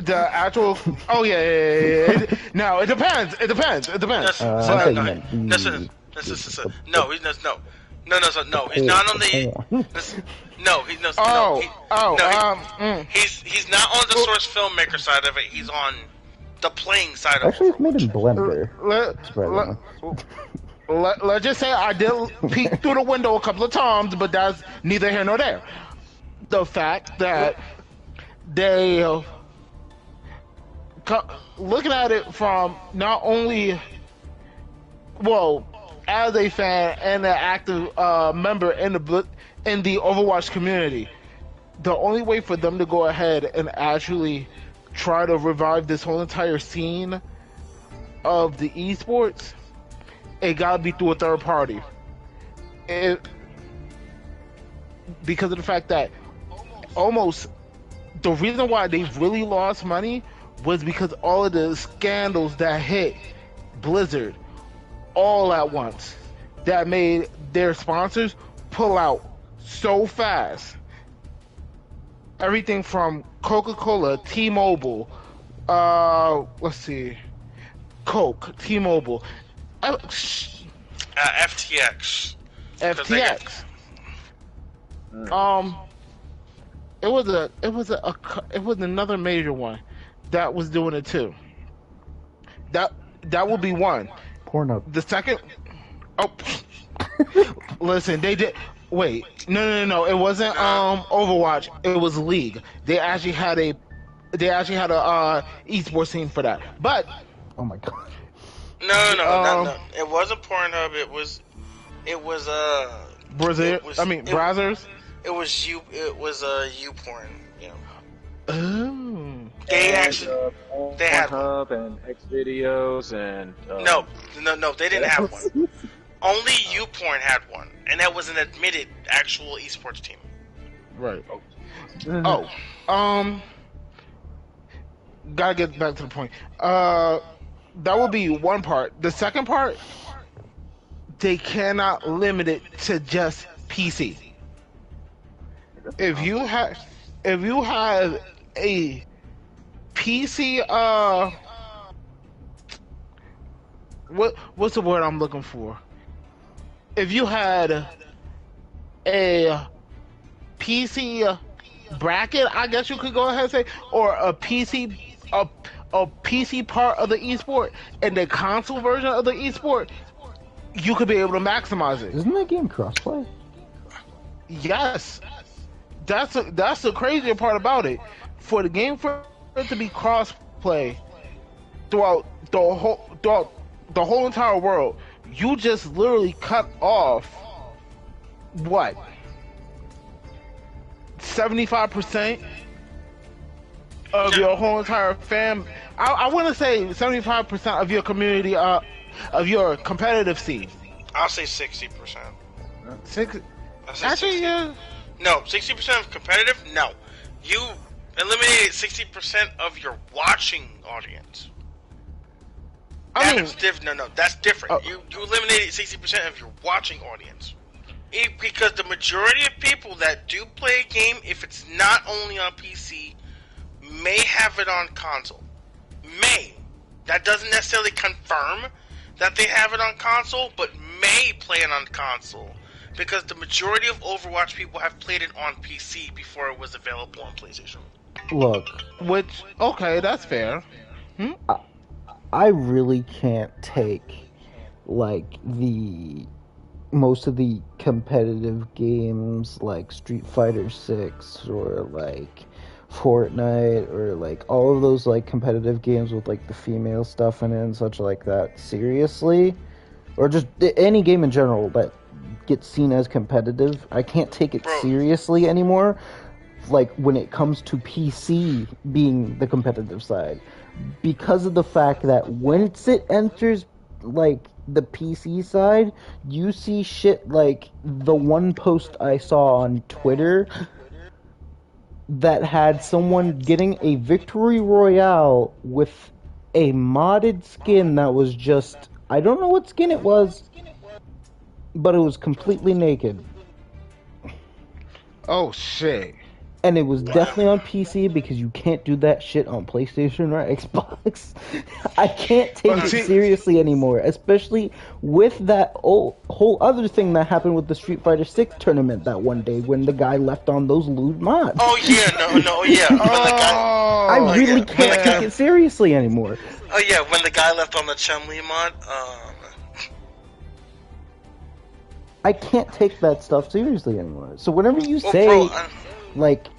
The actual. Oh yeah. No, it depends. It depends. No, he's not on the. He's not on the source filmmaker side of it. He's on the playing side of it. Actually, it's made in Blender. Let's just say I did peek through the window a couple of times, but that's neither here nor there. The fact that they looking at it from not only, well, as a fan and an active member in the Overwatch community, the only way for them to go ahead and actually try to revive this whole entire scene of the esports, it gotta be through a third party. Because of the fact that almost the reason why they really lost money was because all of the scandals that hit Blizzard all at once that made their sponsors pull out so fast. Everything from Coca-Cola, T-Mobile, Coke, T-Mobile, FTX. It was another major one that was doing it too. That would be one. Pornhub. The second, listen, they did. Wait, no. It wasn't Overwatch. It was League. They actually had a esports scene for that. But oh my god. No. It wasn't Pornhub. It was Brazil. Brazzers. It was YouPorn. You know. Oh. They actually they had Hub and X videos and no, they didn't have one. Only YouPorn had one, and that was an admitted actual esports team. Right. Oh, gotta get back to the point. That would be one part. The second part, they cannot limit it to just PC. If you have a PC, what's the word I'm looking for? If you had a PC bracket, I guess you could go ahead and say, or a PC part of the esport and the console version of the esport, you could be able to maximize it. Isn't that game crossplay? Yes, that's the crazier part about it. For the game for it to be crossplay throughout the whole entire world, you just literally cut off what 75% of your whole entire fam. I want to say 75% of your community, of your competitive scene. I'll say 60%. Actually, yeah. No, 60% of competitive. No, you eliminated 60% of your watching audience. That's different. You eliminated 60% of your watching audience. Because the majority of people that do play a game, if it's not only on PC, may have it on console. May. That doesn't necessarily confirm that they have it on console, but may play it on console. Because the majority of Overwatch people have played it on PC before it was available on PlayStation. Look. Okay, that's fair. I really can't take, most of the competitive games like Street Fighter 6 or Fortnite or all of those competitive games with the female stuff in it and such like that seriously, or just any game in general that gets seen as competitive. I can't take it seriously anymore, when it comes to PC being the competitive side, because of the fact that once it enters the PC side, you see shit like the one post I saw on Twitter that had someone getting a victory royale with a modded skin that was just, I don't know what skin it was, but it was completely naked. Oh shit. And it was definitely on PC, because you can't do that shit on PlayStation or Xbox. I can't take it seriously anymore, especially with that whole other thing that happened with the Street Fighter 6 tournament that one day when the guy left on those lewd mods. Oh yeah, no, yeah. I really can't take it seriously anymore. Oh yeah, when the guy left on the Chun-Li mod. I can't take that stuff seriously anymore. So whenever you say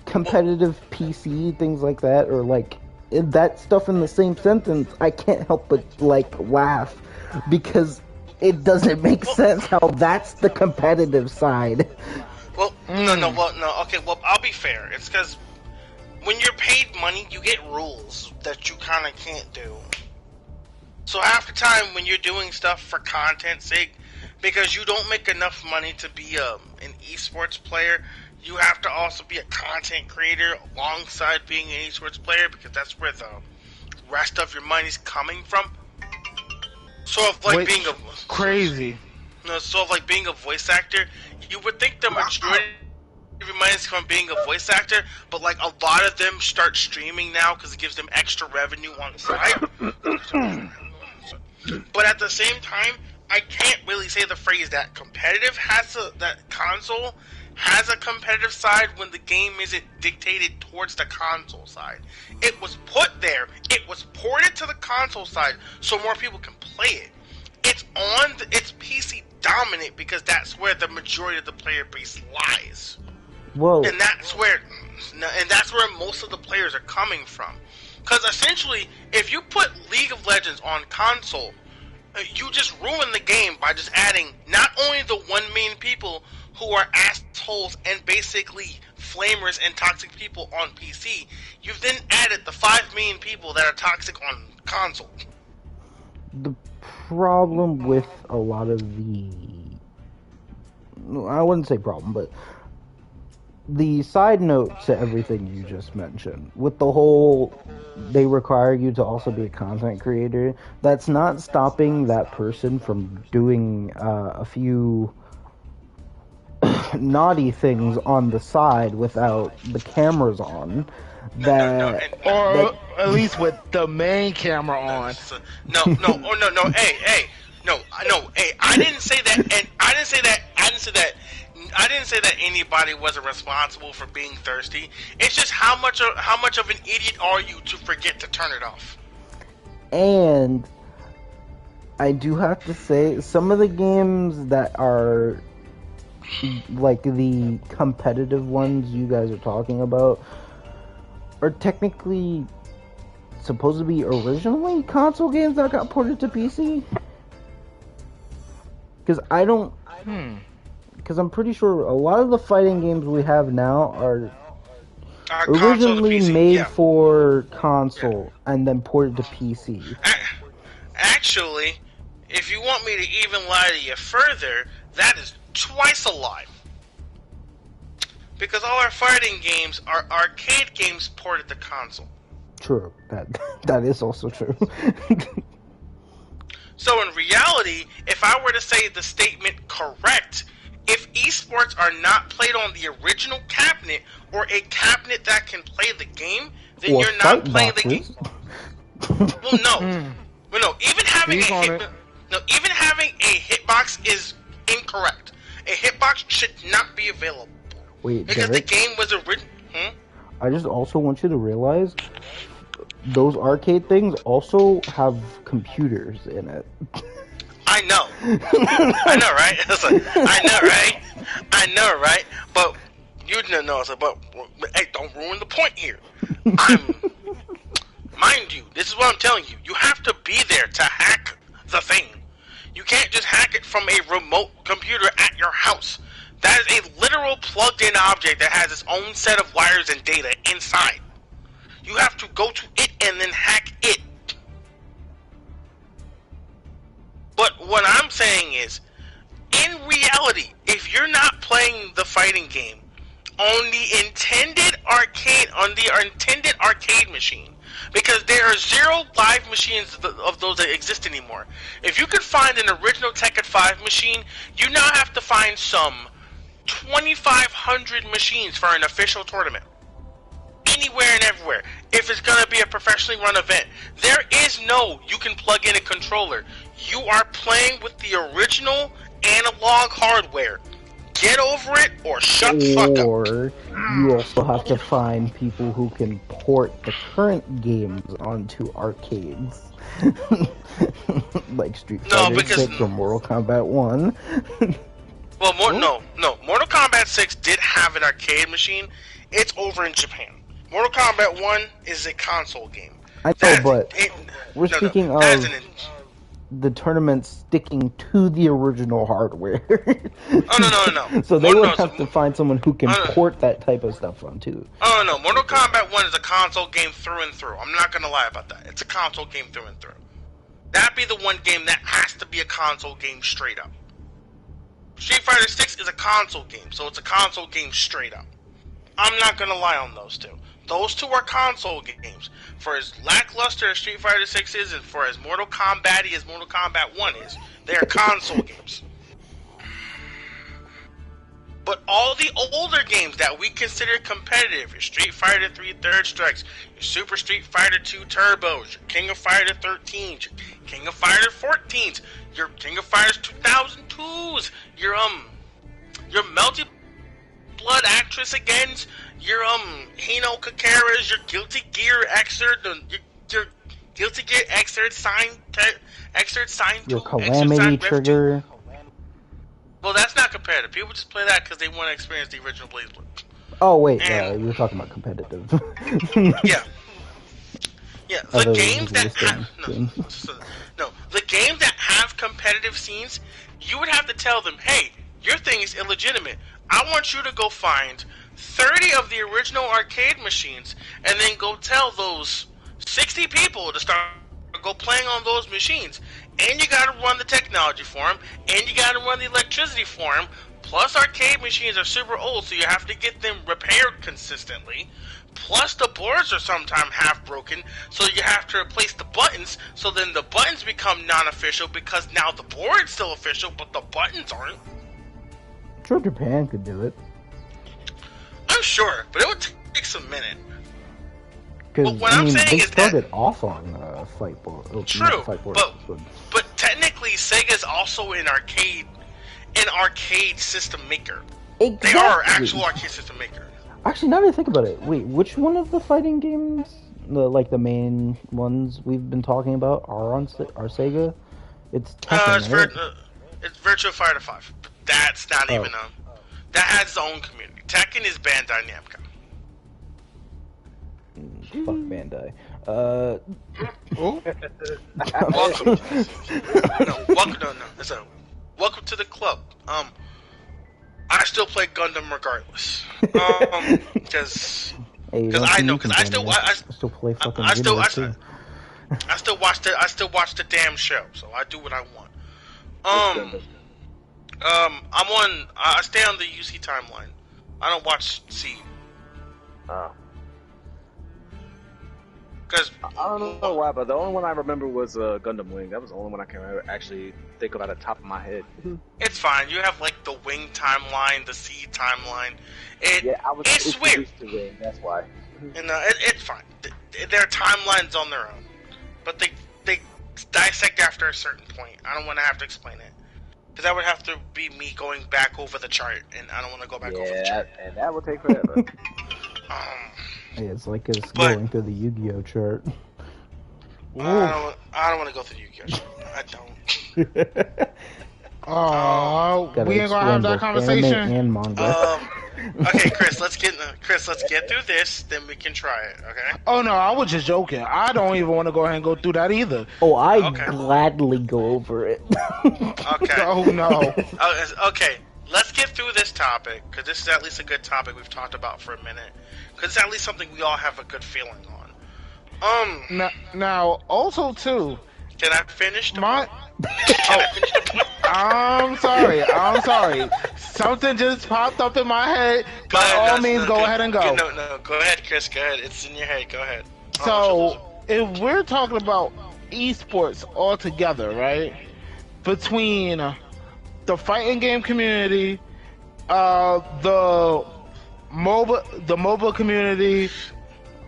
competitive PC, things like that, or that stuff in the same sentence, I can't help but laugh, because it doesn't make sense how that's the competitive side. Well, no. Okay, well, I'll be fair. It's because when you're paid money, you get rules that you kind of can't do. So half the time when you're doing stuff for content's sake, because you don't make enough money to be an esports player, you have to also be a content creator alongside being an esports player, because that's where the rest of your money's coming from. So if being a crazy. No, so if being a voice actor, you would think the majority of your money is from being a voice actor, but a lot of them start streaming now because it gives them extra revenue on the side. But at the same time, I can't really say the phrase that that console has a competitive side when the game isn't dictated towards the console side. It was put there. It was ported to the console side so more people can play it. It's PC dominant because that's where the majority of the player base lies. Whoa. And that's where most of the players are coming from. Because essentially, if you put League of Legends on console, you just ruin the game by just adding not only the 1 million people who are assholes and basically flamers and toxic people on PC, you've then added the 5 million people that are toxic on console. The problem with a lot of the I wouldn't say problem, but the side note to everything you just mentioned, with the whole they require you to also be a content creator, that's not stopping that person from doing a few naughty things on the side without the cameras on. Or at least with the main camera on. No, hey, I didn't say that, and I didn't say that anybody wasn't responsible for being thirsty. It's just how much of an idiot are you to forget to turn it off? And I do have to say, some of the games that are like the competitive ones you guys are talking about are technically supposed to be originally console games that got ported to PC. Because I'm pretty sure a lot of the fighting games we have now are originally made for console and then ported to PC. Actually, if you want me to even lie to you further, that is twice a lie. Because all our fighting games are arcade games ported to console. True. That is also true. So in reality, if I were to say the statement correct, if esports are not played on the original cabinet or a cabinet that can play the game, then or you're not playing the game. Well, no. Even having a hitbox is incorrect. A hitbox should not be available. Wait, because Derek, the game was original. I just also want you to realize those arcade things also have computers in it. I know. I know, right? I know, right? But you didn't know. But hey, don't ruin the point here. Mind you, this is what I'm telling you. You have to be there to hack the thing. You can't just hack it from a remote computer at your house. That is a literal plugged-in object that has its own set of wires and data inside. You have to go to it and then hack it. But what I'm saying is, in reality, if you're not playing the fighting game on the intended arcade machine, because there are 0 live machines of those that exist anymore. If you could find an original Tekken 5 machine, you now have to find some 2,500 machines for an official tournament. Anywhere and everywhere. If it's going to be a professionally run event, there is no you can plug in a controller. You are playing with the original analog hardware. Get over it or shut the fuck up. Or you also have to find people who can port the current games onto arcades. Like Street Fighter 6 or Mortal Kombat 1. Well, no. Mortal Kombat 6 did have an arcade machine. It's over in Japan. Mortal Kombat 1 is a console game. I know, but we're speaking of the tournament sticking to the original hardware. No. So they would have to find someone who can port that type of stuff onto. Oh, no. Mortal Kombat 1 is a console game through and through. I'm not going to lie about that. It's a console game through and through. That'd be the one game that has to be a console game straight up. Street Fighter 6 is a console game, so it's a console game straight up. I'm not going to lie on those two. Those two are console games. For as lackluster as Street Fighter 6 is, and for as Mortal Kombat-y as Mortal Kombat 1 is, they are console games. But all the older games that we consider competitive, your Street Fighter 3 Third Strikes, your Super Street Fighter 2 Turbos, your King of Fighter 13s, your King of Fighter 14s, your King of Fighters 2002s, your Melty Blood Actress Agains, your Hino Kakera's, your Guilty Gear Exert, your Guilty Gear Exert Sign 2, your Calamity Trigger. Well, that's not competitive. People just play that because they want to experience the original BlazBlue. Oh wait, you were talking about competitive. Yeah. The games that have the games that have competitive scenes, you would have to tell them, hey, your thing is illegitimate. I want you to go find 30 of the original arcade machines and then go tell those 60 people to start go playing on those machines. And you gotta run the technology for them, and you gotta run the electricity for them, Plus, arcade machines are super old, so you have to get them repaired consistently. Plus, the boards are sometimes half broken, so you have to replace the buttons, so then the buttons become non-official because now the board's still official, but the buttons aren't. I'm sure Japan could do it. I'm sure, but it would take some minute. Because, But what I'm saying they is started off on Fight Board. True, Fight Board, but technically Sega's also an arcade system maker. exactly. They are actual arcade system maker. Actually, now that I think about it, wait, which one of the fighting games, the main ones we've been talking about, are on are Sega? It's Tekken, right? It's Virtua Fighter 5. But that's not even that has its own community. Tekken is Bandai Namco. Fuck Bandai. Welcome. Welcome to the club. I still play Gundam regardless. Because I still play fucking I still Gundam too. I still watch the damn show, so I do what I want. I stay on the UC timeline. I don't watch C. Oh. Because I don't know why, but the only one I remember was Gundam Wing. That was the only one I can actually think of at the top of my head. it's fine. You have like the Wing timeline, the C timeline. I was it's weird. To Wing, that's why. And it's fine. Their timelines on their own, but they dissect after a certain point. I don't want to have to explain it. Because that would have to be me going back over the chart, and I don't want to go back over the chart. And that would take forever. Yeah, it's like us going through the Yu-Gi-Oh chart. I don't want to go through the Yu-Gi-Oh chart. I don't. Oh, we ain't gonna have that conversation. And manga. Okay, Chris, let's get through this, then we can try it. Okay. Oh no, I was just joking. I don't even want to go ahead and go through that either. Oh, I gladly go over it. Okay. Oh no. Okay, let's get through this topic, because this is at least a good topic we've talked about for a minute. Because it's at least something we all have a good feeling on. Now also too. Can I finish the My. Can I finish the point? I'm sorry. Something just popped up in my head. By all means, go ahead and go. No, go ahead, Chris. Go ahead. It's in your head. Go ahead. So, if we're talking about esports altogether, right? Between the fighting game community, the mobile community.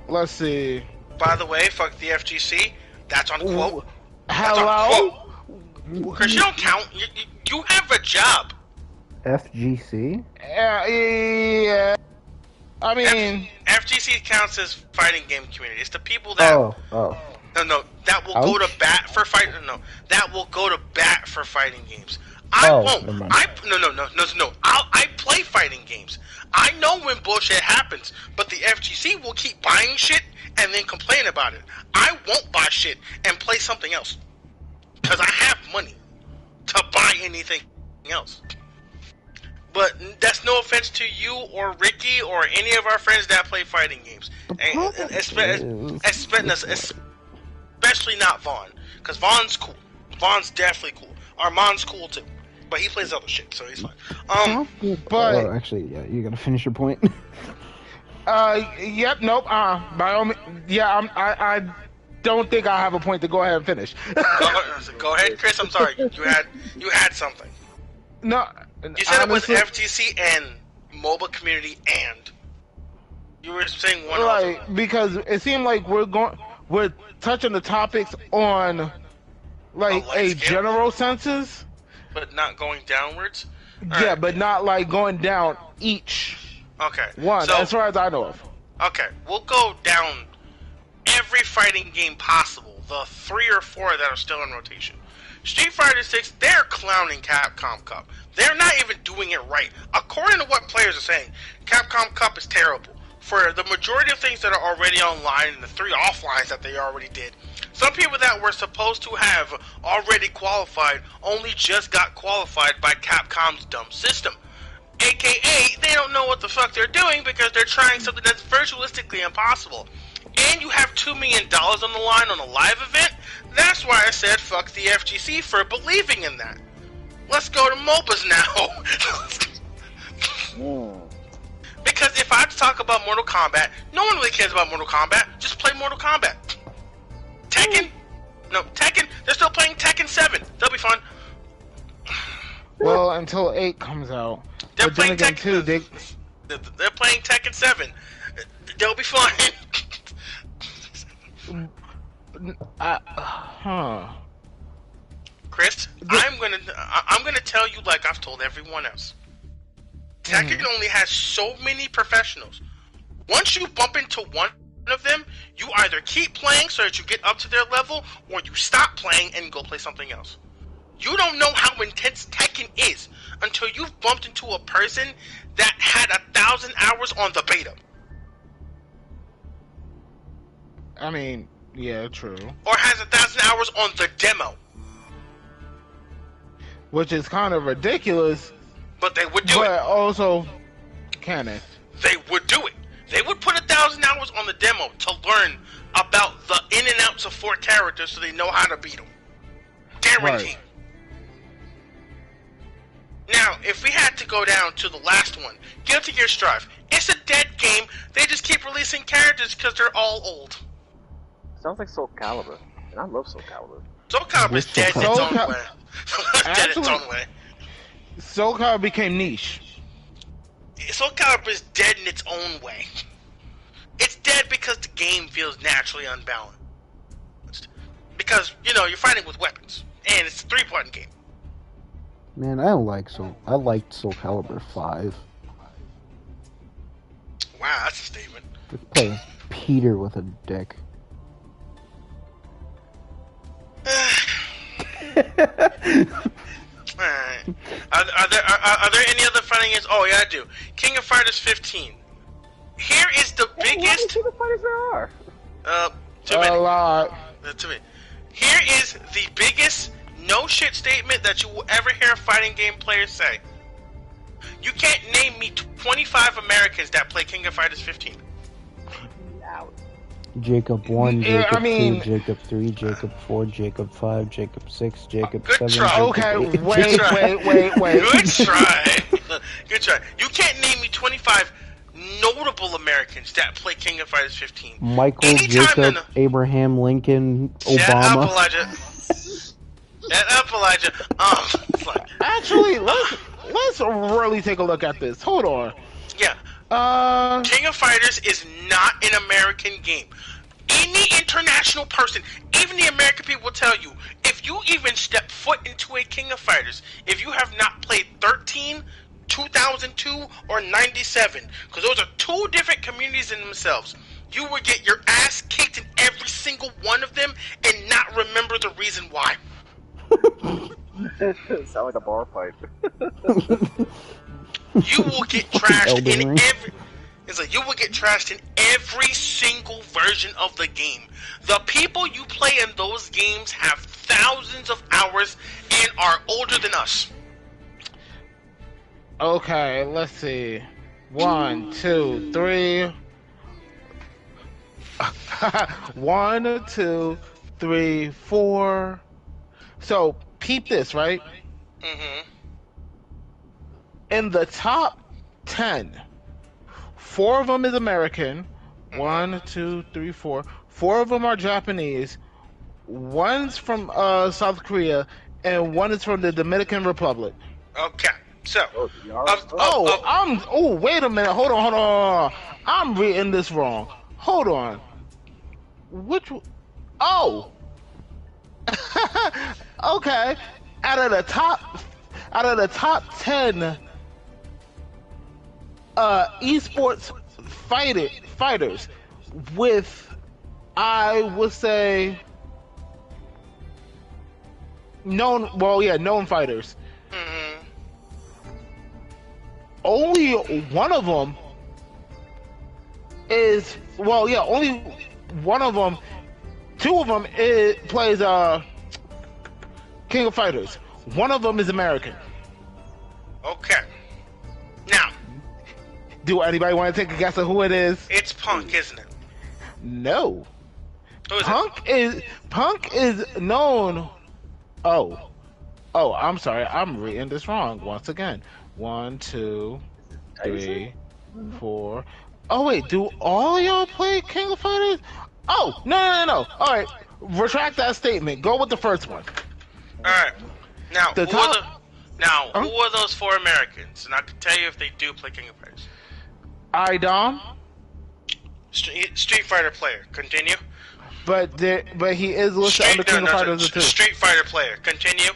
Let's see. By the way, fuck the FGC. That's on quote. Hello. Chris, you don't count. You have a job. FGC? Yeah. I mean, FGC counts as fighting game community. It's the people that. No, that will go to bat for fighting. No, that will go to bat for fighting games. I won't. No. I play fighting games. I know when bullshit happens, but the FGC will keep buying shit and then complain about it. I won't buy shit and play something else because I have money to buy anything else. But that's no offense to you or Ricky or any of our friends that play fighting games, and especially not Vaughn, because Vaughn's cool. Vaughn's definitely cool. Armand's cool too, but he plays other shit, so he's fine. But actually, yeah, you gotta finish your point. Yep, nope. By all means, yeah. I don't think I have a point to go ahead and finish. Go ahead, Chris. I'm sorry. You had something. No, you said honestly, it was FGC and mobile community, and you were saying one. Right, because it seemed like we're touching the topics on like a general census, but not going downwards. Yeah, but not like going down each. Okay. One, so, as far as I know of. Okay, we'll go down every fighting game possible. The 3 or 4 that are still in rotation. Street Fighter 6, they're clowning Capcom Cup. They're not even doing it right. According to what players are saying, Capcom Cup is terrible. For the majority of things that are already online and the 3 offlines that they already did, some people that were supposed to have already qualified only just got qualified by Capcom's dumb system. AKA, they don't know what the fuck they're doing because they're trying something that's virtualistically impossible. And you have $2 million on the line on a live event? That's why I said fuck the FGC for believing in that. Let's go to MOBAs now. Mm. Because if I have to talk about Mortal Kombat, no one really cares about Mortal Kombat. Just play Mortal Kombat. Tekken? No, Tekken. They're still playing Tekken 7. They'll be fun. Well, until 8 comes out. They're But then playing again, Tekken. too, They're playing Tekken 7. They'll be fine. Chris, I'm gonna tell you like I've told everyone else. Tekken only has so many professionals. Once you bump into one of them, you either keep playing so that you get up to their level, or you stop playing and go play something else. You don't know how intense Tekken is until you've bumped into a person that had 1,000 hours on the beta. I mean, yeah, true. Or has 1,000 hours on the demo. Which is kind of ridiculous. But they would do but it. Also, canon. They would do it. They would put 1,000 hours on the demo to learn about the in and outs of 4 characters so they know how to beat them. Guaranteed. Right. Now, if we had to go down to the last one, Guilty Gear Strive. It's a dead game. They just keep releasing characters because they're all old. Sounds like Soul Calibur. And I love Soul Calibur. Soul Calibur's dead in its own way. Dead in its own way. Soul Calibur became niche. Soul Calibur's dead in its own way. It's dead because the game feels naturally unbalanced. Because, you know, you're fighting with weapons. And it's a 3-button game. Man, I liked Soul Calibur 5. Wow, that's a statement. Just play Peter with a dick. Alright. Are there any other fighting games? Oh, yeah, I do. King of Fighters 15. Here is the biggest... How many fighters there are? Too many. A lot. Too many. Here is the biggest no shit statement that you will ever hear a fighting game player say. You can't name me 25 Americans that play King of Fighters 15. Jacob 1, Yeah, Jacob I mean- 2, Jacob 3, Jacob 4, Jacob 5, Jacob 6, Jacob Good 7, try. Jacob Okay, 8. wait. Good try. Good try. You can't name me 25 notable Americans that play King of Fighters 15. Michael, Anytime Jacob, in a- Abraham Lincoln, Shut up, Obama. Elijah. Shut up, Elijah. It's like, Actually, let's really take a look at this. Hold on. yeah. King of Fighters is not an American game. Any international person, even the American people will tell you, if you even step foot into a King of Fighters, if you have not played 13, 2002, or 97, because those are 2 different communities in themselves, you will get your ass kicked in every single one of them and not remember the reason why. Sound like a bar fight. You will get trashed Elden in Ring. every... It's like you will get trashed in every single version of the game. The people you play in those games have thousands of hours and are older than us. Okay, let's see. 1, 2, 3. 1, 2, 3, 4. So, peep this, right? Mm-hmm. In the top 10, 4 of them is American. 1, 2, 3, 4. 4 of them are Japanese. 1's from South Korea, and 1 is from the Dominican Republic. Okay, so... Wait a minute. Hold on. I'm reading this wrong. Hold on. Which... Oh! Okay. Out of the top 10 esports fighters with, I would say, known fighters. Mm-hmm. Only one of them is, only one of them, 2 of them plays King of Fighters. One of them is American. Okay. Now, Do anybody want to take a guess of who it is? it's Punk, isn't it? No. Who is it? Punk is known. Oh, I'm sorry. I'm reading this wrong once again. 1, 2. three, 4. Oh wait, do all of y'all play King of Fighters? Oh no. All right, retract that statement. Go with the first one. All right. Now, The who top- are those 4 Americans? And I can tell you if they do play King of Fighters. Idom, Street Fighter player. Continue. but he is listed under King of Fighters too. Street Fighter player. Continue.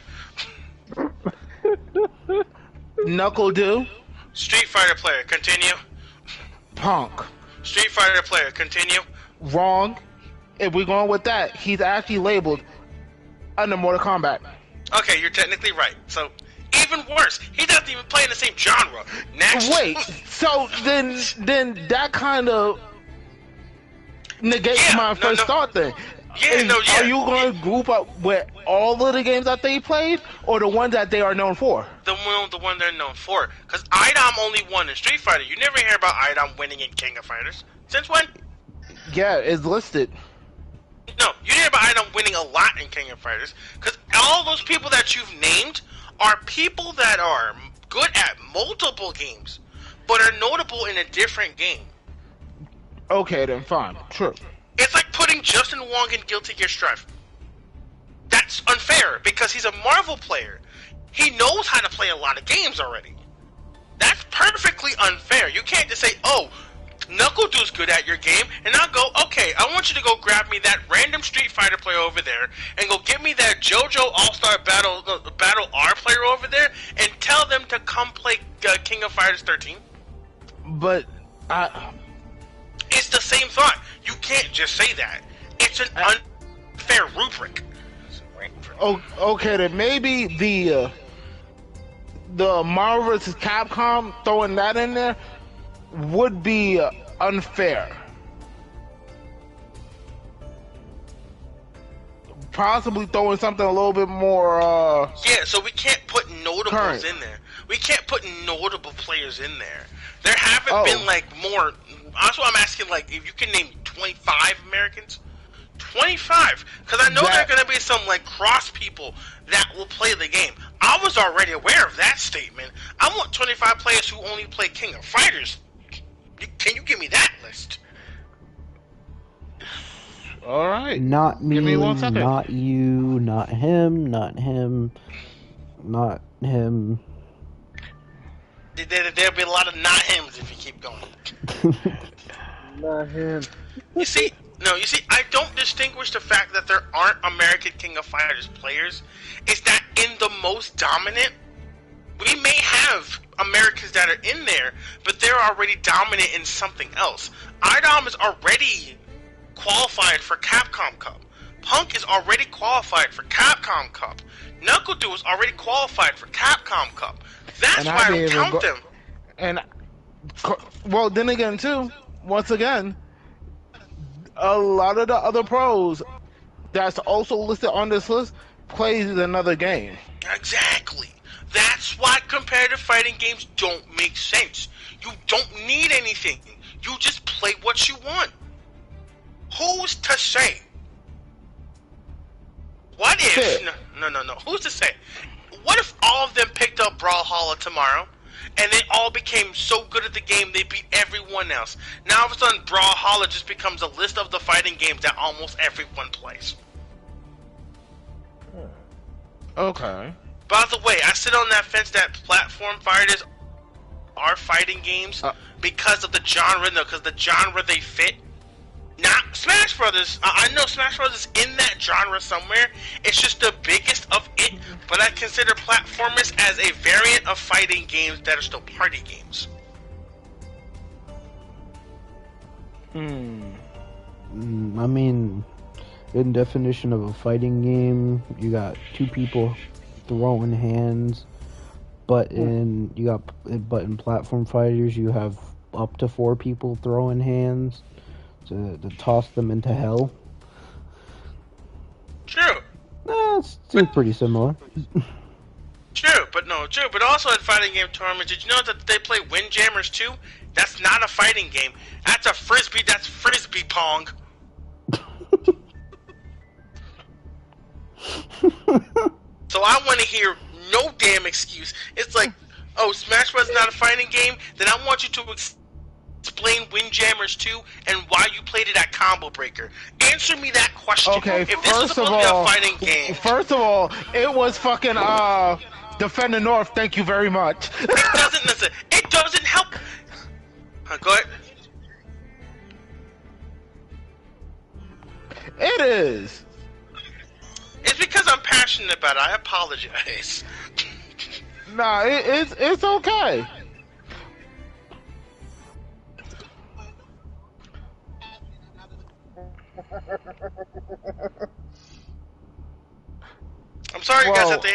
Knuckle Do, Street Fighter player. Continue. Punk. Street Fighter player. Continue. Wrong. If we're going with that, he's actually labeled under Mortal Kombat. Okay, you're technically right. So, even worse, he doesn't even play in the same genre. Next. Wait, so then that kind of negates my first thought then. Are you going to group up with all of the games that they played, or the ones that they are known for? The one they're known for. Because IDOM only won in Street Fighter. You never hear about IDOM winning in King of Fighters. Since when? Yeah, it's listed. No, you hear about IDOM winning a lot in King of Fighters. Because all those people that you've named are people that are good at multiple games, but are notable in a different game. Okay, then fine. True. It's like putting Justin Wong in Guilty Gear Strive. That's unfair because he's a Marvel player. He knows how to play a lot of games already. That's perfectly unfair. You can't just say, oh, Knuckle Dude's good at your game, and I'll go, okay, I want you to go grab me that random Street Fighter player over there, and go get me that JoJo All-Star Battle R player over there, and tell them to come play King of Fighters 13. But It's the same thought. You can't just say that. It's an unfair rubric. Okay, then maybe the Marvel vs. Capcom, throwing that in there would be unfair. Possibly throwing something a little bit more yeah, so we can't put notables current in there. We can't put notable players in there. There haven't been like more. That's why I'm asking, like, if you can name 25 Americans. 25, because I know there are going to be some like cross people that will play the game. I was already aware of that statement. I want 25 players who only play King of Fighters. Can you give me that list? All right. Not me, Give me 1 second. not you, not him, not him, not him. There'll be a lot of not hims if you keep going. Not him. You see, I don't distinguish the fact that there aren't American King of Fighters players. It's that in the most dominant, we may have Americans that are in there, but they're already dominant in something else. IDOM is already qualified for Capcom Cup. Punk is already qualified for Capcom Cup. Knuckle Dude is already qualified for Capcom Cup. That's why I don't count them. And, well, then again, too, once again, a lot of the other pros that's also listed on this list plays another game. Exactly. That's why competitive fighting games don't make sense. You don't need anything. You just play what you want. Who's to say? What if... No. Who's to say? What if all of them picked up Brawlhalla tomorrow, and they all became so good at the game they beat everyone else? Now all of a sudden Brawlhalla just becomes a list of the fighting games that almost everyone plays. Okay. By the way, I sit on that fence that platform fighters are fighting games because of the genre, because the genre they fit. Not Smash Brothers. I know Smash Brothers is in that genre somewhere. It's just the biggest of it, but I consider platformers as a variant of fighting games that are still party games. I mean, in definition of a fighting game, you got two people throwing hands, but in platform fighters, you have up to 4 people throwing hands to toss them into hell. True. It's still pretty similar. True, but also in fighting game tournaments, did you know that they play Windjammers too? That's not a fighting game. That's a frisbee. That's frisbee pong. So I want to hear no damn excuse. It's like oh, Smash Bros. Is not a fighting game, then I want you to explain Windjammers 2 and why you played it at Combo Breaker. Answer me that question. Okay, if this is supposed to be a fighting game. First of all, it was fucking Defend the North, thank you very much. It doesn't help. Go ahead. It is. It's because I'm passionate about it. I apologize. Nah, it's okay. I'm sorry you guys have to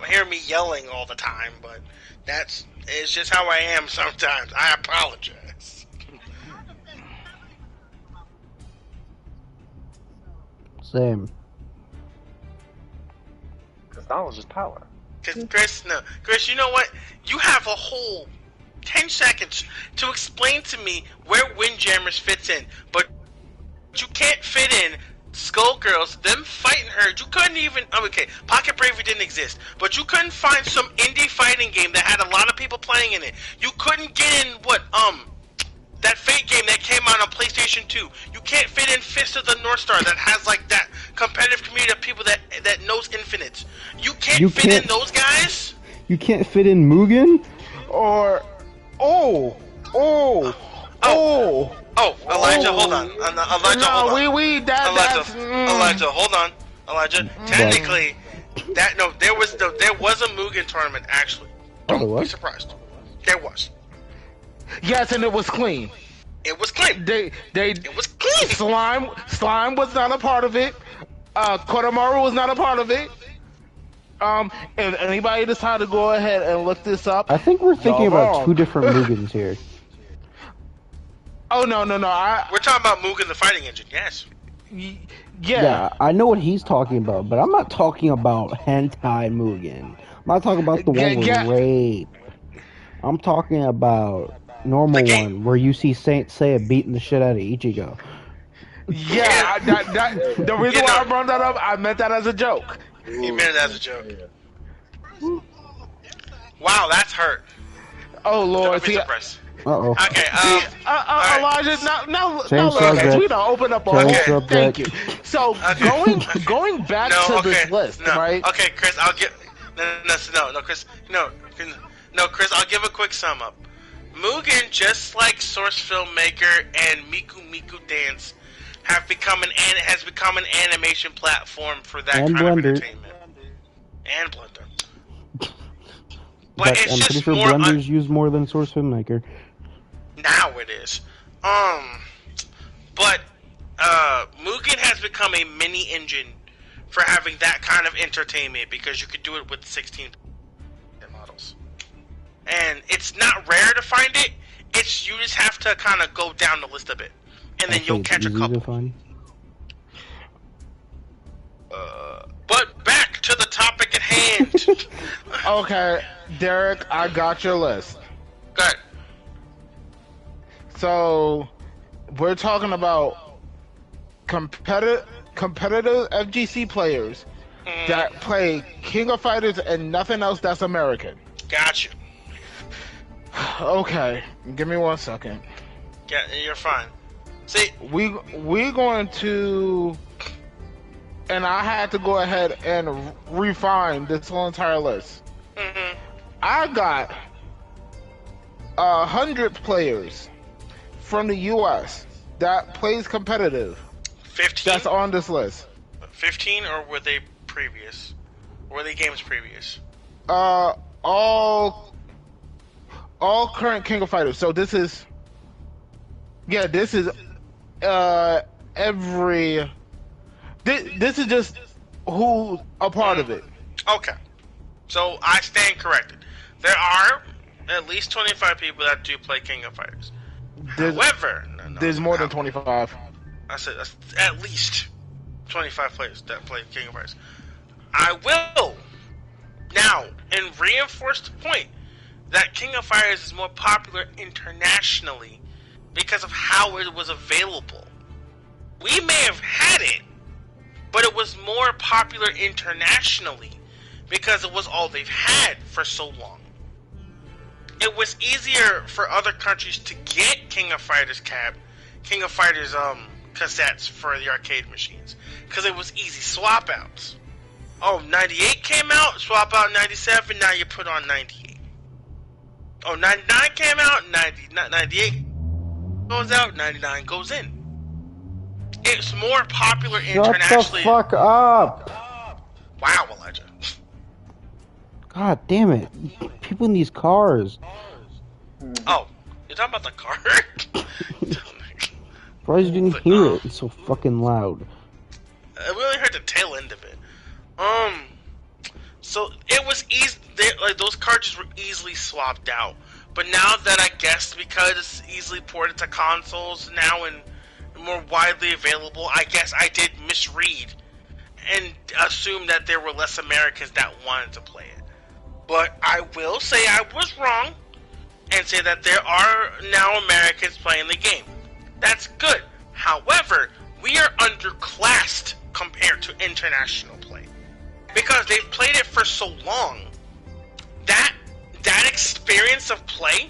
hear me yelling all the time, but it's just how I am sometimes. I apologize. Same. Because knowledge is power. Because Chris, you know what? You have a whole 10 seconds to explain to me where Windjammers fits in, but you can't fit in Skullgirls, them fighting her. You couldn't even. Okay, Pocket Bravery didn't exist, but you couldn't find some indie fighting game that had a lot of people playing in it. You couldn't get in that Fate game that came out on PlayStation 2. You can't fit in Fist of the North Star that has like that competitive community of people that knows Infinite. You can't fit in those guys. You can't fit in Mugen? Or Elijah, hold on. Elijah, hold on. Elijah, hold on. Elijah, technically, there was a Mugen tournament actually. Don't be surprised. There was. Yes, and it was clean. It was clean. It was clean. Slime was not a part of it. Kodomaru was not a part of it. If anybody decide to go ahead and look this up, I think we're thinking about two different Mugens here. Oh no! We're talking about Mugen the fighting engine. Yes. Yeah, I know what he's talking about, but I'm not talking about hentai Mugen. I'm not talking about the one with rape. I'm talking about normal one where you see Saint Seiya beating the shit out of Ichigo. Yeah, the reason why I brought that up, I meant that as a joke. You meant it as a joke. Wow, that's hurt. Oh Lord, Uh-oh. Okay, Elijah, now look, we don't open up all thank you. So, going back to this list, right? Okay, Chris, I'll give... No, Chris, I'll give a quick sum up. Mugen, just like Source Filmmaker and Miku Miku Dance, has become an animation platform for that kind of entertainment. And Blender. But it's I'm just pretty sure more Blender's used more than Source Filmmaker. Now it is. But Mugen has become a mini engine for having that kind of entertainment because you could do it with 16 models. And it's not rare to find it. You just have to kind of go down the list a bit, and then you'll catch a couple. But back to the topic at hand. Okay, Derek, I got your list. Good. So, we're talking about competitive FGC players that play King of Fighters and nothing else that's American. Gotcha. Okay, give me 1 second. Yeah, you're fine. See, we're going to, and I had to go ahead and refine this whole entire list. Mm-hmm. I got 100 players from the U.S. that plays competitive. 15? That's on this list. 15, or were they previous? Or were they games previous? All current King of Fighters. So this is every. This is just who's a part of it. Okay. So I stand corrected. There are at least 25 people that do play King of Fighters. However, there's more than 25. I said at least 25 players that play King of Fighters. I will now and reinforce the point that King of Fighters is more popular internationally because of how it was available. We may have had it, but it was more popular internationally because it was all they've had for so long. it was easier for other countries to get King of Fighters cassettes for the arcade machines, because it was easy swap outs. Oh, 98 came out, swap out 97, now you put on 98. Oh, 99 came out, 98 goes out, 99 goes in. It's more popular internationally. Shut the fuck up! Wow, Elijah. God damn it. People in these cars. Oh, you're talking about the car? Surprised you didn't hear it. It's so fucking loud. We only heard the tail end of it. So it was easy. Like, those cartridges were easily swapped out. But now that I guess because it's easily ported to consoles now and more widely available, I guess I did misread and assume that there were less Americans that wanted to play it. But I will say I was wrong and say that there are now Americans playing the game. That's good. However, we are underclassed compared to international play. Because they've played it for so long, that experience of play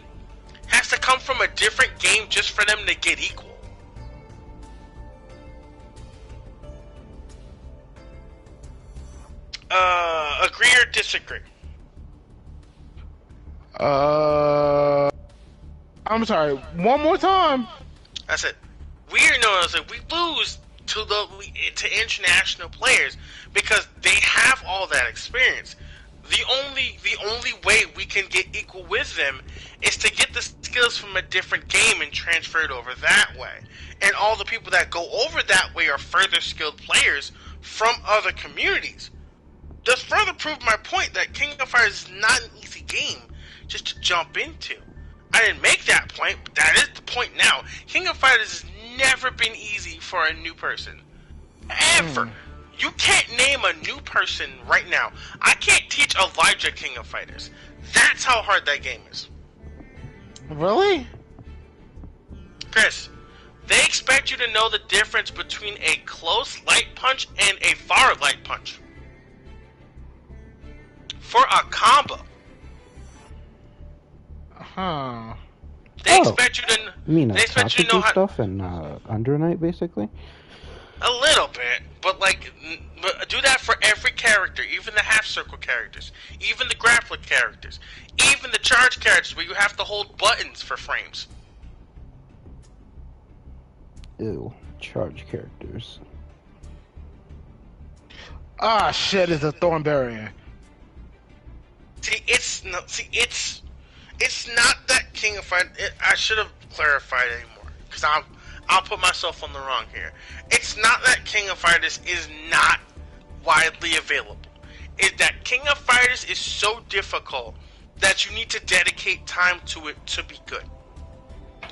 has to come from a different game just for them to get equal. Agree or disagree? I'm sorry. One more time. I said we lose to international players because they have all that experience. The only way we can get equal with them is to get the skills from a different game and transfer it over that way. And all the people that go over that way are further skilled players from other communities. Just further prove my point that King of Fighters is not an easy game just to jump into. I didn't make that point, but that is the point now. King of Fighters has never been easy for a new person. Ever. You can't name a new person right now. I can't teach Elijah King of Fighters. That's how hard that game is. Really? Chris, they expect you to know the difference between a close light punch and a far light punch. For a combo. Huh. They expect you to. You mean they expect you to know how stuff and Under Night, basically. A little bit, but do that for every character, even the half circle characters, even the grappler characters, even the charge characters where you have to hold buttons for frames. Ew, charge characters. Ah, shit! It's a thorn barrier. It's not that King of Fighters. I should have clarified anymore because I'll put myself on the wrong here. It's not that King of Fighters is not widely available. It's that King of Fighters is so difficult that you need to dedicate time to it to be good.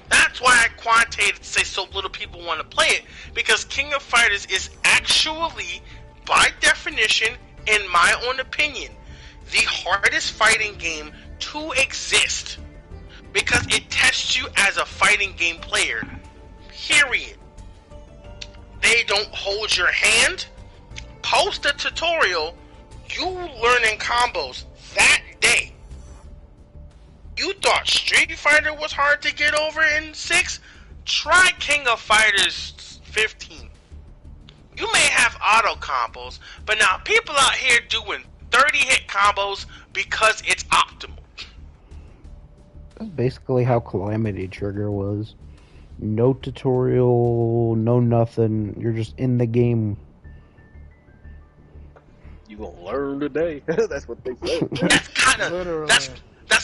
That's why I quantitated to say so little people want to play it, because King of Fighters is actually, by definition, in my own opinion, the hardest fighting game to exist, because it tests you as a fighting game player. Period. They don't hold your hand. Post a tutorial. You learning combos that day. You thought Street Fighter was hard to get over in 6? Try King of Fighters 15. You may have auto combos, but now people out here doing 30-hit combos because it's optimal. That's basically how Calamity Trigger was. No tutorial, no nothing. You're just in the game. You gonna learn today? That's what they say. That's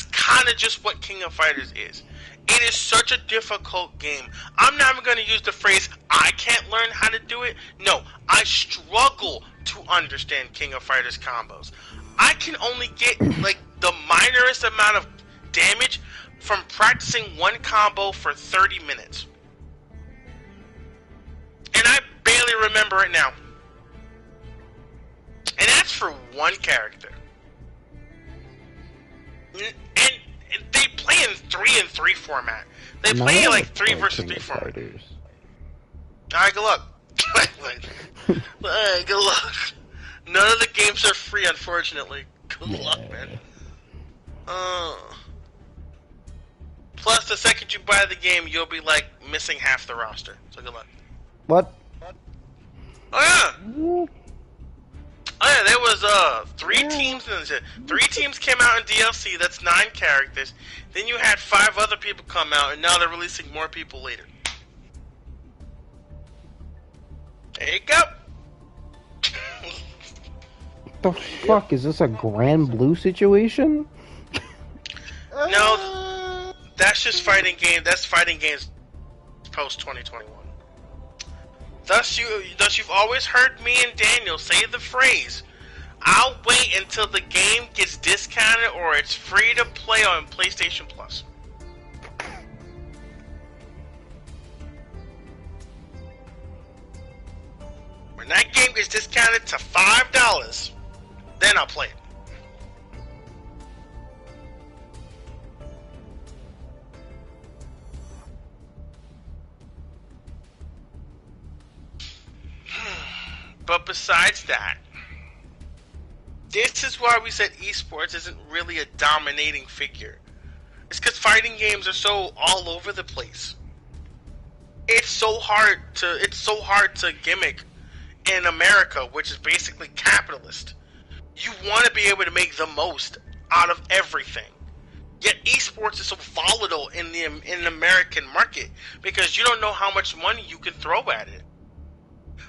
kind of just what King of Fighters is. It is such a difficult game. I'm not even going to use the phrase, I can't learn how to do it. No, I struggle to understand King of Fighters combos. I can only get like the minorest amount of damage from practicing one combo for 30 minutes. And I barely remember it now. And that's for one character. And they play in 3-3 format. They play like 3 versus 3 format. Alright, good luck. Good luck. None of the games are free, unfortunately. Good luck, man. Plus, the second you buy the game, you'll be like missing half the roster. So good luck. What? Oh yeah. Oh yeah, there was 3 teams. 3 teams came out in DLC. That's 9 characters. Then you had 5 other people come out, and now they're releasing more people later. There you go. The fuck is this, a Grand Blue situation? No, that's just fighting game. That's fighting games post 2021. Thus, you've always heard me and Daniel say the phrase, "I'll wait until the game gets discounted or it's free to play on PlayStation Plus." When that game gets discounted to $5, then I'll play it. But besides that, this is why we said esports isn't really a dominating figure. It's because fighting games are so all over the place. It's so hard to gimmick in America, which is basically capitalist. You want to be able to make the most out of everything. Yet esports is so volatile in the American market because you don't know how much money you can throw at it.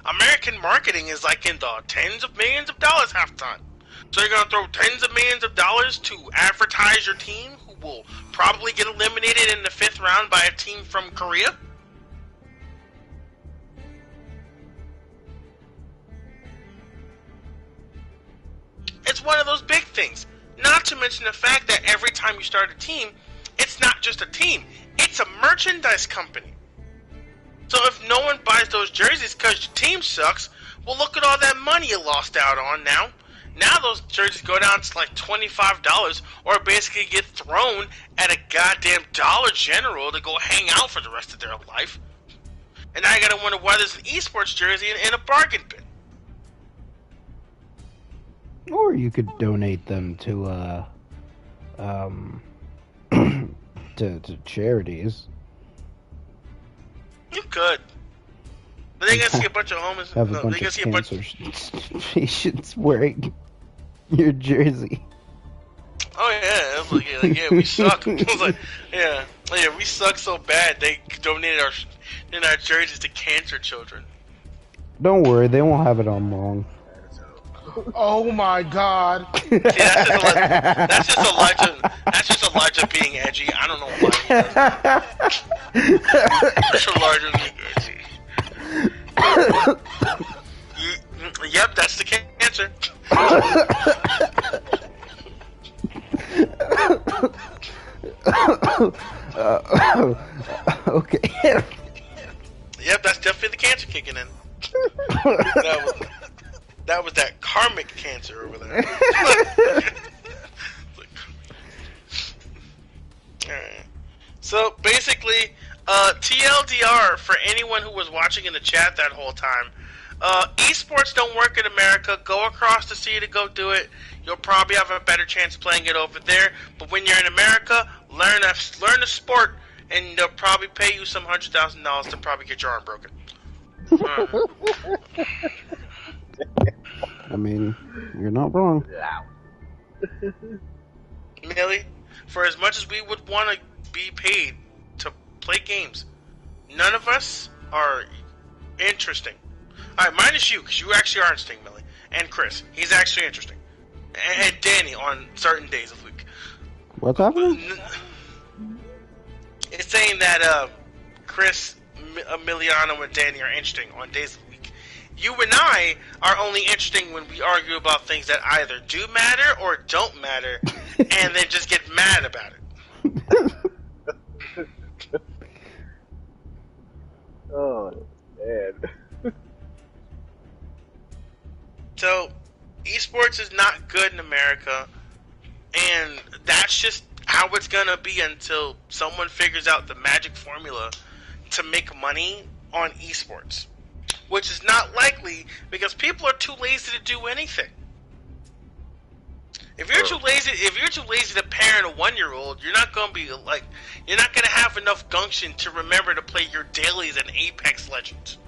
American marketing is like in the tens of millions of dollars half the time. So you're going to throw tens of millions of dollars to advertise your team who will probably get eliminated in the 5th round by a team from Korea? It's one of those big things. Not to mention the fact that every time you start a team, it's not just a team. It's a merchandise company. So if no one buys those jerseys because your team sucks, well, look at all that money you lost out on now. Now those jerseys go down to like $25 or basically get thrown at a goddamn Dollar General to go hang out for the rest of their life. And now you gotta wonder why there's an esports jersey in a bargain bin. Or you could donate them to to charities. You could. But they gonna see a bunch of homeless. Have a bunch of cancer patients wearing your jersey. Oh yeah, it was like, yeah, we suck. It was like, yeah, we suck so bad they donated our jerseys to cancer children. Don't worry, they won't have it on long. Oh my god. See, that's just Elijah being edgy. I don't know why he does that. That's Elijah being edgy. Yep, that's the cancer. Okay. Yep, that's definitely the cancer kicking in. That was that karmic cancer over there. Alright. So basically, TLDR for anyone who was watching in the chat that whole time. Esports don't work in America. Go across the sea to go do it. You'll probably have a better chance playing it over there. But when you're in America, learn the sport, and they'll probably pay you some $100,000 to probably get your arm broken. I mean, you're not wrong. Millie, for as much as we would want to be paid to play games, none of us are interesting. Alright, minus you, because you actually are interesting, Millie. And Chris, he's actually interesting. And Danny on certain days of the week. What's happening? It's saying that Chris, Emiliano, and Danny are interesting on days of the week. You and I are only interesting when we argue about things that either do matter or don't matter, and then just get mad about it. Oh, man. So, esports is not good in America, and that's just how it's gonna be until someone figures out the magic formula to make money on esports. Which is not likely because people are too lazy to do anything. If you're too lazy to parent a 1-year-old, you're not gonna have enough gumption to remember to play your dailies in Apex Legends.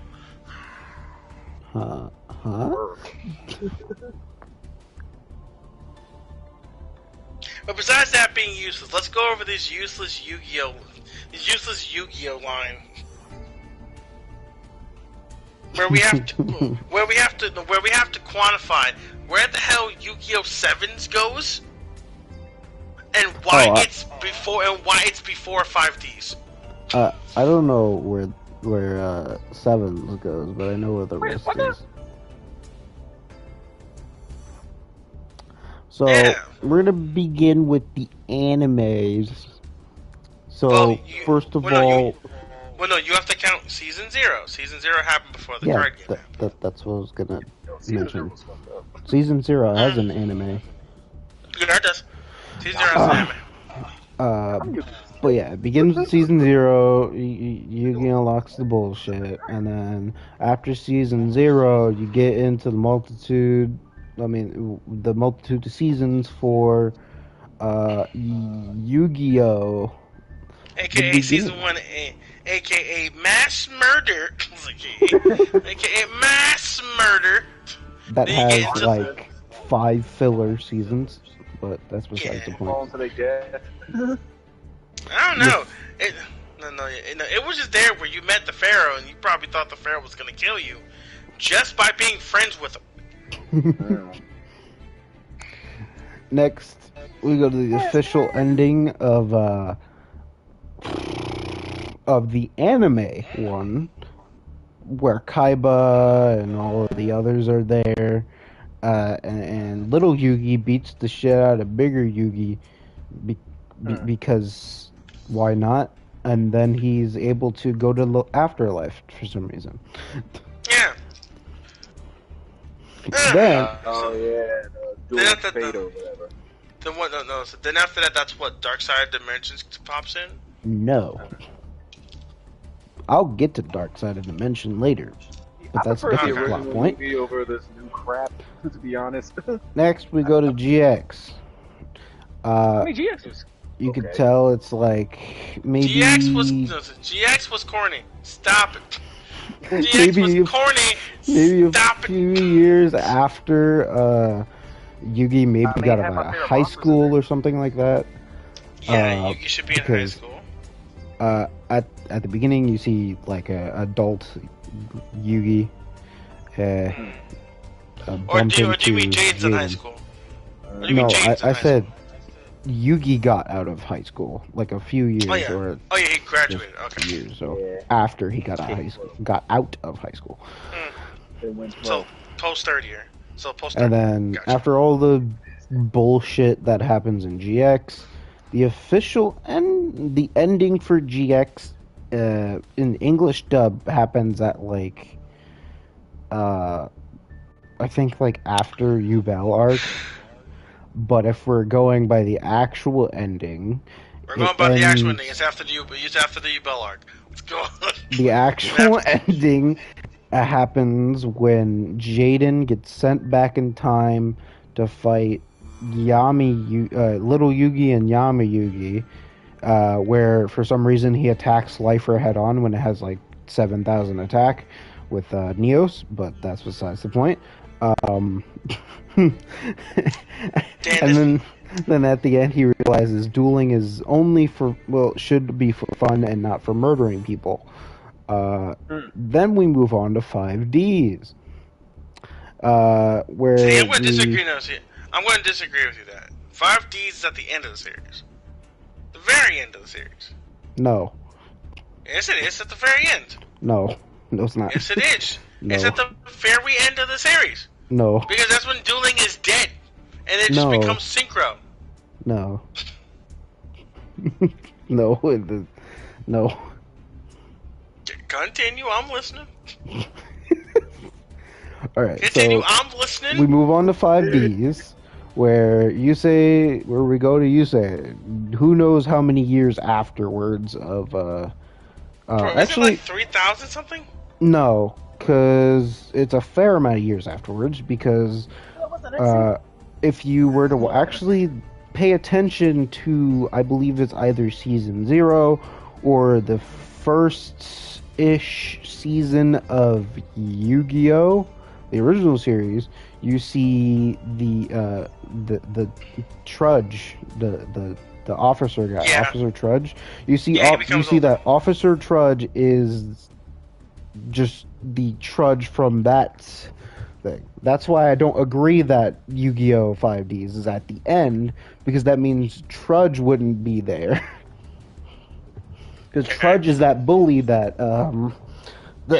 Huh? But besides that being useless, let's go over this useless Yu-Gi-Oh line. Where we have to quantify where the hell Yu-Gi-Oh! 7s goes, and why it's before 5Ds. I don't know where 7s goes, but I know where the rest is. So we're gonna begin with the animes. So first of all. No, you have to count Season 0. Season 0 happened before the card game happened. That's what I was gonna mention. Season 0 has an anime. Yeah, it does. Season 0 has an anime. But yeah, it begins with Season 0, Yu-Gi unlocks the bullshit, and then after Season 0, you get into the multitude of seasons for Yu-Gi-Oh! AKA Season 1, AKA Mass Murder. AKA Mass Murder. That has like 5 filler seasons, but that's besides the point. I don't know. It was just there where you met the Pharaoh, and you probably thought the Pharaoh was going to kill you just by being friends with him. Next, we go to the official ending of the anime one, where Kaiba and all of the others are there, and little Yugi beats the shit out of bigger Yugi because why not? And then he's able to go to the afterlife for some reason. Yeah. Then, Duel Fate or whatever. Then what? No. So then after that, that's what Dark Side Dimensions pops in. No. I'll get to Dark Side of Dimension later, but that's a different plot point. Over this new crap, to be honest. Next, we go to GX. GX was. You could tell it's like maybe GX was corny. Stop it. GX was corny. Maybe Stop a few years after Yugi maybe got out of high school or something like that. Yeah, Yugi should be in high school. At the beginning, you see like a adult Yugi. Or do you mean Jade's in high school? No, I said Yugi got out of high school like a few years he graduated. Okay. Years, so after he got out of high school. So post third year. And then after all the bullshit that happens in GX, the official the ending for GX in English dub happens at like I think like after Yubel arc. But if we're going by the actual ending, the actual ending. It's after the Yubel arc. Let's go. The actual ending happens when Jaden gets sent back in time to fight Little Yugi and Yami Yugi, where for some reason he attacks Lifer head on when it has like 7,000 attack with Neos, but that's besides the point. And then at the end he realizes dueling is only should be for fun and not for murdering people. Then we move on to 5Ds. Where I'm going to disagree now. I'm going to disagree with you that 5Ds is at the end of the series. The very end of the series. No. Yes, it is at the very end. No, it's not. Yes, it is. No. It's at the very end of the series. No. Because that's when dueling is dead. And it just becomes synchro. No. No. No. Continue, I'm listening. Alright, Continue, so I'm listening. we move on to 5Ds, where we go to Yusei, who knows how many years afterwards of, actually, like 3,000 something? No, because it's a fair amount of years afterwards, because, if you were to actually pay attention to, I believe it's either season 0 or the first-ish season of Yu-Gi-Oh, the original series, you see the Trudge, the officer guy, Yeah. Officer Trudge. You see, Yeah, he you becomes see a- that Officer Trudge is just the Trudge from that thing. That's why I don't agree that Yu-Gi-Oh 5Ds is at the end, because that means Trudge wouldn't be there. Because Trudge is that bully that You don't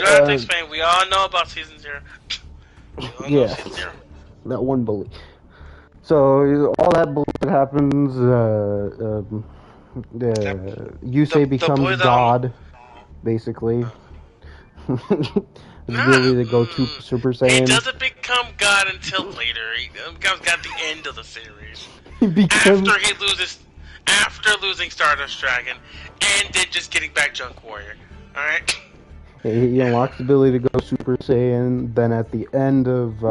have to explain. We all know about season 0. We all know yeah, season 0. that one bully. So all that bullshit happens. Yusei the becomes boy that God, basically. His ability to go to Super He Saiyan. doesn't become God until later. He becomes God at the end of the series. He becomes After losing Stardust Dragon, and then just getting back Junk Warrior. Alright? he unlocks the ability to go Super Saiyan. Then at the end of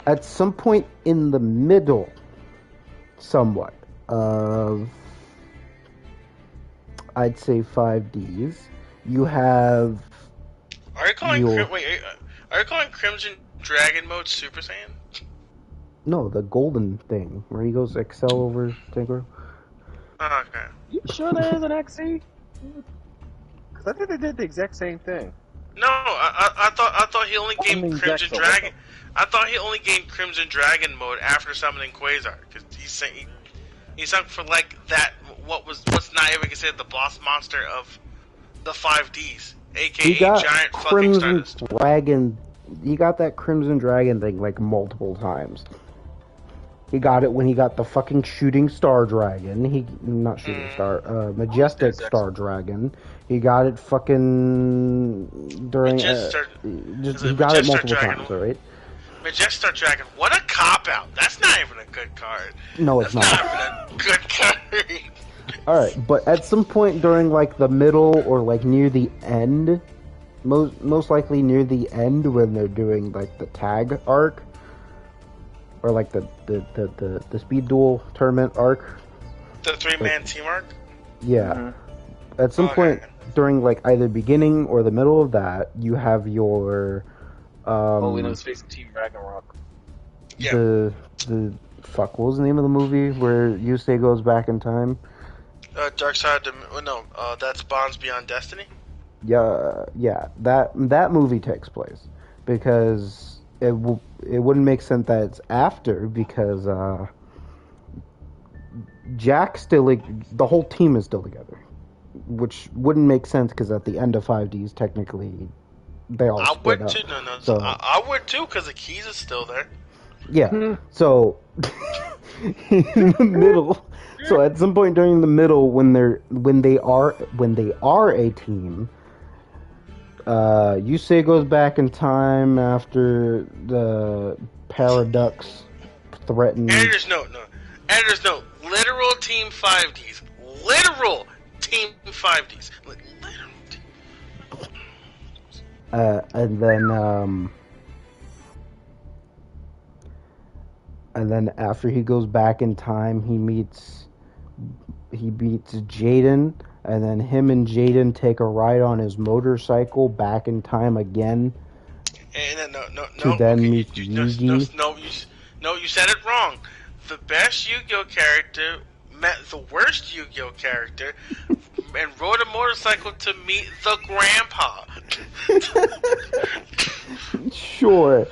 at some point in the middle, somewhat of, I'd say 5Ds, you have Are you calling your- are you calling Crimson Dragon mode Super Saiyan? no, the golden thing where he goes Excel over Tinker. Oh, okay. You sure there is an XC? Because I think they did the exact same thing. No, I thought he only gained mean, Crimson Jackson, Dragon. I thought he only gained Crimson Dragon mode after summoning Quasar, because he sunk for like that. What's not even considered the boss monster of the 5Ds, aka He got giant fucking Crimson Stardust. Dragon. He got that Crimson Dragon thing like multiple times. He got it when he got the fucking Shooting Star Dragon. Not Shooting Star, Majestic Star Dragon. He got it fucking during. He got it multiple times, alright? Majestic Star Dragon. What a cop out! That's not even a good card. No, it's That's not. not even a good card. Alright, but at some point during like the middle or like near the end, most likely near the end when they're doing like the tag arc, or like the speed duel tournament arc. The 3-man team arc. Yeah. Mm-hmm. At some point during like either beginning or the middle of that, you have your we know it's facing Team Ragnarok. Yeah. the fuck, what was the name of the movie where Yusei goes back in time? Dark Side. That's Bonds Beyond Destiny. Yeah, that movie takes place because it wouldn't make sense that it's after, because Jack the whole team is still together, which wouldn't make sense because at the end of 5Ds technically they all I split would up. too. No. So, I would too because the keys is still there. yeah. So in the middle, so at some point during the middle, when they are a team, Yusei goes back in time after the Paradox threatens. Editor's note. Literal Team 5Ds. Literal Team 5Ds. Literal team. And then after he goes back in time, he beats Jaden, and then him and Jaden take a ride on his motorcycle back in time again. And no. To then okay, meet Yugi. No, you said it wrong. The best Yu-Gi-Oh character met the worst Yu-Gi-Oh character and rode a motorcycle to meet the grandpa. Sure.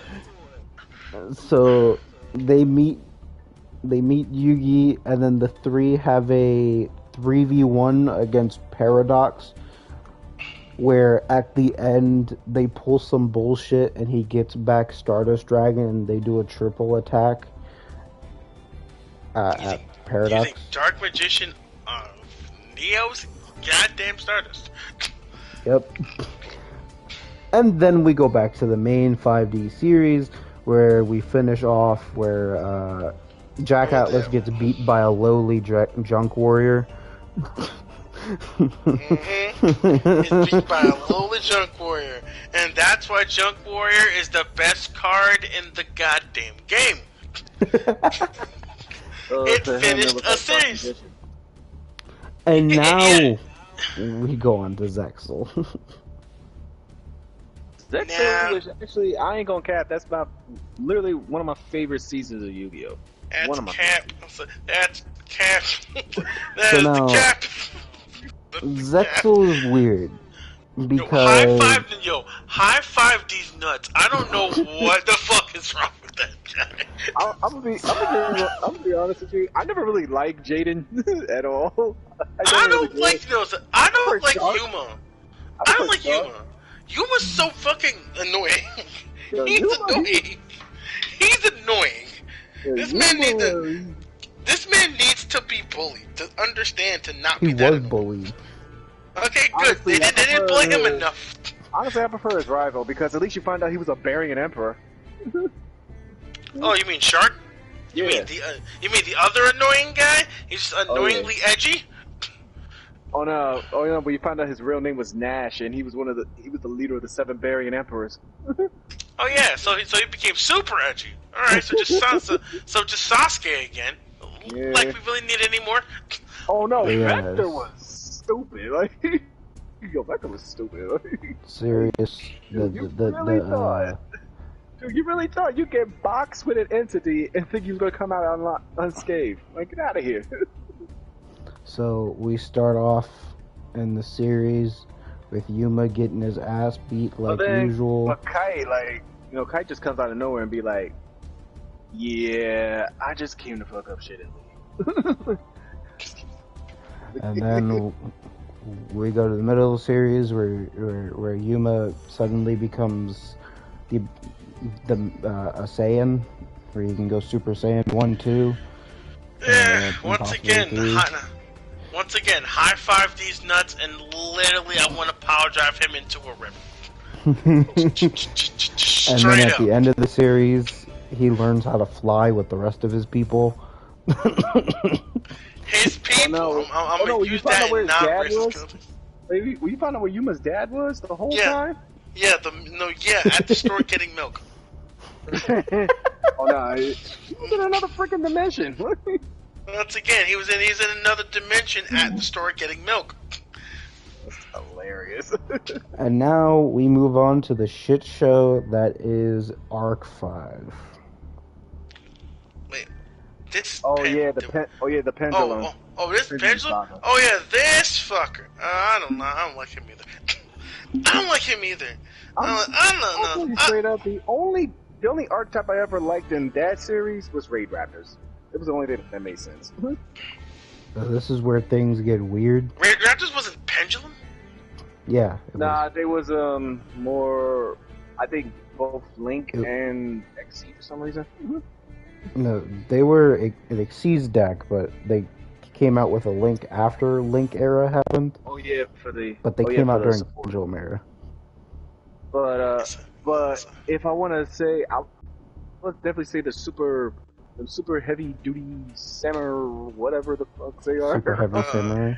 So they meet Yugi, and then the three have a 3v1 against Paradox, where at the end they pull some bullshit and he gets back Stardust Dragon and they do a triple attack at Paradox. Using Dark Magician of Neo's goddamn Stardust. Yep. And then we go back to the main 5D series where we finish off where Jack Atlas gets beat by a lowly junk warrior. He's beat by a lowly junk warrior. And that's why Junk Warrior is the best card in the goddamn game. It To him, finished was a like series. condition. And Yeah. now we go on to Zexel. Zexal was actually, I ain't gonna cap, that's about literally one of my favorite seasons of Yu-Gi-Oh! That's One of my cap. That's cap. That So is now- the cap. Zexel is weird Yo, because high five these nuts. I don't know what the fuck is wrong with that guy. I'm gonna be honest with you, I never really liked Jaden at all. I don't really like did. those. I don't like Shark. Yuma. I don't like Shark. Yuma. Yuma's so fucking annoying. Yo, He's Yuma, annoying. He's annoying. This man needs to. This man needs to be bullied to understand to not he be that was annoying. bullied. Okay, good. Honestly, They didn't bully him enough. Honestly, I prefer his rival because at least you find out he was a Barian Emperor. Oh, you mean Shark? You mean the other annoying guy? He's just annoyingly edgy. Oh no, but you find out his real name was Nash, and he was the leader of the 7 Barian Emperors. Oh yeah, so he became super edgy. All right, so just Sasuke again. Yeah. Like we really need any more? Oh no, Yes. Vector was stupid. Like, yo, Vector was stupid. Like, Serious. Dude, you really thought you get boxed with an entity and think you're gonna come out unscathed? Like, get out of here. So we start off in the series with Yuma getting his ass beat like usual. But Kai, Kai just comes out of nowhere and be like, "Yeah, I just came to fuck up shit and leave." And then we go to the middle of the series where Yuma suddenly becomes the a Saiyan, where you can go Super Saiyan 1, 2. Yeah, and once possibly again, 3. high five these nuts, and literally I want to power drive him into a river. And then Straight at up. the end of the series, he learns how to fly with the rest of his people. His people. Oh, no. I'm Oh, no, gonna you use found that out where in his dad non-racist was? countries. Baby, will you find out where Yuma's dad was the whole Yeah. time? Yeah, at the store getting milk. Oh no, he's in another freaking dimension. Once again, he's in another dimension at the store getting milk. That's hilarious. And now we move on to the shit show that is Arc 5. Wait, this. the pendulum. This pendulum. Saga. Oh yeah, this fucker. I don't know. I don't like him either. I don't like him either. I'll tell I you straight up, the only archetype I ever liked in that series was Raid Raptors. It was the only thing that made sense. So this is where things get weird. Raid Raptors wasn't pendulum. Yeah. It Nah, they was more. I think both Link It- and XC for some reason. No, they were an Xyz deck, but they came out with a Link after Link era happened. Oh yeah, for the. But they oh, yeah, came for out the during support. Pendulum era. But if I want to say, I would definitely say the super heavy duty samurai, whatever the fuck they are. Super Heavy Samurai.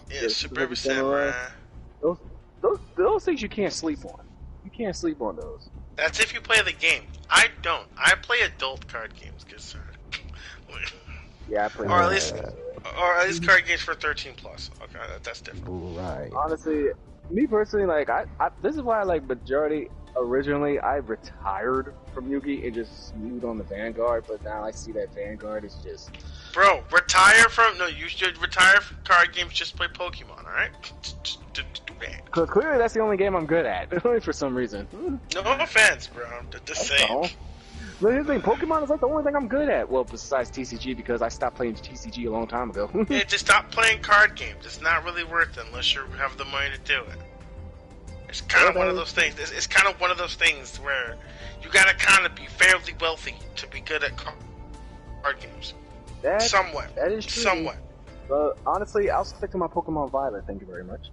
Yeah, Yeah, Super Heavy Samurai. Those things you can't sleep on. You can't sleep on those. That's if you play the game. I don't. I play adult card games, good sir. Yeah, I play. Or at least card games for 13 plus. Okay, that's different. Right. Honestly, me personally, like I this is why I like majority. Originally, I retired from Yugi and just moved on to Vanguard, but now I see that Vanguard is just. Bro, retire from. No, you should retire from card games, just play Pokemon, alright? Just do that. Cause clearly that's the only game I'm good at, for some reason. No offense, bro. I'm just saying. No. But here's the thing, Pokemon is like the only thing I'm good at. Well, besides TCG, because I stopped playing TCG a long time ago. Yeah, just stop playing card games. It's not really worth it unless you have the money to do it. It's kind of one of those things. It's kind of one of those things where you gotta kind of be fairly wealthy to be good at card games. Somewhat. That is true. Somewhat. But honestly, I'll stick to my Pokemon Violet. Thank you very much.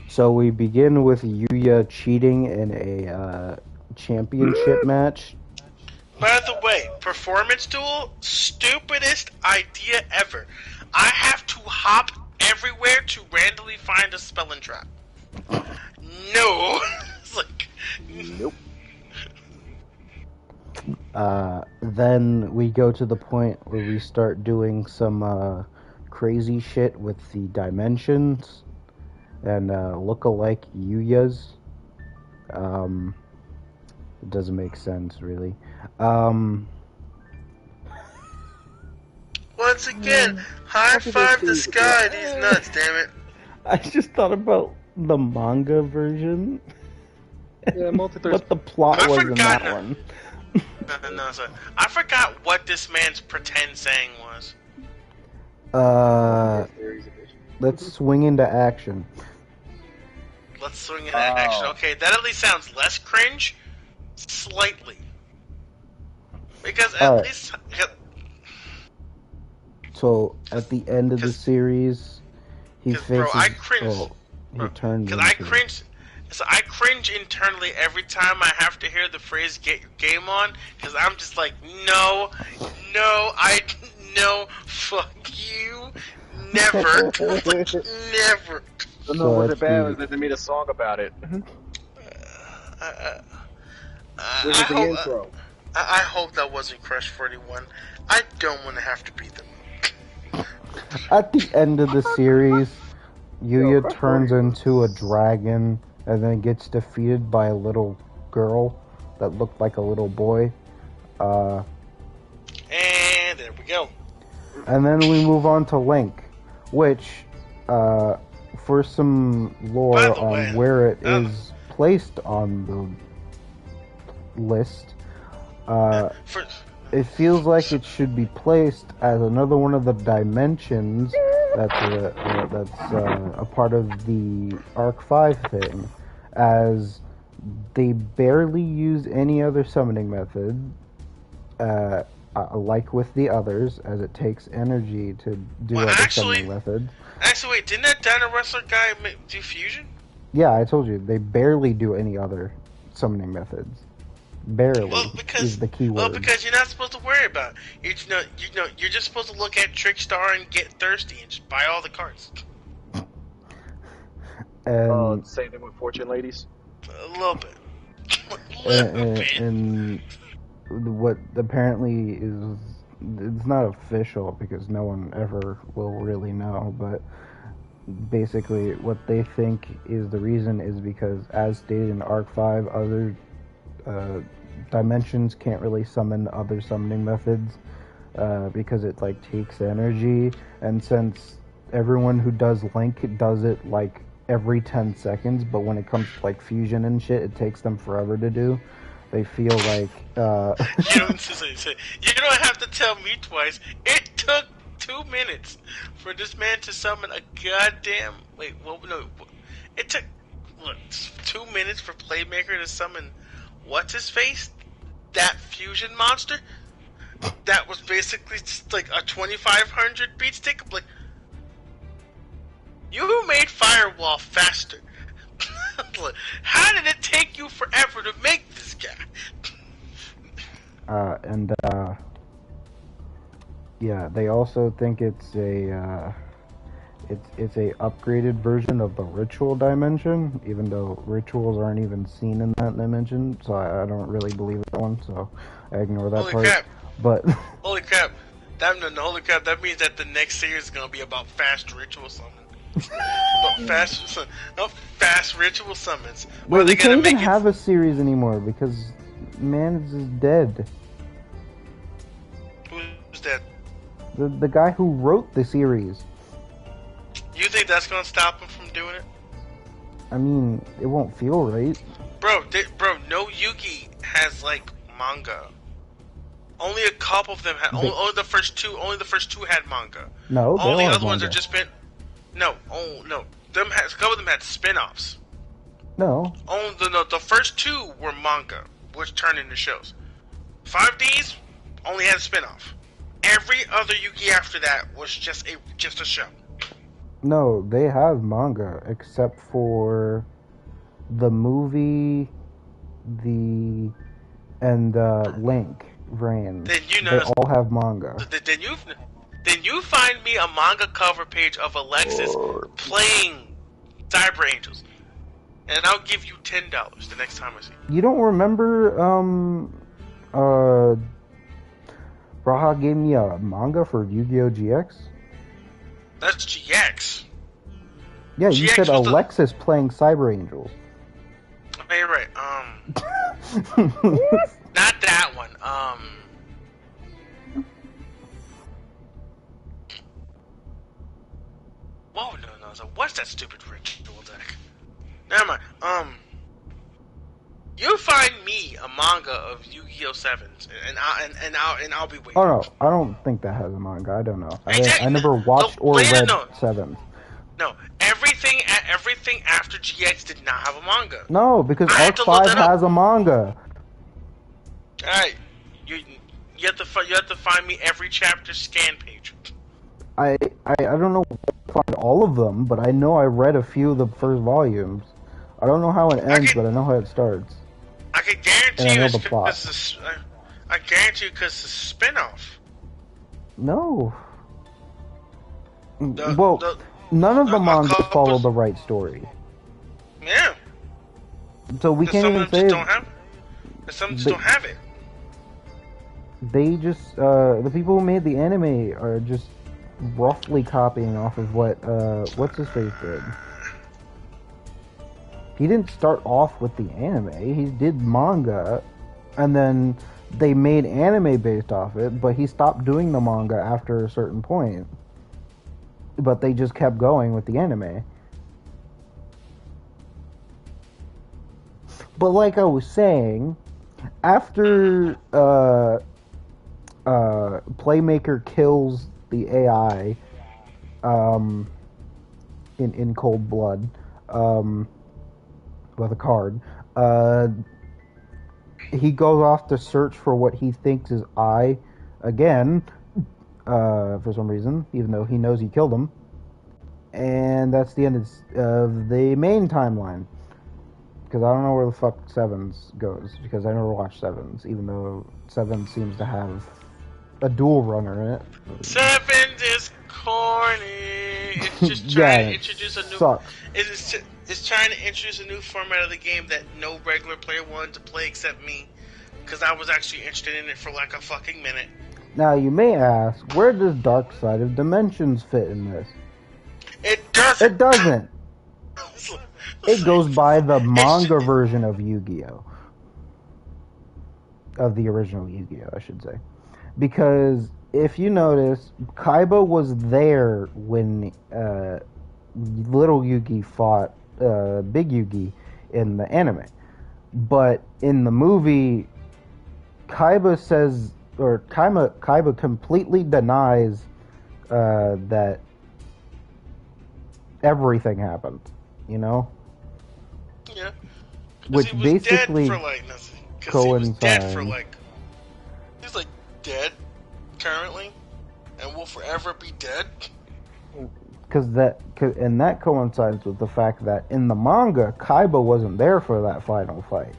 So we begin with Yuya cheating in a championship match. By the way, performance duel, stupidest idea ever. I have to hop everywhere to randomly find a spell and trap. No. It's like, Nope. Then we go to the point where we start doing some crazy shit with the dimensions and look-alike Yuyas. It doesn't make sense, really. Once again, high five this guy. He's nuts, damn it. I just thought about the manga version. Yeah, What the plot I was in forgot that now. one. No, sorry. I forgot what this man's pretend saying was. Let's swing into action. Let's swing into action. Okay, that at least sounds less cringe. Slightly. Because at Alright. least... So at the end of the series, he 'cause, faces. bro, I cringe. He turns. Because I cringe... So I cringe internally every time I have to hear the phrase "get your game on," because I'm just like, no, fuck you, never, never. No, was it bad? Was that they made a song about it? This is the intro. I hope that wasn't Crush 41. I don't want to have to beat them. At the end of the series, Yuya turns into a dragon and then gets defeated by a little girl that looked like a little boy. And there we go. And then we move on to Link, which, for some lore By the on way, where it is placed on the list, it feels like it should be placed as another one of the dimensions that's a part of the Arc 5 thing, as they barely use any other summoning method, like with the others, as it takes energy to do other summoning methods. Actually, wait, didn't that Dino Wrestler guy do fusion? Yeah, I told you, they barely do any other summoning methods. Barely is the key word. Well, because you're not supposed to worry about it. You're just supposed to look at Trickstar and get thirsty and just buy all the cards. And same thing with Fortune Ladies? A little bit. And what apparently is, it's not official because no one ever will really know, but basically what they think is the reason is because, as stated in Arc 5, other dimensions can't really summon other summoning methods because it like takes energy, and since everyone who does Link does it like every 10 seconds, but when it comes to like fusion and shit, it takes them forever to do. They feel like you don't have to tell me twice. It took 2 minutes for this man to summon a goddamn it took 2 minutes for Playmaker to summon what's his face? That fusion monster? That was basically just like a 2500 beat stick. Like, you made Firewall faster. How did it take you forever to make this guy? Yeah, they also think it's a it's a upgraded version of the ritual dimension, even though rituals aren't even seen in that dimension, so I don't really believe that one, so I ignore that part. Crap. But holy crap. Holy crap, that means that the next series is gonna be about fast ritual summons. fast ritual summons. Wait, we can't even have a series anymore because man is dead. Who's dead? The guy who wrote the series. You think that's gonna stop him from doing it? I mean, it won't feel right. Bro, no Yugi has like manga. Only a couple of them had. Only the first two had manga. No, all the other ones are just been. No, a couple of them had spin-offs. No. The first two were manga, which turned into shows. 5Ds only had a spin-off. Every other Yugi after that was just a show. No, they have manga, except for the movie, and Link Vrain. Then they all have manga. Then you find me a manga cover page of Alexis playing Cyber Angels. and I'll give you $10 the next time I see you. You don't remember, Braha gave me a manga for Yu-Gi-Oh! GX? That's GX. Yeah, you GX said was Alexis playing Cyber Angels. Oh, you're right. Not that one. Whoa, no. So what's that stupid ritual deck? Never mind. You find me a manga of Yu-Gi-Oh! Sevens, and I'll be waiting. Oh no, I don't think that has a manga. I don't know. Exactly. I never watched or read Sevens. No, everything after GX did not have a manga. No, because Arc 5 has a manga. Alright, you have to find me every chapter scan page. I don't know where to find all of them, but I know I read a few of the first volumes. I don't know how it ends, but I know how it starts. I can guarantee you it's because I guarantee you because it's a spin-off. No. None of the mangas follow the right story. Yeah. So we can't even say... Some just don't have it. They just... the people who made the anime are just roughly copying off of what, what's-his-face did. He didn't start off with the anime. He did manga, and then they made anime based off it, but he stopped doing the manga after a certain point. But they just kept going with the anime. But like I was saying, after Playmaker kills the AI in cold blood, with a card, he goes off to search for what he thinks is I again, for some reason, even though he knows he killed him. And that's the end of the main timeline. Because I don't know where the fuck Sevens goes, because I never watched Sevens, even though Sevens seems to have a dual runner in it. Sevens is corny. It's just trying to introduce a new... Sucks. It's trying to introduce a new format of the game that no regular player wanted to play except me. Because I was actually interested in it for like a fucking minute. Now you may ask, where does Dark Side of Dimensions fit in this? It doesn't. It doesn't. It goes by the manga version of Yu-Gi-Oh! Of the original Yu-Gi-Oh! I should say. Because if you notice, Kaiba was there when Little Yugi fought Big Yugi in the anime. But in the movie, Kaiba says, or Kaiba completely denies that everything happened, you know? Yeah. Which he was basically dead for like nothing. coincides. He was dead for like... He's like dead currently and will forever be dead. And that coincides with the fact that in the manga, Kaiba wasn't there for that final fight.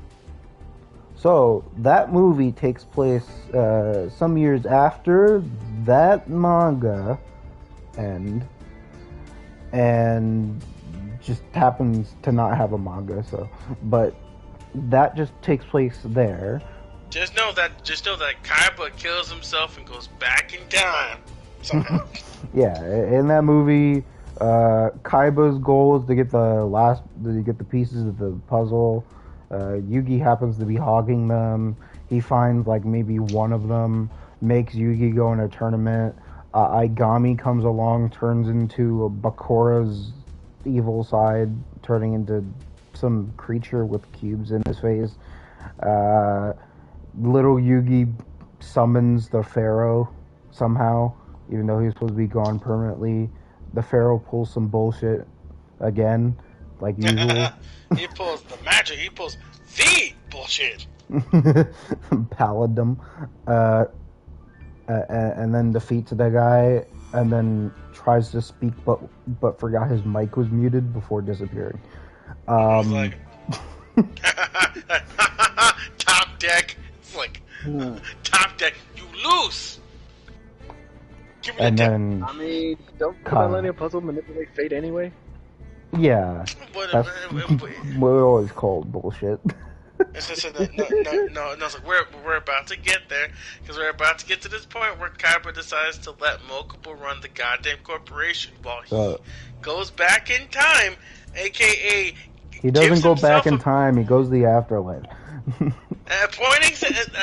So that movie takes place some years after that manga end, and just happens to not have a manga. So, but that just takes place there. Just know that Kaiba kills himself and goes back in time somehow. Yeah, in that movie, Kaiba's goal is to get the pieces of the puzzle. Yugi happens to be hogging them. He finds like maybe one of them, makes Yugi go in a tournament. Aigami comes along, turns into Bakura's evil side, turning into some creature with cubes in his face. Little Yugi summons the Pharaoh somehow, even though he's supposed to be gone permanently. The Pharaoh pulls some bullshit again, like usual. He pulls the magic. He pulls the bullshit. Paladin. And then defeats the guy, and then tries to speak, but forgot his mic was muted before disappearing. He's like, top deck. It's like, top deck, you lose. Give me and the then I mean, don't the Millennium Puzzle manipulate fate anyway? Yeah, But, that's what we always called bullshit. it's just no. It's like we're about to get there because we're about to get to this point where Kaiba decides to let Mokuba run the goddamn corporation while he goes back in time, aka He gives doesn't go back himself in time. He goes to the afterlife. pointing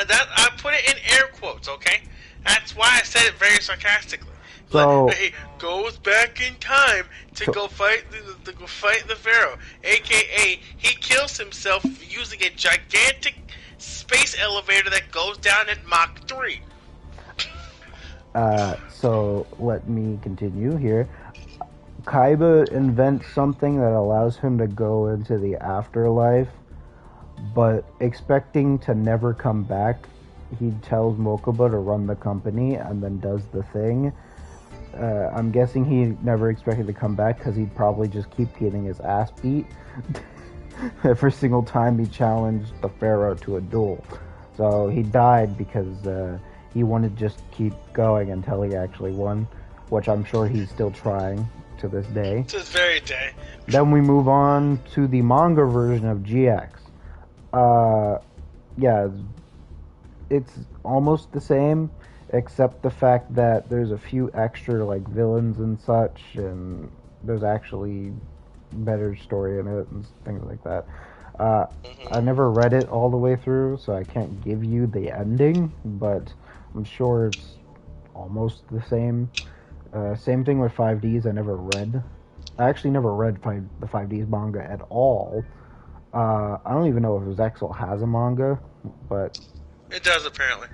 that I put it in air quotes. Okay, that's why I said it very sarcastically. So He goes back in time to go fight the Pharaoh, aka he kills himself using a gigantic space elevator that goes down at Mach 3. So let me continue here. Kaiba invents something that allows him to go into the afterlife, but expecting to never come back, he tells Mokuba to run the company and then does the thing. I'm guessing he never expected to come back because he'd probably just keep getting his ass beat every single time he challenged the Pharaoh to a duel. So he died because he wanted to just keep going until he actually won, which I'm sure he's still trying to this day. To this very day. Then we move on to the manga version of GX. Yeah, it's almost the same, except the fact that there's a few extra like villains and such, and there's actually better story in it and things like that. I never read it all the way through, so I can't give you the ending, but I'm sure it's almost the same. Same thing with 5Ds. I actually never read the 5Ds manga at all. I don't even know if Zexel has a manga, but It does apparently.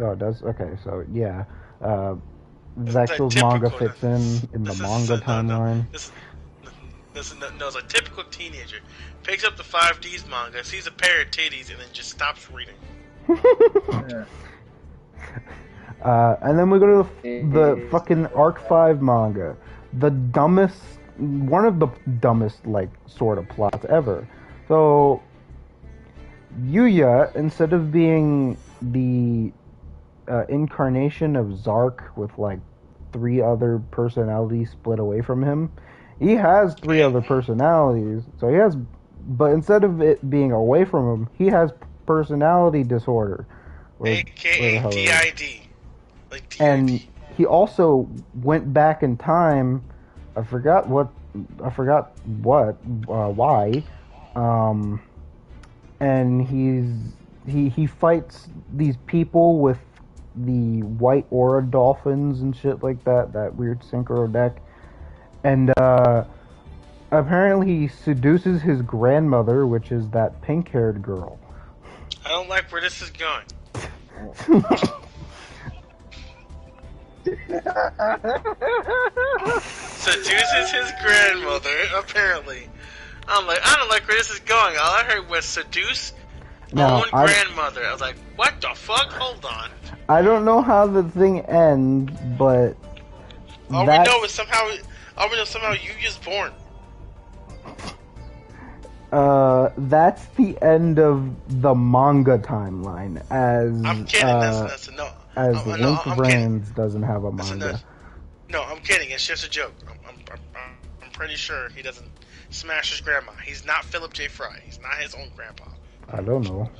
oh, it does. Okay, so yeah, It's Zexel's manga fits in the manga timeline. It's a typical teenager picks up the 5Ds manga, sees a pair of titties, and then just stops reading. And then we go to the fucking Arc 5 manga. One of the dumbest, like, sort of plots ever. So, Yuya, instead of being the incarnation of Zark with, like, 3 other personalities split away from him, he has 3 other personalities. So but instead of it being away from him, he has personality disorder. AKA DID. Like DID. And he also went back in time. I forgot what. Why. And he fights these people with the white aura dolphins and shit like that. That weird synchro deck. And apparently he seduces his grandmother, which is that pink-haired girl. I don't like where this is going. Seduces his grandmother, apparently. I'm like, I don't like where this is going. All I heard was seduce own grandmother. I was like, what the fuck? Hold on. I don't know how the thing ends, but all we know somehow Yuya's born. That's the end of the manga timeline. I'm kidding. Link Brands doesn't have a manga. No, I'm kidding. It's just a joke. I'm pretty sure he doesn't smash his grandma. He's not Philip J. Fry. He's not his own grandpa. I don't know.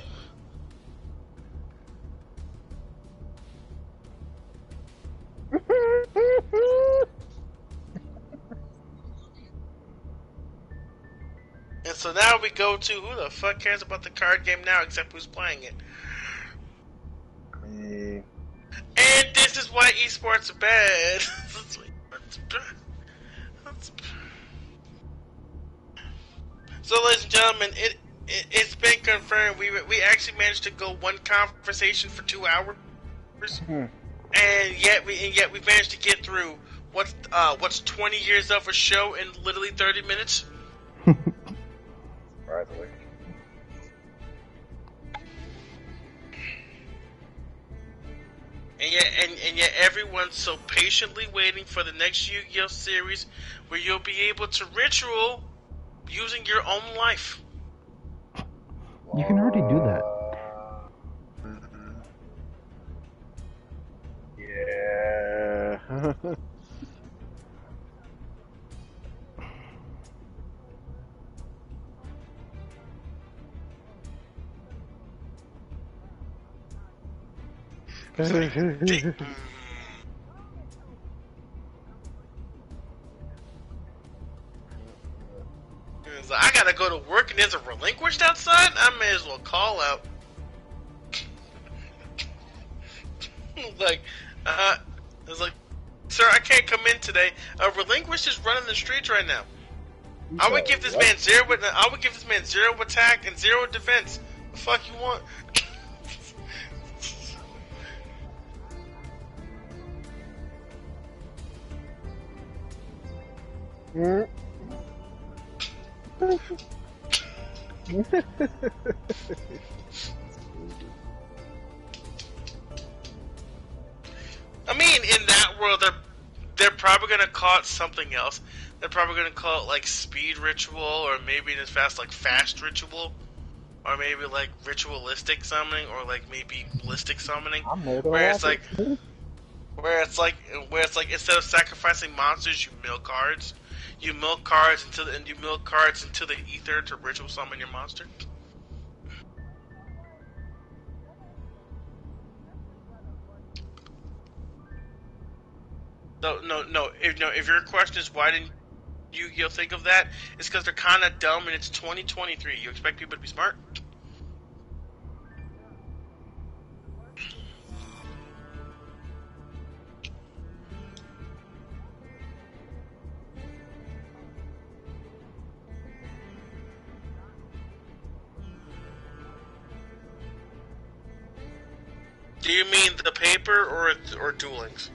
And so now we go to who the fuck cares about the card game now except who's playing it. And this is why esports are bad. So, ladies and gentlemen, it's been confirmed. We actually managed to go one conversation for 2 hours, and yet we managed to get through what's 20 years of a show in literally 30 minutes. Surprisingly. And yet everyone's so patiently waiting for the next Yu-Gi-Oh series where you'll be able to ritual using your own life. You can already do that. Yeah. It's like, it's like, I gotta go to work and there's a relinquished outside? I may as well call out. Like, it's like, sir, I can't come in today. A relinquished is running the streets right now. I would give this man zero. I would give this man 0 attack and 0 defense. The fuck you want? I mean, in that world, they're probably gonna call it something else. They're probably gonna call it like speed ritual, or maybe in as fast like fast ritual, or maybe like ritualistic summoning, or like maybe ballistic summoning, where it's like instead of sacrificing monsters, you milk cards. You milk cards until the ether to ritual summon your monster. No. If your question is why didn't you think of that, it's because they're kind of dumb and it's 2023. You expect people to be smart? Do you mean the paper or Duel Links?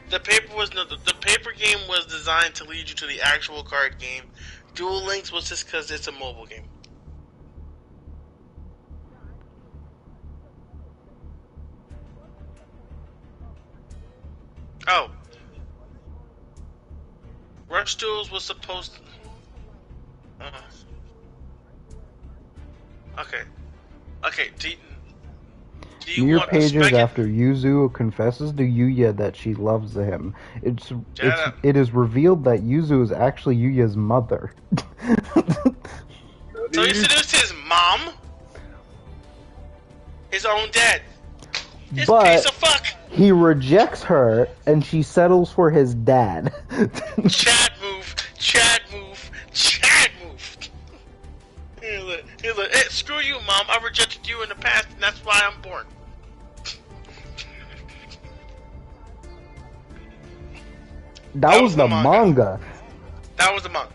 The paper game was designed to lead you to the actual card game. Duel Links was just because it's a mobile game. Oh, Rush Duels was supposed to... Okay. Do you Near want pages after Yuzu confesses to Yuya that she loves him, it is revealed that Yuzu is actually Yuya's mother. So he seduced his mom? His own dad? This piece of fuck! He rejects her, and she settles for his dad. Chad move. He's like, hey, screw you, Mom. I rejected you in the past, and that's why I'm born. That was the manga. That was the manga.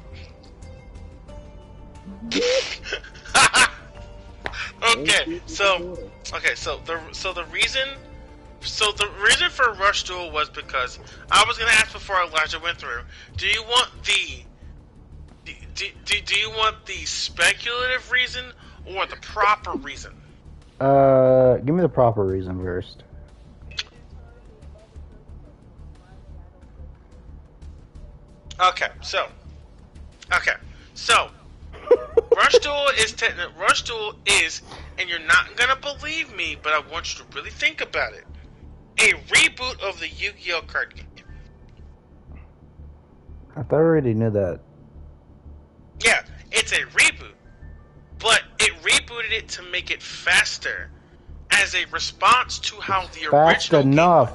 The reason for Rush Duel was because I was gonna ask before Elijah went through. Do you want the speculative reason or the proper reason? Give me the proper reason first. Okay, so Rush Duel is, and you're not gonna believe me, but I want you to really think about it. A reboot of the Yu-Gi-Oh card game. I thought I already knew that. Yeah, it's a reboot, but it rebooted it to make it faster, as a response to how the original enough.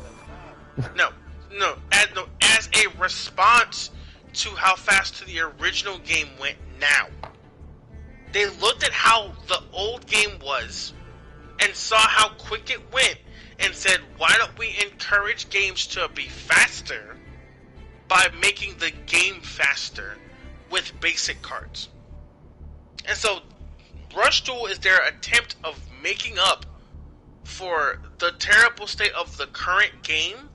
As a response to how fast the original game went now. They looked at how the old game was and saw how quick it went and said, why don't we encourage games to be faster by making the game faster with basic cards? And so Rush Duel is their attempt of making up for the terrible state of the current game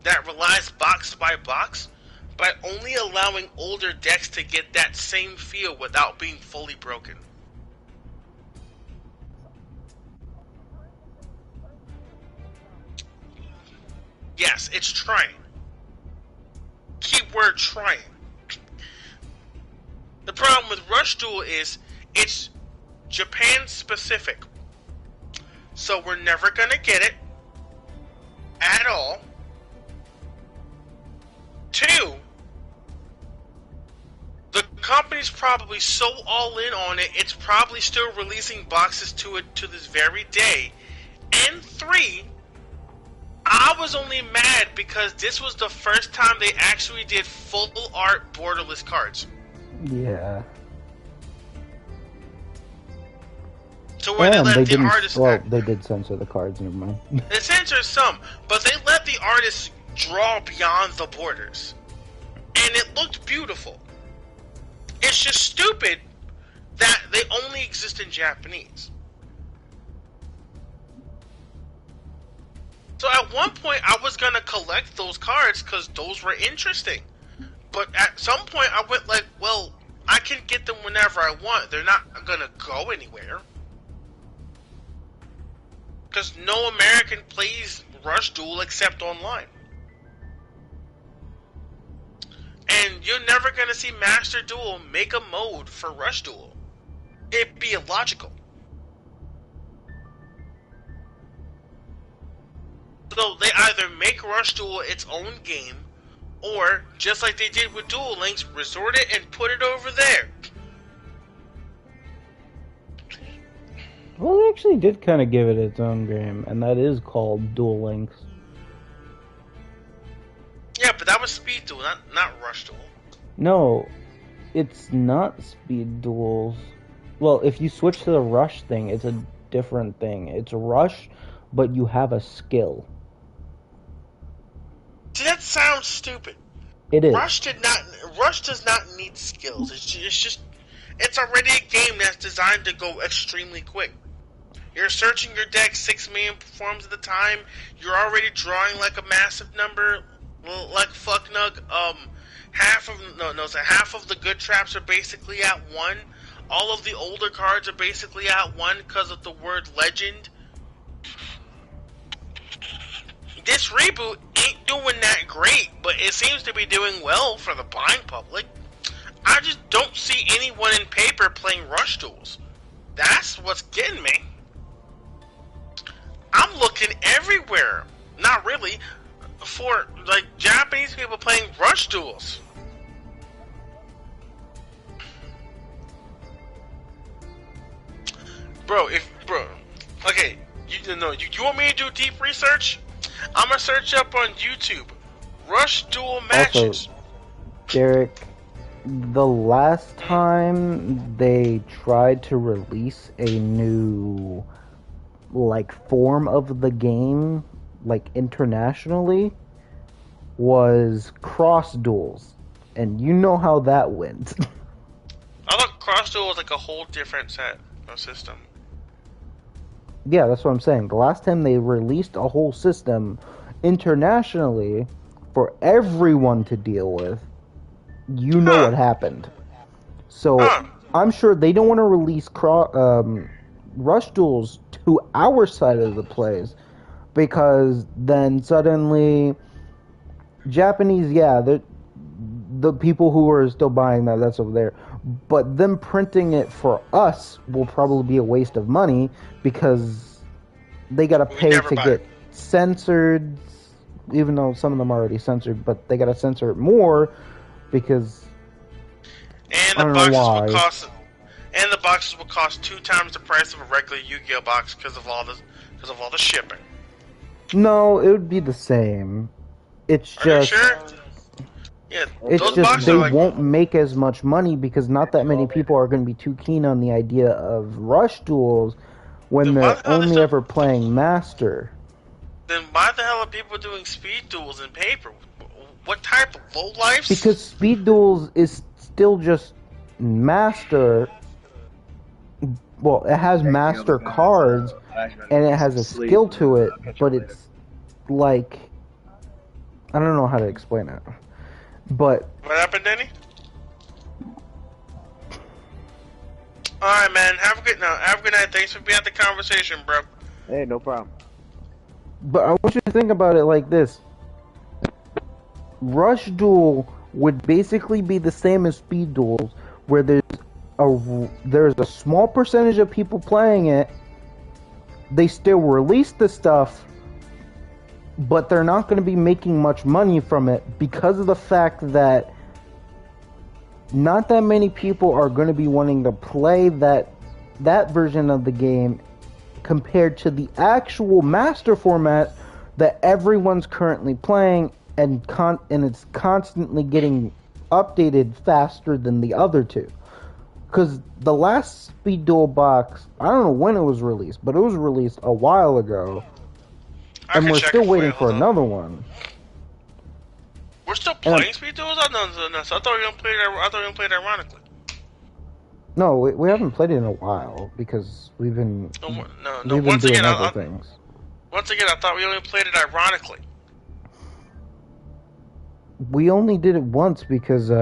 that relies box by box by only allowing older decks to get that same feel without being fully broken. Yes, it's trying. Keyword trying. The problem with Rush Duel is it's Japan specific. So we're never gonna get it at all. 2, the company's probably so all in on it, it's probably still releasing boxes to it to this very day. And 3, I was only mad because this was the first time they actually did full art borderless cards. Yeah. So where And they let the didn't. artists... Well, they did censor the cards. Never mind. They censored some, but they let the artists draw beyond the borders. And it looked beautiful. It's just stupid that they only exist in Japanese. So at one point, I was going to collect those cards because those were interesting. But at some point, I went like, well, I can get them whenever I want. They're not going to go anywhere. Because no American plays Rush Duel except online. And you're never going to see Master Duel make a mode for Rush Duel. It'd be illogical. So they either make Rush Duel its own game, or, just like they did with Duel Links, resort it and put it over there. Well, they actually did kind of give it its own game, and that is called Duel Links. Yeah, but that was Speed Duel, not Rush Duel. No, it's not Speed Duels. Well, if you switch to the Rush thing, it's a different thing. It's Rush, but you have a skill. See, that sounds stupid. It is. Rush does not need skills. It's already a game that's designed to go extremely quick. You're searching your deck 6 million forms at a time. You're already drawing like a massive number, like fucknug. Half of the good traps are basically at 1. All of the older cards are basically at 1 because of the word legend. This reboot ain't doing that great, but it seems to be doing well for the blind public. I just don't see anyone in paper playing Rush Duels. That's what's getting me. I'm looking everywhere, not really, for like Japanese people playing Rush Duels. Okay, you want me to do deep research? I'm gonna search up on YouTube Rush Duel matches. Also, Derek, the last time they tried to release a new form of the game, internationally, was Cross Duels, and you know how that went. I thought Cross Duel was like a whole different set of system. Yeah, that's what I'm saying. The last time they released a whole system internationally for everyone to deal with, you know what happened. So I'm sure they don't want to release Rush Duels to our side of the plays, because then suddenly Japanese, the people who are still buying that's over there. But them printing it for us will probably be a waste of money, because they gotta pay to get censored, even though some of them are already censored, but they gotta censor it more because and the boxes will cost 2 times the price of a regular Yu-Gi-Oh box because of all the shipping. No, it would be the same. It's Are just you sure? Yeah, it's just they won't make as much money because not that many people are going to be too keen on the idea of Rush Duels when they're only ever playing Master. Then why the hell are people doing Speed Duels in paper? What type of lowlifes? Because Speed Duels is still just Master. Well, it has Master cards and it has a skill to it, but it's like, I don't know how to explain it. But what happened, Danny? Alright, man. Have a good night. Thanks for being at the conversation, bro. Hey, no problem. But I want you to think about it like this. Rush Duel would basically be the same as Speed Duels, where there's a small percentage of people playing it. They still release the stuff, but they're not going to be making much money from it because of the fact that not that many people are going to be wanting to play that version of the game compared to the actual master format that everyone's currently playing, and it's constantly getting updated faster than the other two. Because the last Speed Duel box, I don't know when it was released, but it was released a while ago, and we're still waiting for another one. We're still playing Speed Duels? I thought we were gonna play it ironically. No, we haven't played it in a while because we've been doing other things. Once again, I thought we only played it ironically. We only did it once because we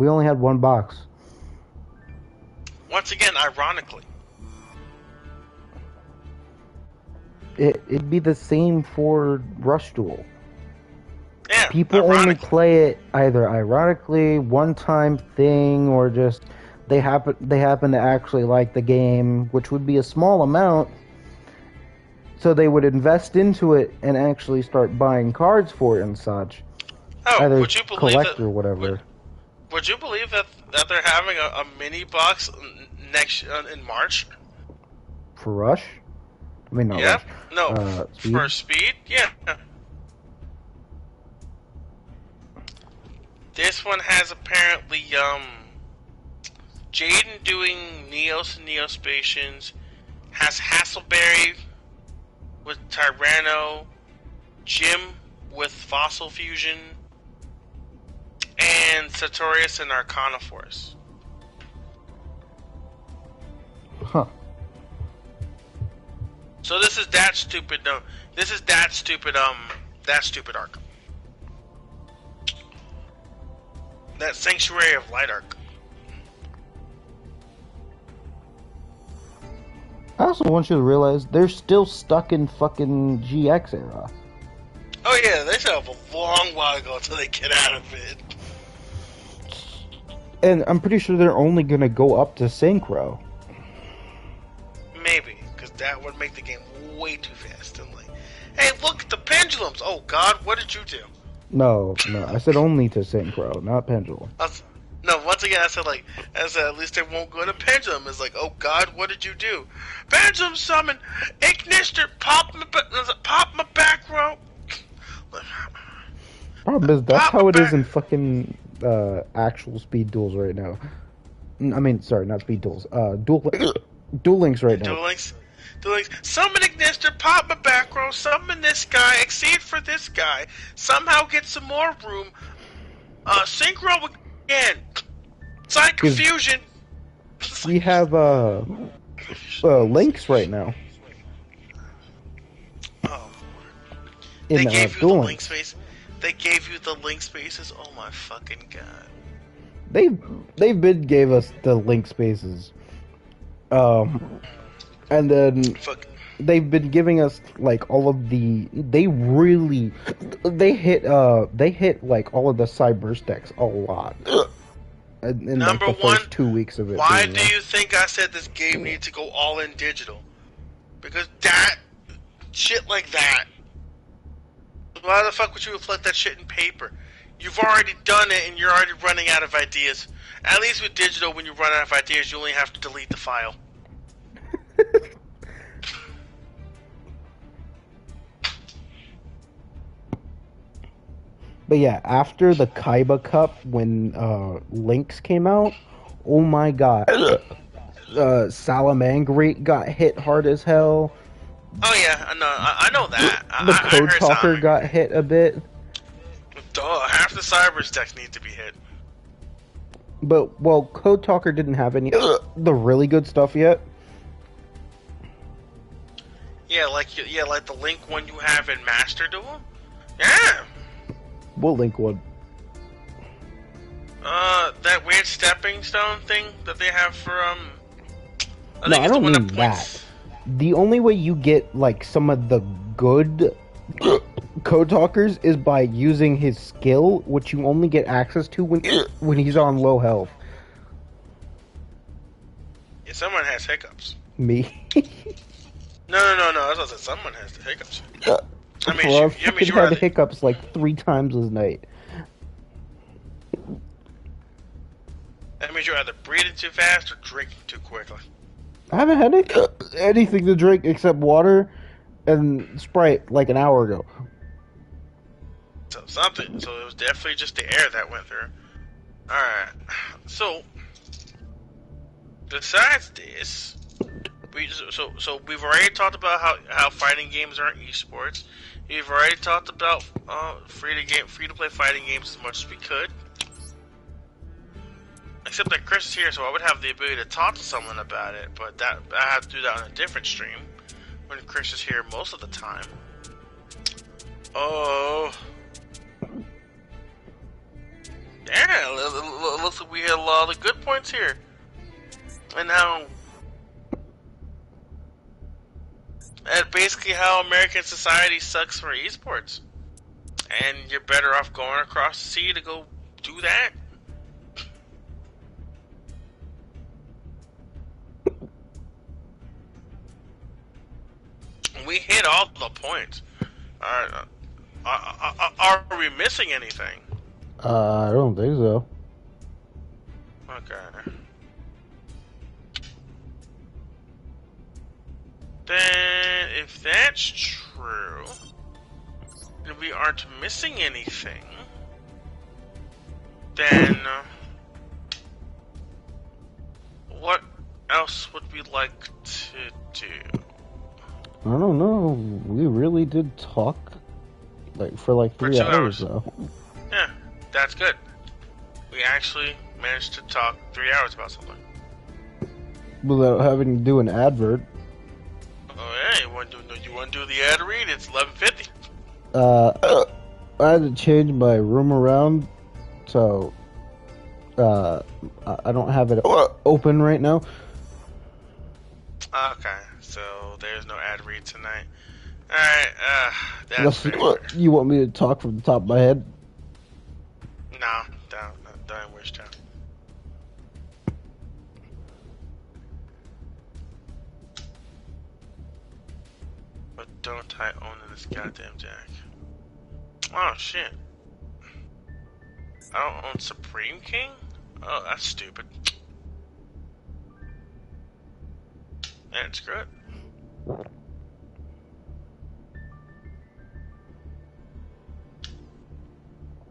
only had one box. Once again, ironically. It'd be the same for Rush Duel. Yeah, people only play it either ironically, one-time thing, or just they happen to actually like the game, which would be a small amount, so they would invest into it and actually start buying cards for it and such. Oh, either would you believe collect or whatever. Would you believe that they're having a mini box next in March? For Rush? I mean, not Rush. No, Speed? for Speed? Yeah. This one has apparently, Jaden doing Neos and Neospacians, has Hasselberry with Tyranno, Jim with Fossil Fusion, and Sartorius and Arcana Force. Huh. So this is that stupid, that stupid arc. That Sanctuary of Light arc. I also want you to realize they're still stuck in fucking GX era. Oh yeah, they still have a long while to go until they get out of it. And I'm pretty sure they're only gonna go up to Synchro. Maybe, because that would make the game way too fast. And like, hey, look at the pendulums! Oh God, what did you do? No, I said only to Synchro, not Pendulum. No, once again, I said at least they won't go to Pendulum. It's like, oh God, what did you do? Pendulum summon, Ignister, pop my back row. Problem is, that's how it is in fucking actual Speed Duels right now. I mean, sorry, not Speed Duels. Duel Links right now. Duel Links. Summon Ignister, pop my back row, summon this guy, exceed for this guy, somehow get some more room, synchro again, sign confusion. We have links right now. Oh, they gave you the link space. They gave you the link spaces. Oh my fucking God. They've been gave us the link spaces. And then they've been giving us like all of the. They hit like all of the cyber stacks a lot. In like the first 2 weeks of it. Why do you think I said this game needs to go all in digital? Because that shit like that. Why the fuck would you reflect that shit in paper? You've already done it and you're already running out of ideas. At least with digital, when you run out of ideas, you only have to delete the file. But yeah, after the Kaiba Cup, when Lynx came out, oh my God, Salamangreat got hit hard as hell. Oh yeah, I know that. The Code Talker got hit a bit. Duh, half the cyber stacks need to be hit. But Code Talker didn't have any the really good stuff yet. Yeah, like the Link one you have in Master Duel. Yeah. What Link one? That weird stepping stone thing that they have for No, I don't mean that. The only way you get like some of the good Code Talkers is by using his skill, which you only get access to when he's on low health. Yeah, someone has hiccups. Me. No. I was gonna say someone has the hiccups. I've had hiccups like 3 times this night. That means you're either breathing too fast or drinking too quickly. I haven't had anything to drink except water and Sprite like an hour ago. So something. So it was definitely just the air that went through. Alright. So, besides this, we've already talked about how fighting games aren't esports. We've already talked about free to play fighting games as much as we could. Except that Chris is here, so I would have the ability to talk to someone about it, but I have to do that on a different stream when Chris is here most of the time. Oh, yeah, it looks like we had a lot of good points here, and basically how American society sucks for esports, and you're better off going across the sea to go do that. We hit all the points. Are we missing anything? I don't think so. Okay. Then, if that's true, and we aren't missing anything, then what else would we like to do? I don't know. We really did talk for 3 hours though. Yeah, that's good. We actually managed to talk 3 hours about something. Without having to do an advert. Oh yeah, you want to do the ad read? It's 11:50. I had to change my room around, so I don't have it open right now. Okay, so there's no ad read tonight. Alright, that's Unless fair. you want me to talk from the top of my head. No, don't wish to. But don't I own this goddamn jack? Oh shit. I don't own Supreme King? Oh, that's stupid. That's good.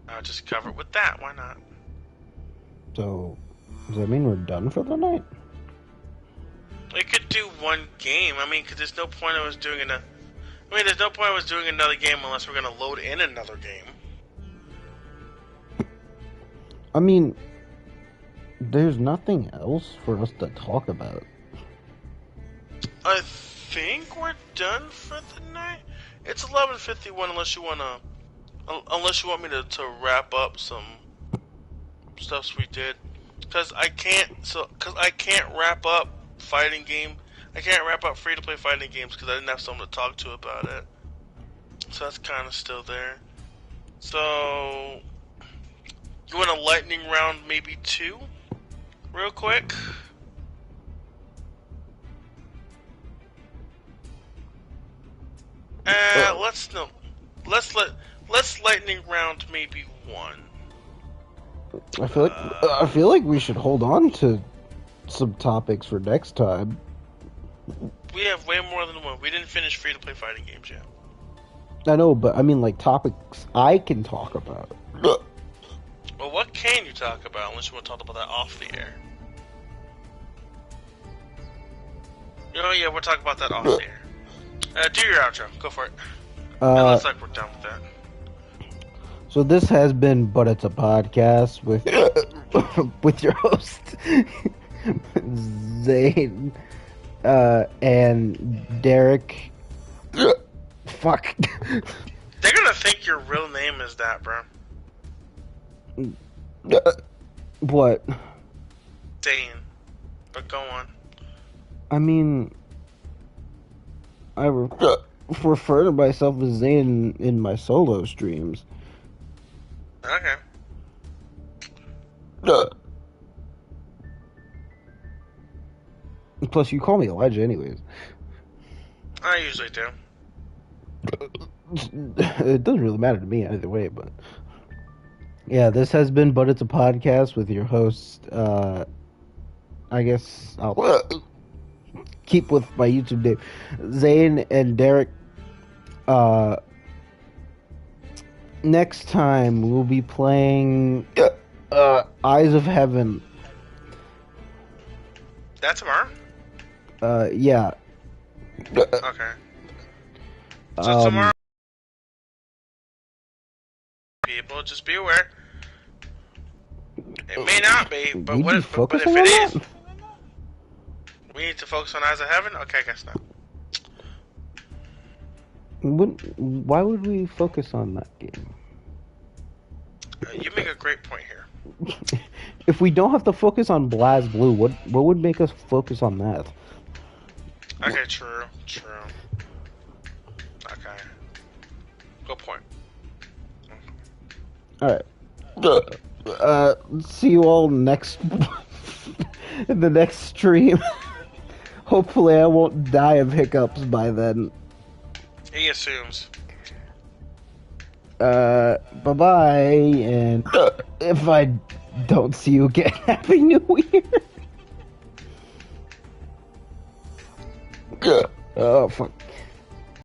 I'll just cover it with that, why not? So, does that mean we're done for the night? We could do one game. I mean, cause there's no point I was doing another. There's no point I was doing another game unless we're gonna load in another game. I mean, there's nothing else for us to talk about. I think we're done for the night. It's 11:51 unless you want me to wrap up some stuffs we did. Cause I can't wrap up fighting game. I can't wrap up free to play fighting games because I didn't have someone to talk to about it. So that's kind of still there. So you want a lightning round, maybe 2, real quick. Let's lightning round maybe 1. I feel like we should hold on to some topics for next time. We have way more than 1. We didn't finish free to play fighting games yet. I know, but I mean like topics I can talk about. Well, what can you talk about unless you want to talk about that off the air? Oh yeah, we'll talk about that off the air. Do your outro. Go for it. It looks like we're done with that. So this has been But It's a Podcast with with your host Zane and Derek. Fuck. They're gonna think your real name is that, bro. What? Dane. But go on. I mean, I refer to myself as Zane in my solo streams. Okay. Plus, you call me Elijah anyways. I usually do. It doesn't really matter to me either way, but... Yeah, this has been But It's a Podcast with your host. I guess I'll keep with my YouTube name, Zane and Derek. Next time we'll be playing Eyes of Heaven. That tomorrow? Yeah. Okay. So tomorrow, people, just be aware. It may not be, but We'd be if focusing it on is, that? we need to focus on Eyes of Heaven. Okay, I guess not. Why would we focus on that game? You make a great point here. If we don't have to focus on Blaz Blue, what would make us focus on that? Okay, true. Okay. Good point. Alright. See you all next in the next stream. Hopefully I won't die of hiccups by then. He assumes. Bye-bye, and if I don't see you again, Happy New Year! Oh, fuck.